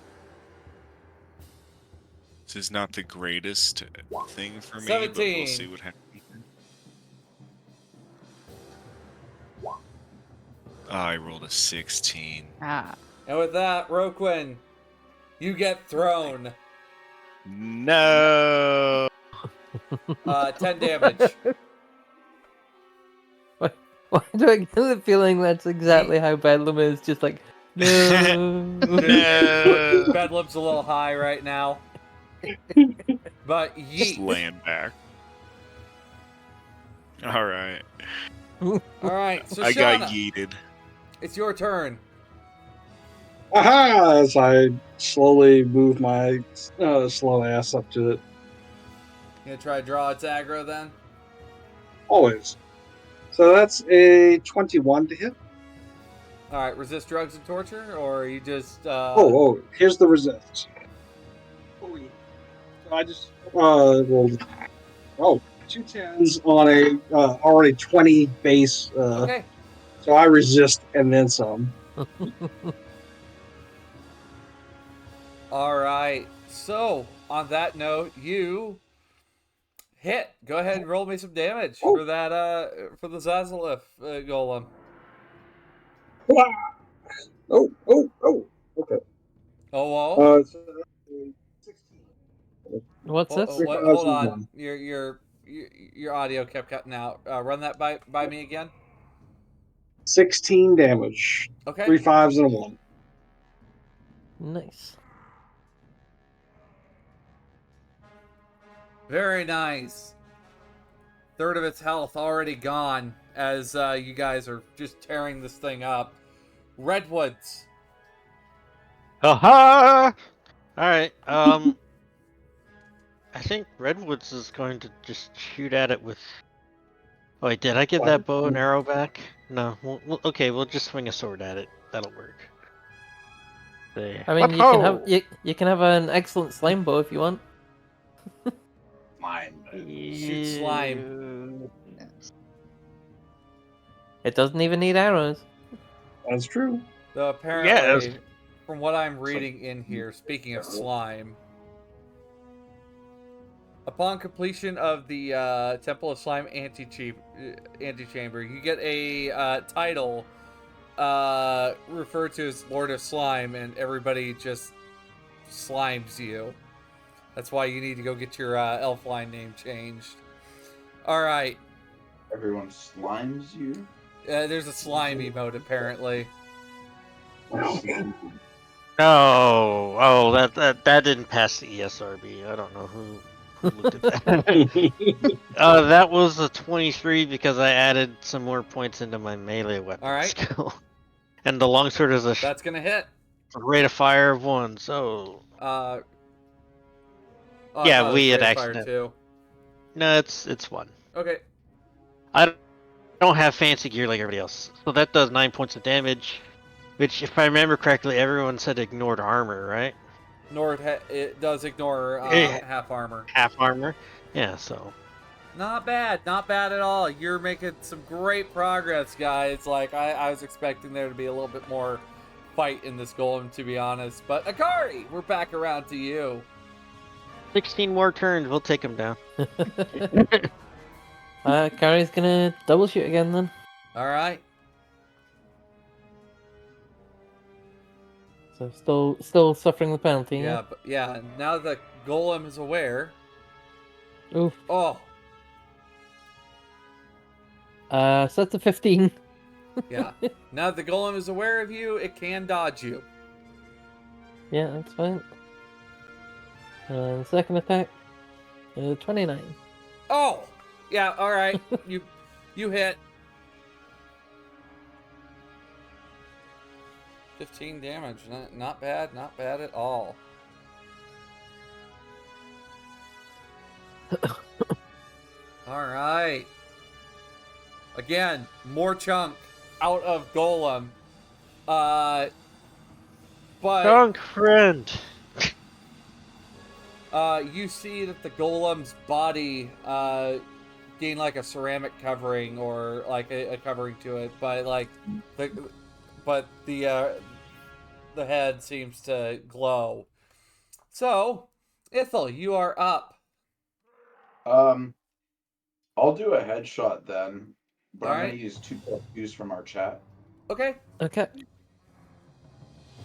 This is not the greatest thing for me, but 17. we'll see what happens. I rolled a 16. Ah. And with that, Roquin, you get thrown. No. 10 damage. Why do I get the feeling that's exactly how Bedlam is? Just like, no. No. Bedlam's a little high right now. But Just yeet. laying back. All right. All right, so I got Shauna, yeeted. it's your turn. Aha! As I slowly move my slow ass up to it. You gonna try to draw its aggro then? Always. So that's a 21 to hit. All right, resist drugs and torture, or you just Here's the resist. Oh, yeah. So I just rolled 2 10s on a already 20 base. okay. So I resist and then some. All right. So on that note, you hit. Go ahead and roll me some damage for that. For the Zazalith golem. Okay. Oh. So 16. What's this? Hold on. Your audio kept cutting out. Run that by me again. 16 damage. Okay. 3 5s and a 1. Nice. Very nice. Third of its health already gone as you guys are just tearing this thing up. Redwoods. Aha! Alright, I think Redwoods is going to just shoot at it with... Oh, wait, did I give that bow and arrow back? No. Okay, we'll just swing a sword at it. That'll work. There. I mean, you can have an excellent slime bow if you want. Slime. Shoot slime. It doesn't even need arrows. That's true. Though apparently, from what I'm reading in here, speaking of slime, upon completion of the Temple of Slime antechamber, you get a title referred to as Lord of Slime, and everybody just slimes you. That's why you need to go get your Elfline name changed. All right. Everyone slimes you? There's a slime emote, apparently. No! Oh, that didn't pass the ESRB. I don't know who looked at that. That was a 23 because I added some more points into my melee weapon skill. And the longsword is That's gonna hit. Rate of fire of 1, so... yeah, we had accident. Too. No, it's 1. Okay. I don't have fancy gear like everybody else. So that does 9 points of damage. Which, if I remember correctly, everyone said ignored armor, right? It does ignore half armor. Half armor? Yeah, so... Not bad. Not bad at all. You're making some great progress, guys. Like, I was expecting there to be a little bit more fight in this golem, to be honest. But, Akari, we're back around to you. 16 more turns, we'll take him down. Akari's gonna double shoot again then. Alright. So still suffering the penalty. Yeah, but now the golem is aware. Oof. Oh. So that's a 15. Yeah. Now the golem is aware of you, it can dodge you. Yeah, that's fine. And second attack, 29. Oh! Yeah, alright. you hit. 15 damage. Not bad. Not bad at all. Alright. Again, more chunk out of golem. But Chunk friend. you see that the golem's body gained like a ceramic covering or like a covering to it, but like the head seems to glow. So, Ithel, you are up. I'll do a headshot then, but I'm Alright. gonna use 2 +2s from our chat. Okay. Okay.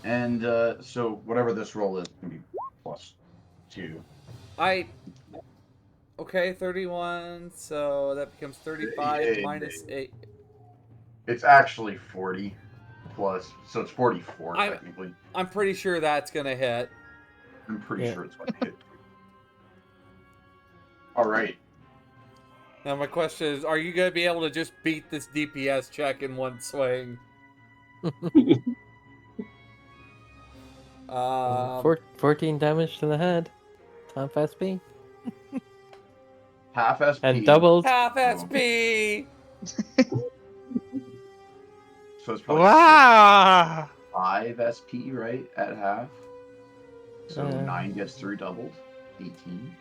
And so whatever this roll is can be +2. Okay, 31, so that becomes 35 minus 8. It's actually 40 plus, so it's 44 technically. I'm pretty sure that's gonna hit. I'm pretty sure it's going to hit. All right. Now my question is, are you gonna be able to just beat this DPS check in one swing? 14 damage to the head. Half SP. Half SP. And doubled. Half SP! So it's probably Wow! 5 SP, right? At half. So Uh. 9 gets 3 doubled. 18.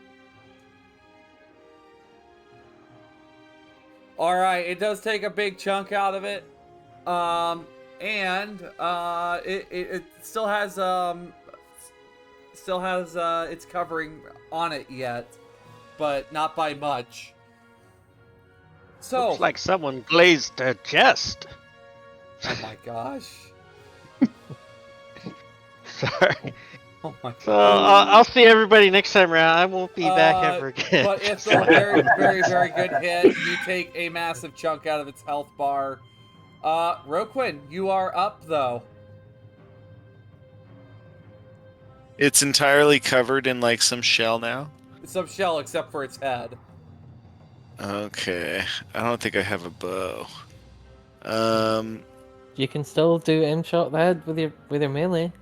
All right, it does take a big chunk out of it, and it still has its covering on it yet, but not by much. So, Looks like someone glazed their chest. oh my gosh, Sorry. oh my So gosh. I'll see everybody next time around. I won't be back ever again. But it's a very, very, very good hit. You take a massive chunk out of its health bar. Roquin, you are up though. It's entirely covered in like some shell now. Some shell except for its head. Okay, I don't think I have a bow. You can still do aim shot the head with your melee.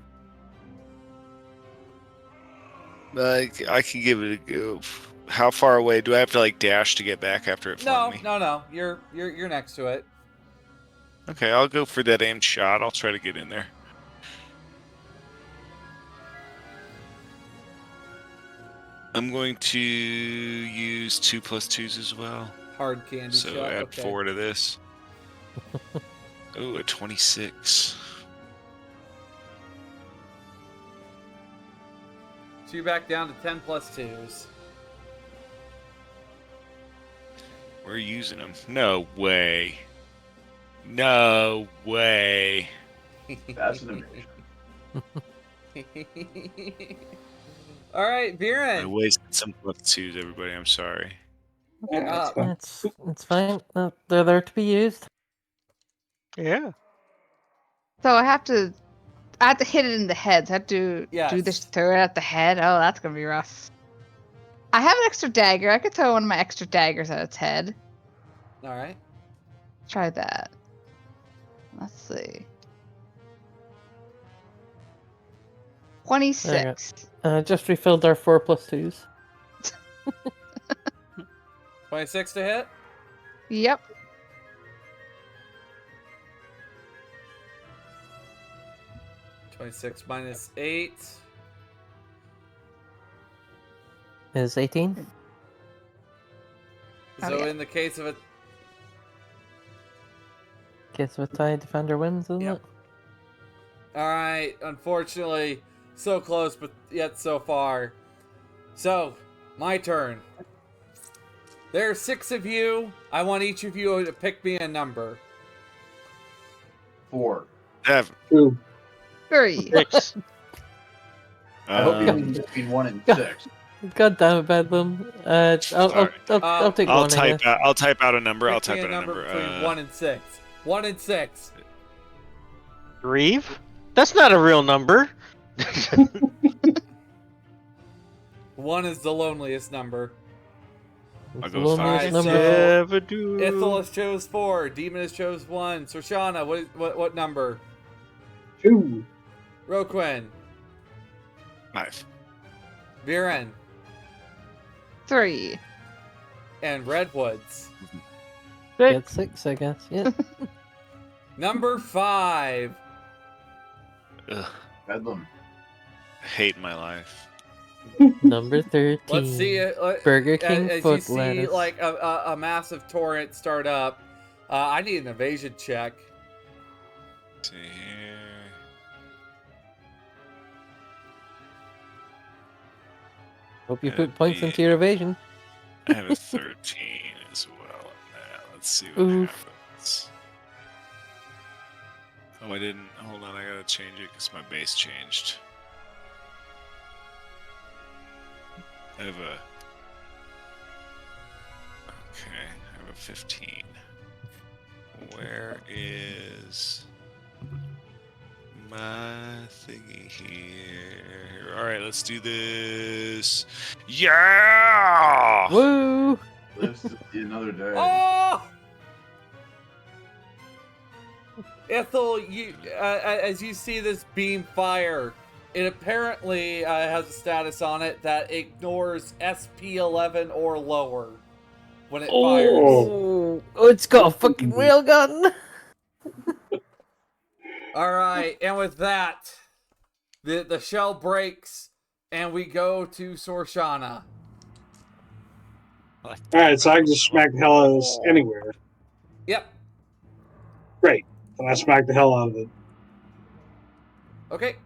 I can give it a go. How far away do I have to like dash to get back after it flung me? No. You're next to it. Okay, I'll go for that aimed shot. I'll try to get in there. I'm going to use 2 + 2s as well. Hard candy So shot. add Okay. 4 to this. Ooh, a 26. So you're back down to 10 + 2s. We're using them. No way. No way. That's an invasion. All right, I Viren. wasted some +2s, everybody. I'm sorry. You're up. It's fine. They're there to be used. Yeah. So I have to hit it in the head. So I have to Yes. do this, throw it at the head. Oh, that's gonna be rough. I have an extra dagger. I could throw one of my extra daggers at its head. All right. Try that. Let's see. 26. Just refilled our 4 + 2s. 26 to hit. Yep. -26 -8. Is 18. Oh, So yeah. in the case of it, Guess what tie defender wins, isn't Yep. it? all right. Unfortunately, so close, but yet so far. So, my turn. There are 6 of you. I want each of you to pick me a number. 4. 7. 2. 3. 6. I hope you Um, mean between 1 and Yeah. 6. God damn it, Bedlam. I'll take I'll one. I type guess. out. I'll type out a number. I'll Pick me type a out a number. between 1 and 6. 1 and 6. Grieve? That's not a real number. 1 is the loneliest number. I'll It's go the loneliest five. number. So- Never do. Ithel has chose 4. Demon has chose 1. So Shauna, what number? 2. Roquin. 5. Viren. 3. And Redwoods. Get 6, I guess. Yeah. Number 5. Ugh, Bedlam. hate my life. Number 13. Let's see it. Burger King as foot you see lettuce. like a massive torrent start up. I need an evasion check. Let's see here. Hope you put points into your evasion. I have a 13 as well. Let's see what Oof. happens. Oh, I didn't. Hold on, I gotta change it because my base changed. I have a. Okay, I have a 15. Where is my thingy here? Alright, let's do this. Yeah! Woo! Lives to see another day. Oh! Ethel, you as you see this beam fire, it apparently has a status on it that ignores SP11 or lower when it fires. Oh, it's got a fucking railgun. All right, and with that, the shell breaks, and we go to Sorshana. All right, so I can just smack the hell out of this anywhere. Yep. Great. Then I smack the hell out of it. Okay.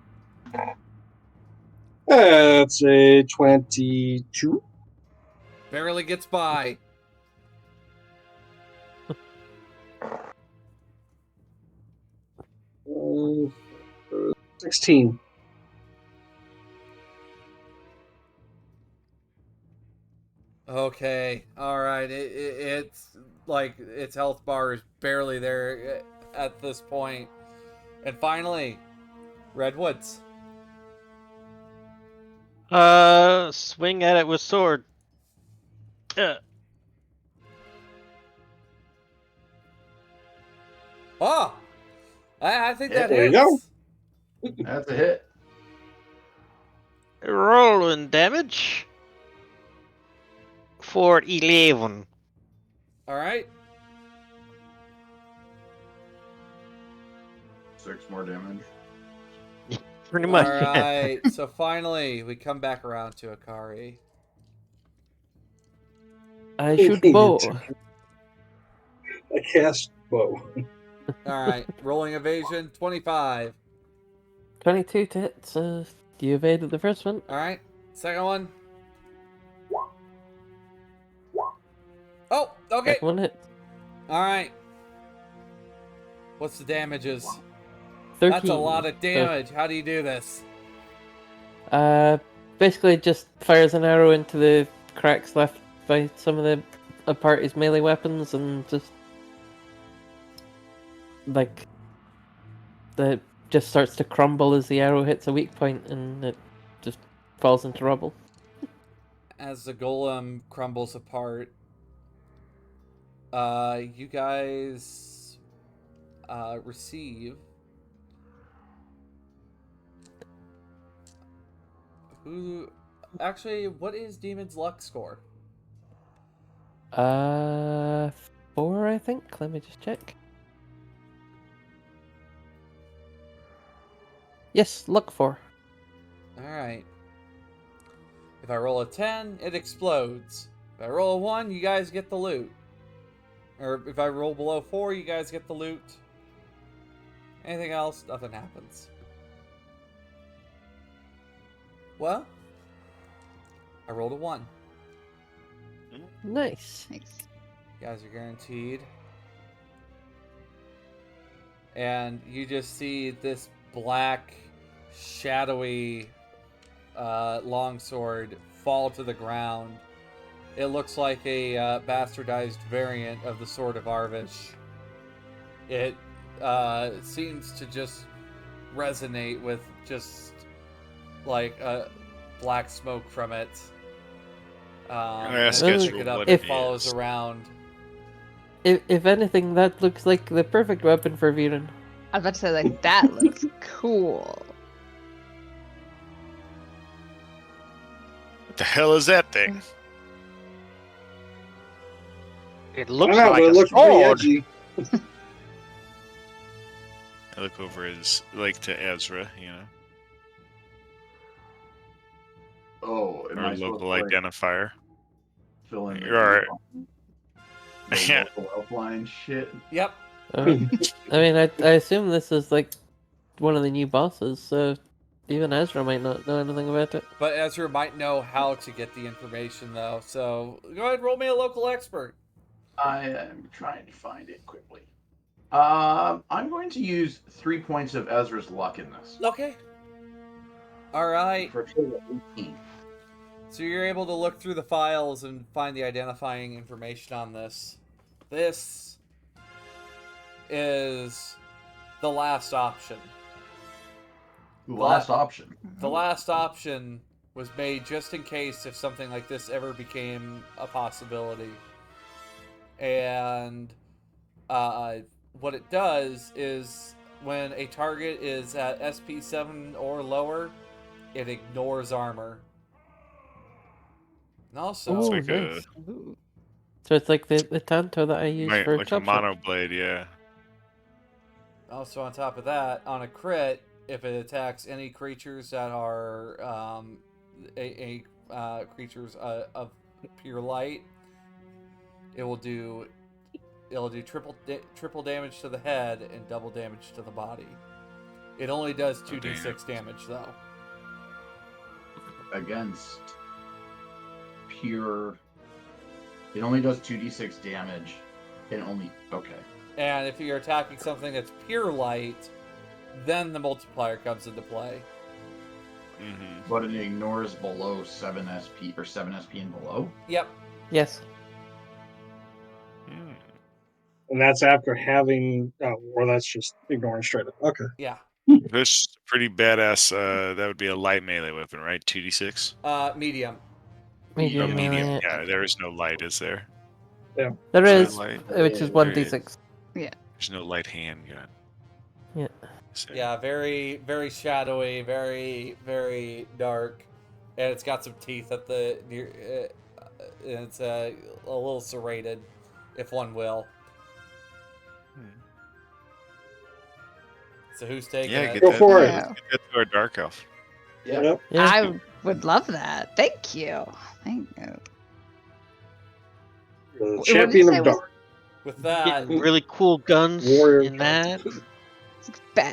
That's a 22. Barely gets by. Uh, 16. Okay. All right. It's like its health bar is barely there at this point. And finally, Redwoods. Swing at it with sword. Oh, I think that There you hits. go. That's a hit. Rolling damage for 11. All right. 6 more damage. Pretty much. All Yeah. right. So finally, we come back around to Akari. I shoot bow. I cast bow. All right. Rolling evasion 25. 22 to hit, so you evaded the first one. All right. Second one. Oh, okay. Second one hit. All right. What's the damages? 13. That's a lot of damage. How do you do this? Basically just fires an arrow into the cracks left by some of the party's melee weapons and just like the just starts to crumble as the arrow hits a weak point and it just falls into rubble. As the golem crumbles apart, you guys receive what is Demon's luck score? 4, I think. Let me just check. Yes, luck 4. All right. If I roll a 10, it explodes. If I roll a 1, you guys get the loot. Or if I roll below 4, you guys get the loot. Anything else, nothing happens. Well, I rolled a 1. Nice. Thanks. You guys are guaranteed. And you just see this black, shadowy longsword fall to the ground. It looks like a bastardized variant of the Sword of Arvish. It seems to just resonate with just like black smoke from it. ask Well, Ezra pick it up, what it it follows is. around. If anything, that looks like the perfect weapon for Viren. I was about to say, like, that looks cool. What the hell is that thing? It I looks don't know, like but it a looks pretty sword. edgy. I look over as to Ezra, you know, Oh, am our I supposed local to like, identifier. fill in the You're alright. the local Elfline shit? Yep. I mean, I assume this is like one of the new bosses, so even Ezra might not know anything about it. But Ezra might know how to get the information, though. So go ahead, roll me a local expert. I am trying to find it quickly. I'm going to use 3 points of Ezra's luck in this. Okay. All right. For a total of 18. So you're able to look through the files and find the identifying information on this. This is the last option. The last option. The last option was made just in case if something like this ever became a possibility. And what it does is when a target is at SP 7 or lower, it ignores armor. And also, It's Oh, like nice. So it's like the Tanto that I use for like a chop mono blade, yeah. Also, on top of that, on a crit, if it attacks any creatures that are creatures of pure light, it'll do triple damage to the head and double damage to the body. It only does 2d6 damage though. Against pure, it only does 2d6 damage. It only And if you're attacking something that's pure light, then the multiplier comes into play. Mm-hmm. But it ignores below 7 SP or 7 SP and below. Yep. Yes. Mm. And that's after having, or that's just ignoring straight up. Okay. Yeah. This pretty badass. That would be a light melee weapon, right? 2d6. Medium. Medium, Oh, medium. melee. Yeah, there is no light, is there? There Is is, there light? which is There is. 1d6. There's no light handgun. Yeah. So, Yeah, very, very shadowy, very, very dark, and it's got some teeth at the near. And it's a little serrated, if one will. So who's taking Yeah, it? get Go that, for it. let's get that to our dark elf. Yeah. Yeah. I would love that. Thank you. Thank you. The What did you champion say of was- dark. With that, Getting really cool guns Warrior in that.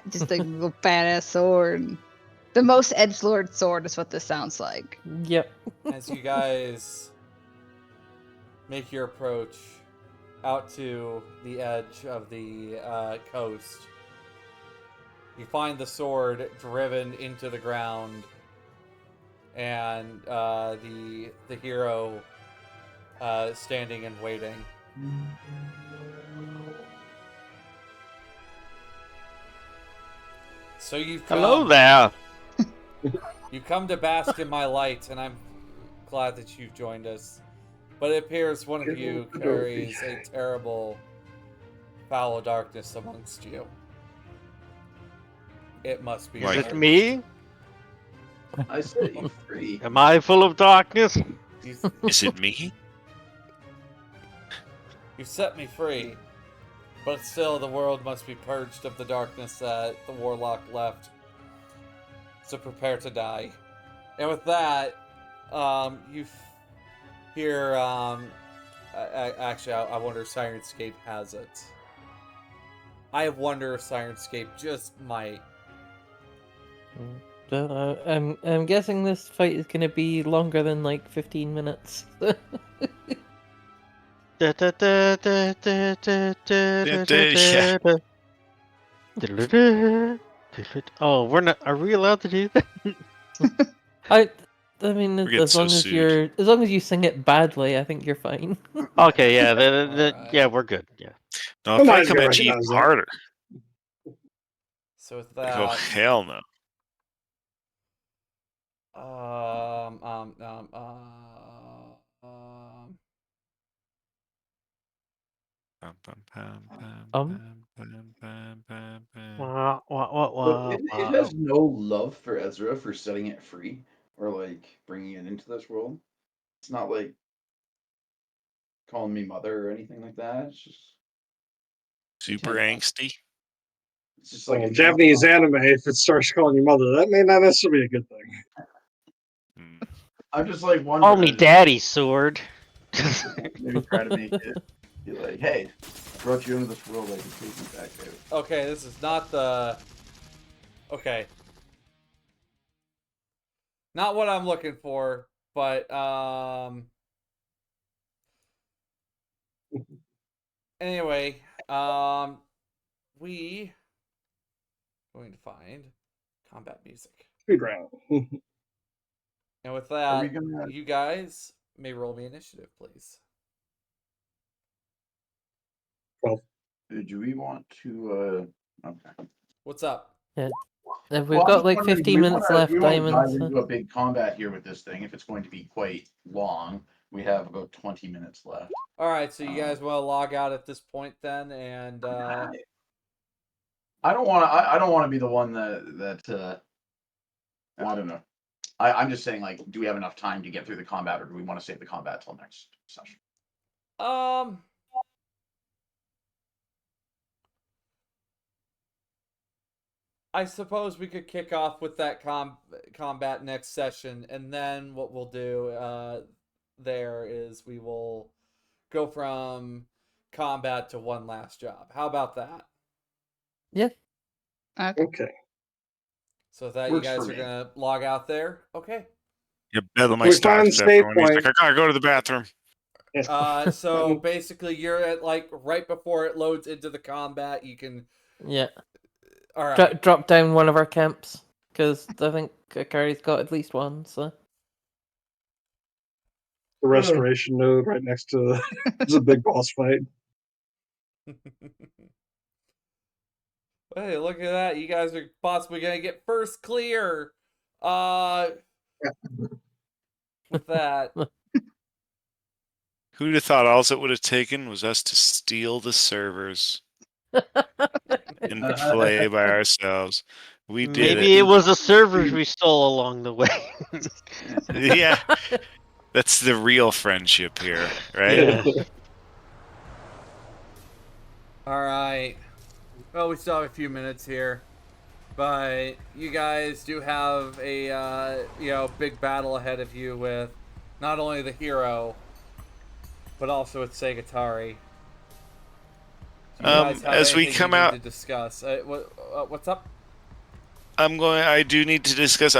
Just a little badass sword. The most edgelord sword is what this sounds like. Yep. as you guys make your approach out to the edge of the coast, you find the sword driven into the ground, and the hero standing and waiting. So you've come, Hello there. You come to bask in my light, and I'm glad that you've joined us. But it appears one of you carries a terrible, foul darkness amongst you. It must be Is Like- it purged. me? I set you free. Am I full of darkness? Is it me? You set me free, but still the world must be purged of the darkness that the warlock left. So prepare to die. And with that, you hear. Actually, I wonder if Sirenscape has it. I wonder if Sirenscape just might. I'm guessing this fight is gonna be longer than like 15 minutes. Oh, we're not. Are we allowed to do that? I mean, We get as long so as sued. as long as you sing it badly, I think you're fine. Okay, yeah, Alright. yeah, we're good. Yeah. No, Come if on, I come you at you recognize that. harder. So with Oh, that, hell no. um, um, um, um, Pum, pum, pum, pum, Um? pum, pum, pum, pum. But it has no love for Ezra for setting it free or like bringing it into this world. It's not like calling me mother or anything like that. It's just Super Intense. angsty. it's just Well, like in Japanese anime, if it starts calling you mother, that may not necessarily be a good thing. Mm. I'm just like Call wondering. me daddy, sword. Maybe try to make it be like, hey, I brought you into this world. I can take you back out. okay, this is not the. Okay. Not what I'm looking for, but anyway, we going to find combat music. Speed round. And with Are we that, gonna? you guys may roll me initiative, please. Do we want to? Okay. What's up? We've Well, I'm got just like wondering, 15 minutes left, we wanna Diamonds. dive into a big combat here with this thing. If it's going to be quite long, we have about 20 minutes left. All right, so you guys want to log out at this point then, and I don't want to. I don't want to be the one that. I don't know. I'm just saying, like, do we have enough time to get through the combat, or do we want to save the combat till next session? um, I suppose we could kick off with that combat next session, and then what we'll do there is we will go from combat to one last job. How about that? Yeah. Okay. Okay. So that Works you guys for are me. gonna log out there. Okay. Yeah, Bedlam, I We stopped find save everyone. He's like, point. I gotta go to the bathroom. So basically, you're at like right before it loads into the combat. You can. Yeah. All right. Drop down one of our camps because I think Akari's got at least one. So The restoration node right next to it's a big boss fight. Hey, look at that! You guys are possibly gonna get first clear. With that. Who'd have thought all it would have taken was us to steal the servers and play by ourselves? We did Maybe it it. was the servers we stole along the way. Yeah, that's the real friendship here, right? Yeah. All right. Well, we still have a few minutes here, but you guys do have a big battle ahead of you with not only the hero, but also with Segatari. Do you guys have as we anything come you need out, to discuss. What's up? I do need to discuss.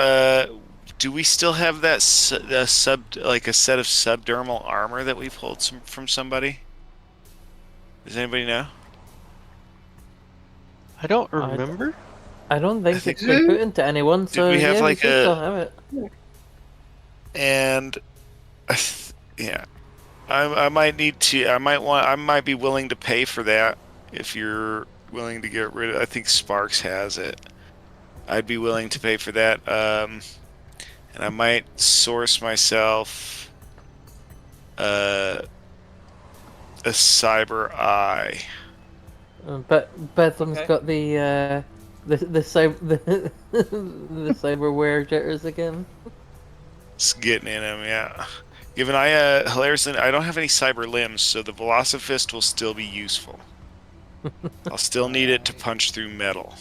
Do we still have that set of subdermal armor that we pulled from somebody? Does anybody know? I don't remember. I don't think think it's been put into anyone. So we have yeah, like we should a- still have it. And yeah, I might need to. I might be willing to pay for that if you're willing to get rid of. I think Sparks has it. I'd be willing to pay for that. And I might source myself a cyber eye. But Bedlam's Okay. got the cyberware jitters again. It's getting in him, yeah. Given hilarious, I don't have any cyber limbs, so the Velocifist will still be useful. I'll still need it to punch through metal.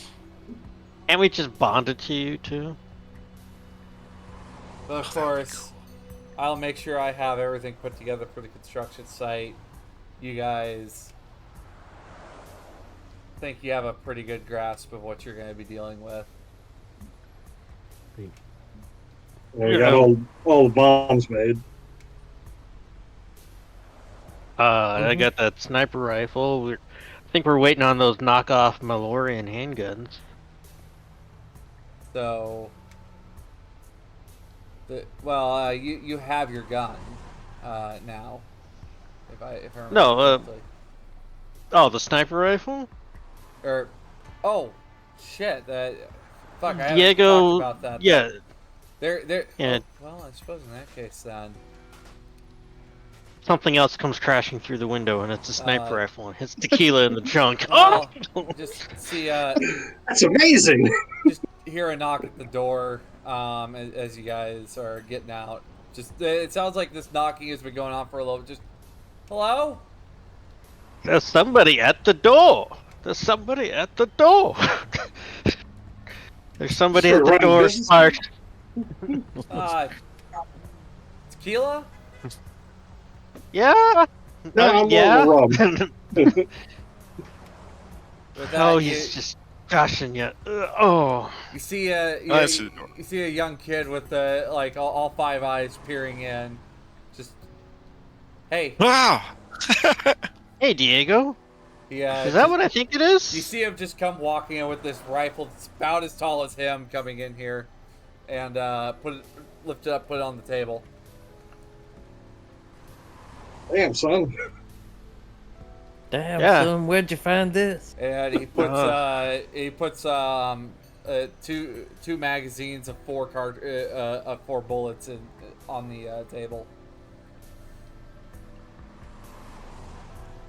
And we just bonded to you too. But of course, I'll make sure I have everything put together for the construction site. You guys think you have a pretty good grasp of what you're going to be dealing with. We got all the bombs made. I got that sniper rifle. I think we're waiting on those knockoff Malorian handguns. So, you have your gun now. If I remember No, correctly. Oh, the sniper rifle? Or, oh, shit! Fuck, I haven't Diego, talked about that. yeah. They're. Yeah. Oh, well, I suppose in that case then. Something else comes crashing through the window, and it's a sniper rifle, and hits Tequila in the junk. Well, Oh! just see, That's amazing. just hear a knock at the door as you guys are getting out. Just it sounds like this knocking has been going on for a little. Just hello. There's somebody at the door. There's somebody at the door. There's somebody Sure, at the running door, business. Spark. Tequila. Yeah. No, I'm yeah. rolling rum. With that, Oh, you, he's just joshing you. Oh. you see that's the door. you see a young kid with like all five eyes peering in. Just hey. Wow! Hey, Diego. Yeah. Is that what I think it is? You see him just come walking in with this rifle that's about as tall as him coming in here, and lift it up, put it on the table. Damn, son. Damn, Yeah. son, where'd you find this? And he puts two magazines of four bullets on the table.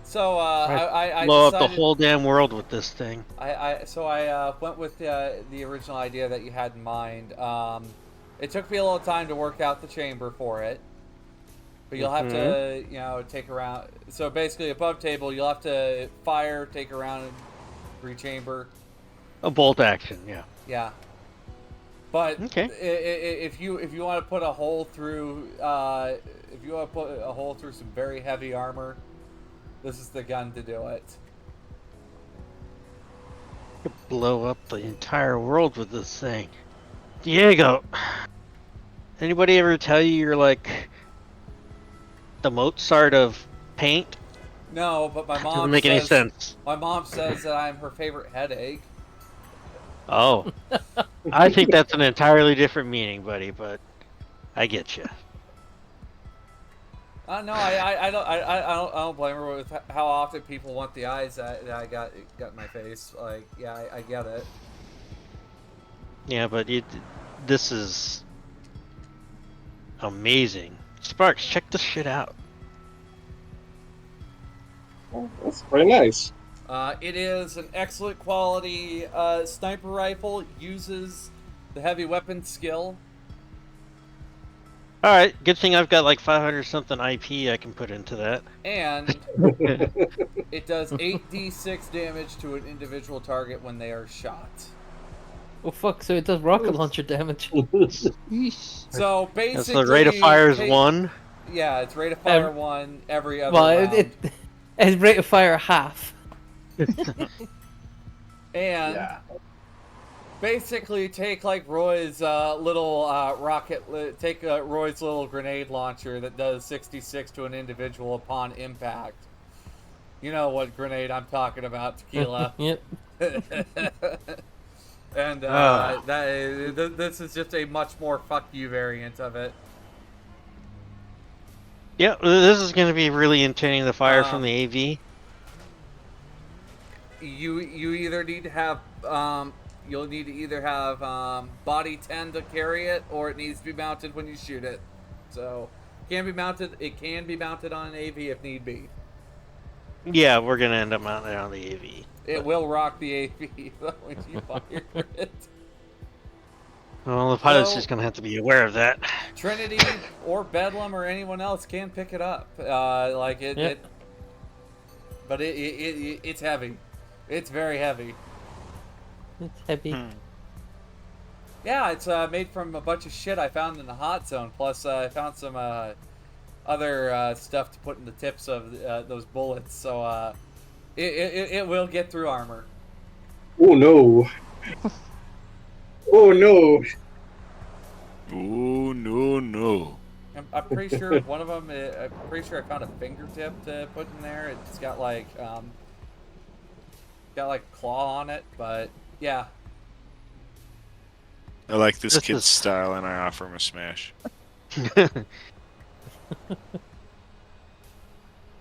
So I blow up decided, the whole damn world with this thing. I went with the original idea that you had in mind. It took me a little time to work out the chamber for it, but you'll have to take around. So basically, above table, you'll have to fire, take around, and rechamber. A bolt action, yeah. Yeah. But Okay. if you want to put a hole through some very heavy armor, this is the gun to do it. Blow up the entire world with this thing. Diego, anybody ever tell you you're like the Mozart of paint? No, but my mom Doesn't make any sense. My mom says that I'm her favorite headache. Oh, I think that's an entirely different meaning, buddy. But I get you. No, I don't blame her with how often people want the eyes that I got in my face. Like, yeah, I get it. Yeah, but this is amazing. Sparks, check this shit out. Oh, that's pretty nice. It is an excellent quality sniper rifle. It uses the heavy weapon skill. All right, good thing I've got like 500 something IP I can put into that. And it does 8d6 damage to an individual target when they are shot. Oh fuck! So it does rocket launcher damage. So basically, That's the rate of fire is 1. Yeah, it's rate of fire 1 every other Well, round. it's rate of fire half. And basically take like Roy's little Roy's little grenade launcher that does 66 to an individual upon impact. You know what grenade I'm talking about, Tequila. Yep. And this is just a much more fuck you variant of it. Yeah, this is going to be really intending the fire from the AV. You either need to have you'll need to either have body 10 to carry it, or it needs to be mounted when you shoot it. So it can be mounted on an AV if need be. Yeah, we're going to end up mounting it on the AV. It will rock the AV when you fire it. Well, the pilot's just going to have to be aware of that. Trinity or Bedlam or anyone else can pick it up. But it's heavy. It's very heavy. It's heavy. Yeah, it's made from a bunch of shit I found in the hot zone. Plus, I found some other stuff to put in the tips of those bullets. So it will get through armor. Oh no! Oh no! Oh no. I'm pretty sure one of them. I'm pretty sure I found a fingertip to put in there. It's got like claw on it, but yeah. I like this kid's style, and I offer him a smash. I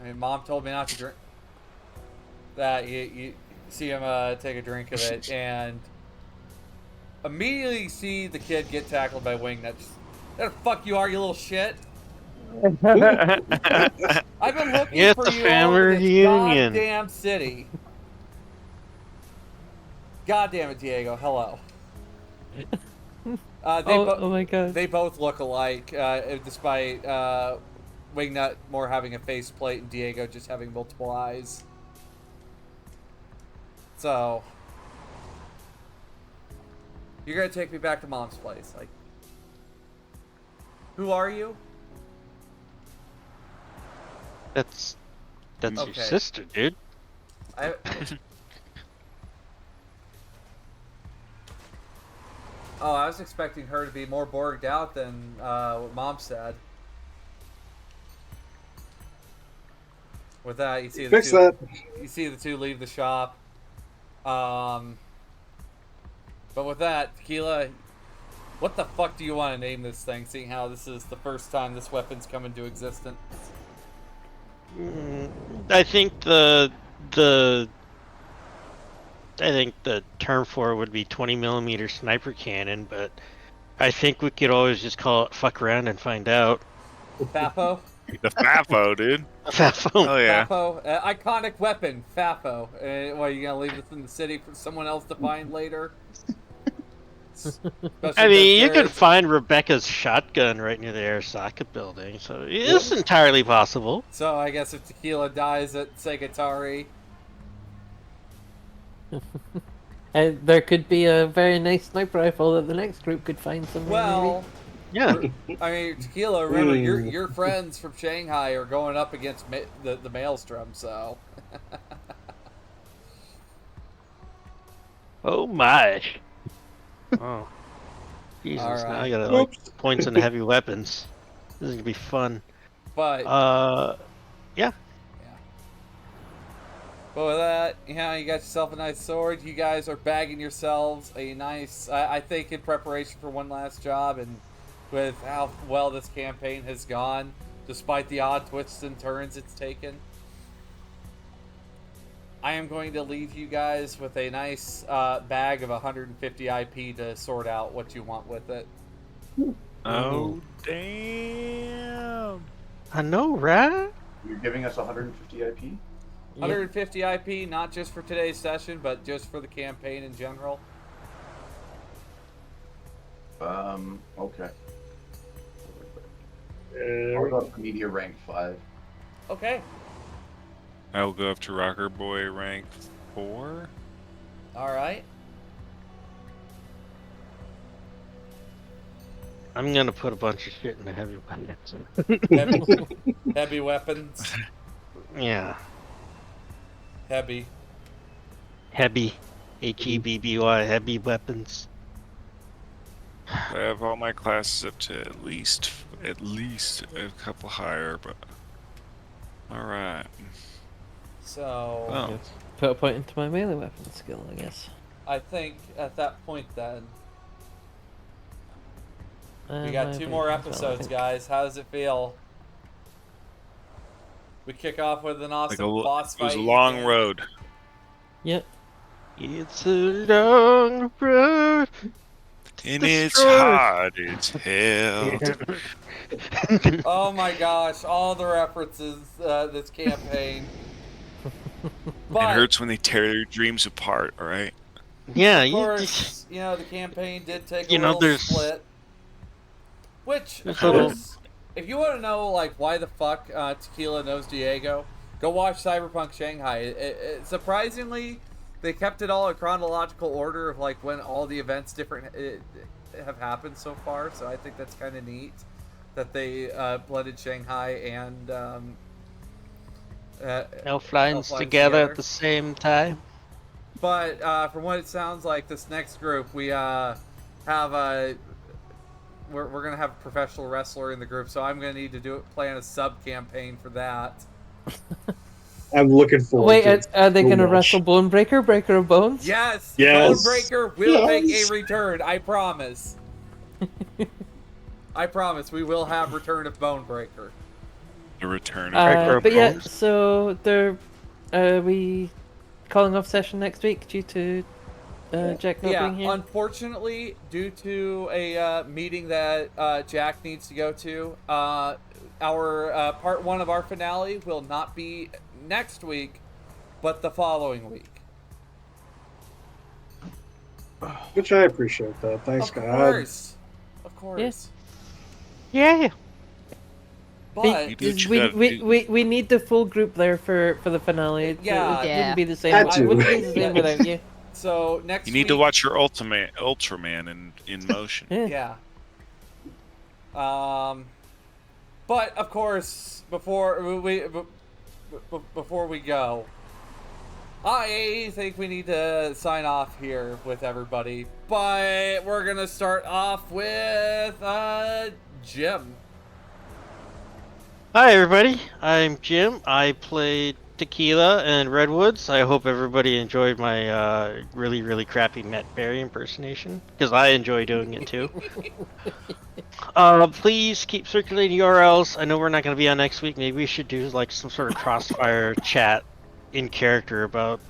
mean, Mom told me not to drink. That you see him take a drink of it, and immediately see the kid get tackled by Wingnut. There the fuck you are, you little shit! I've been looking It's for a you family all over this reunion. goddamn city. God damn it, Diego. Hello. Oh my god. They both look alike, despite Wingnut more having a faceplate and Diego just having multiple eyes. So, you're gonna take me back to Mom's place. Like, who are you? That's your Okay. sister, dude. Oh, I was expecting her to be more borged out than what Mom said. With that, you see the two leave the shop. But with that, Tequila, what the fuck do you want to name this thing, seeing how this is the first time this weapon's come into existence? I think the term for it would be 20mm sniper cannon, but I think we could always just call it fuck around and find out. Fafo? The Fafo, dude. Fafo. Oh yeah. Fafo, iconic weapon, Fafo. What, are you gonna leave this in the city for someone else to find later? I mean, you could find Rebecca's shotgun right near the Arasaka building, so it's entirely possible. So I guess if Tequila dies at Segatari, There could be a very nice sniper rifle that the next group could find somewhere. Well, Yeah. I mean, Tequila, remember, Hmm. your friends from Shanghai are going up against the Maelstrom, so. Oh my. Oh. Jesus, All now I right. gotta Whoops. points into heavy weapons. This is gonna be fun. But, Yeah. but with that, you got yourself a nice sword. You guys are bagging yourselves a nice, I think, in preparation for one last job, and with how well this campaign has gone, despite the odd twists and turns it's taken. I am going to leave you guys with a nice bag of 150 IP to sort out what you want with it. Oh, damn. I know, right? You're giving us 150 IP? 150 IP, not just for today's session, but just for the campaign in general. Okay. Uh, I'll go up to media rank 5. Okay. I will go up to Rocker Boy rank 4. All right. I'm gonna put a bunch of shit in the heavy weapons. Heavy weapons. Yeah. Heavy. Heavy. HEBBY, heavy weapons. I have all my classes up to at least a couple higher, but all right. So Oh, Put a point into my melee weapon skill, I guess. I think at that point then we And got my 2 more abilities as well, I episodes, think. guys. How does it feel? We kick off with an like awesome boss it was fight. a long road. Yep. It's a long road. And it's Destroy. hard as hell. Oh my gosh, all the references this campaign. It But hurts when they tear your dreams apart, alright? Yeah, of you course, the campaign did take a You know, little there's- split. Which, of there's a little- course, if you want to know like why the fuck Tequila knows Diego, go watch Cyberpunk Shanghai. It surprisingly, they kept it all in chronological order of like when all the events have happened so far. So I think that's kind of neat that they blended Shanghai and Elflines together at the same time. But from what it sounds like, this next group we have we're gonna have a professional wrestler in the group, so I'm gonna need to plan a sub campaign for that. I'm looking forward Wait, to it. are they so gonna much. wrestle Bonebreaker, Breaker of Bones? Yes, Yes. Bonebreaker will make Yes. a return. I promise. I promise we will have return of Bonebreaker. The return Breaker of of But yeah, Bones. so we calling off session next week due to Jack not Yeah, being here. unfortunately, due to a meeting that Jack needs to go to, our part 1 of our finale will not be next week, but the following week. Which I appreciate that. Thanks, Of God. course. Of course. Yeah. But You do what you gotta do. We need the full group there for the finale. It Yeah. wouldn't be the same. Had It to. wouldn't be the same without you. so next You need week, to watch your Ultraman in motion. Yeah. Yeah. But of course, before we go, I think we need to sign off here with everybody. But we're gonna start off with Jim. Hi everybody, I'm Jim. I played Tequila and Redwoods. I hope everybody enjoyed my really, really crappy Matt Berry impersonation, because I enjoy doing it too. Please keep circulating URLs. I know we're not going to be on next week. Maybe we should do like some sort of crossfire chat in character about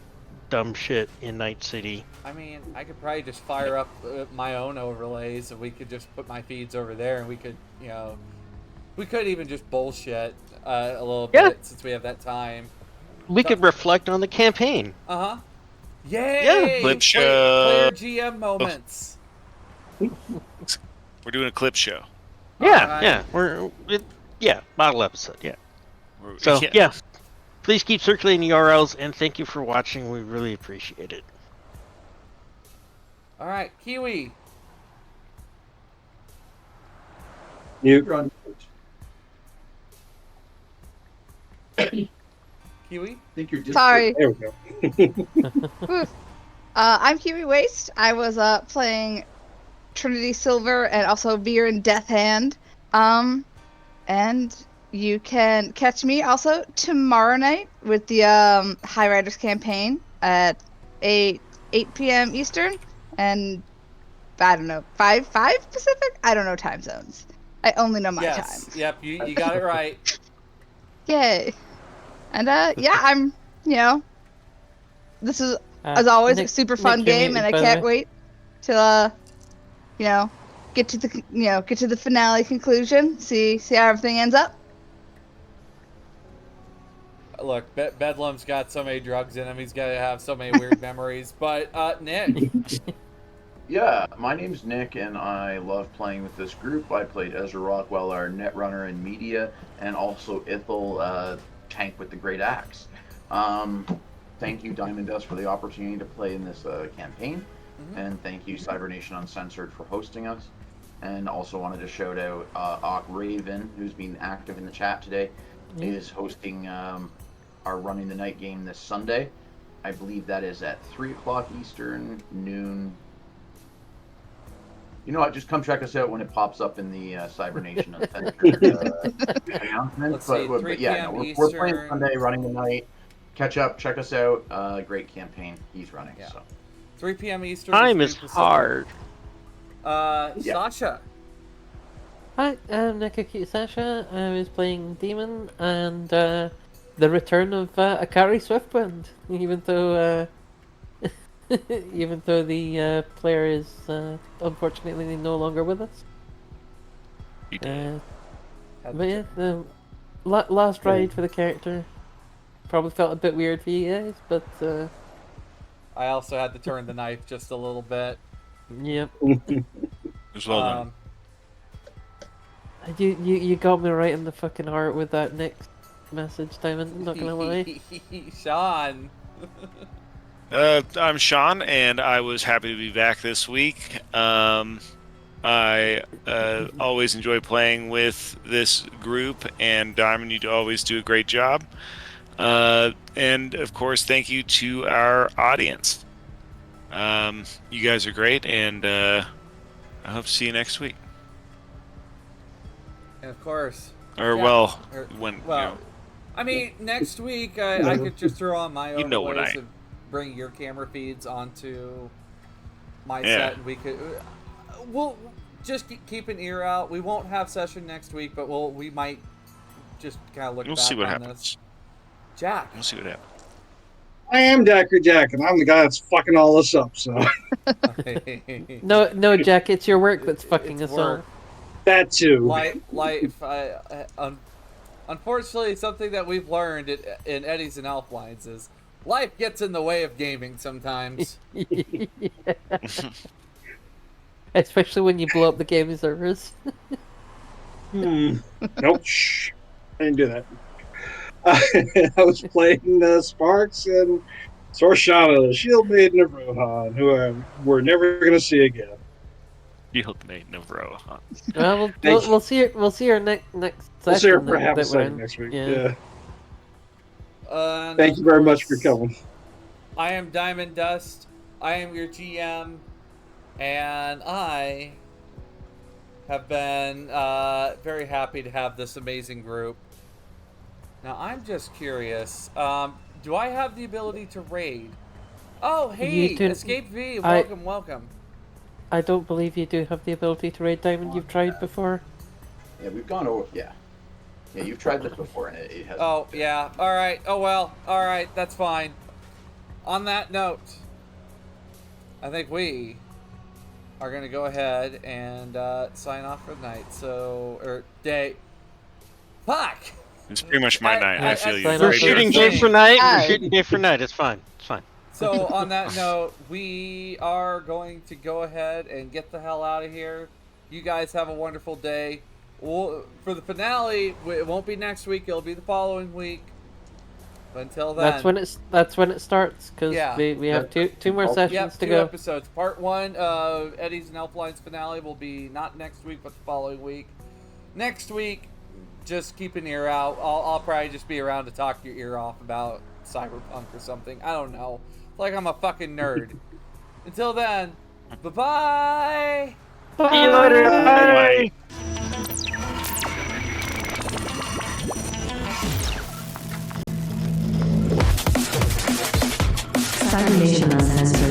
dumb shit in Night City. I mean, I could probably just fire up my own overlays, and we could just put my feeds over there, and we could, we could even just bullshit a little bit since we have that time. We could reflect on the campaign. Uh huh. Yay! Yeah. Clip show. Player GM moments. We're doing a clip show. Yeah, model episode, yeah. So, yeah. Please keep circulating URLs, and thank you for watching. We really appreciate it. All right, Kiwi. You. You're on mute. Kiwi. I think you're just Sorry. There we go. I'm Kiwi Waste. I was playing Trinity Silver and also Beer and Death Hand. And you can catch me also tomorrow night with the High Riders campaign at 8 p.m. Eastern and I don't know 5 Pacific. I don't know time zones. I only know my Yes. time. Yep. You got it right. Yay! And yeah, I'm this is as always a super fun Nick, you're game, and muted, I by the can't way. wait to get to the finale conclusion. See how everything ends up. Look, Bedlam's got so many drugs in him. He's got to have so many weird memories. But Nick. Yeah, my name's Nick, and I love playing with this group. I played Ezra Rockwell, our netrunner in media, and also Ithel, tank with the great axe. Thank you, Diamond Dust, for the opportunity to play in this campaign, and thank you, Cybernation Uncensored, for hosting us. And also wanted to shout out Ock Raven, who's been active in the chat today, is hosting our Running the Night game this Sunday. I believe that is at 3 o'clock Eastern, noon. You know what? Just come check us out when it pops up in the Cybernation announcement. Let's see, 3 yeah, p.m. we're playing Eastern. Sunday, Running the Night. Catch up, check us out. Great campaign he's running. Yeah. So 3 p.m. Eastern. Time is 3 Pacific. hard. Yeah. Sasha. Hi, I'm Nikaki Sasha. I was playing Demon and the return of Akari Swiftwind, even though even though the player is unfortunately no longer with us. You did. But yeah, the last ride for the character probably felt a bit weird for you guys, but I also had to turn the knife just a little bit. yep. It was well done. You got me right in the fucking heart with that next message, Diamond. Not gonna lie. Sean. I'm Sean, and I was happy to be back this week. I always enjoy playing with this group, and Diamond, you always do a great job. And of course, thank you to our audience. You guys are great, and I hope to see you next week. And of course. Or Yeah, well, or- when well, you know. I mean, next week I could just throw on my You own know when voice I- and bring your camera feeds onto my Yeah. set, and we could. We'll just keep an ear out. We won't have session next week, but we might just kind of look We'll back see what on happens. this. Jack. We'll see what happens. I am Dacker Jack, and I'm the guy that's fucking all this up. So No, Jack, it's your work that's fucking It's us work. up. that too. Life. Unfortunately, something that we've learned in Eddie's and Elflines is life gets in the way of gaming sometimes. Especially when you blow up the gaming servers. Nope. Shh. I didn't do that. I was playing Sparks and Sorshana, the Shield Maiden of Rohan, who we're never going to see again. Shield Maiden of Rohan. Well, we'll see her. We'll see her next session. We'll see her for that half a we're second in. next week. Yeah. Yeah. Thank you very much for coming. I am Diamond Dust. I am your GM, and I have been very happy to have this amazing group. Now, I'm just curious. Do I have the ability to raid? Oh, hey, You do- Escape V, welcome. I don't believe you do have the ability to raid Diamond. You've tried before. yeah, we've gone over. Yeah, you've tried this before, and it has. Oh, yeah, alright, oh well, alright, that's fine. On that note, I think we are going to go ahead and sign off for the night, or day. Fuck! It's pretty much my night. I feel you. We're We're Right, shooting Thursday. day for night. Hi. We're shooting day for night. It's fine. It's fine. So on that note, we are going to go ahead and get the hell out of here. You guys have a wonderful day. For the finale, it won't be next week. It'll be the following week. But until then, That's when it starts because Yeah. we have two more Oh, sessions yep, to 2 go. episodes. Part 1 of Eddie's and Elflines finale will be not next week, but the following week. Next week, just keep an ear out. I'll probably just be around to talk your ear off about Cyberpunk or something. I don't know. It's like I'm a fucking nerd. Until then, bye-bye! See you later. Bye. Cybernation has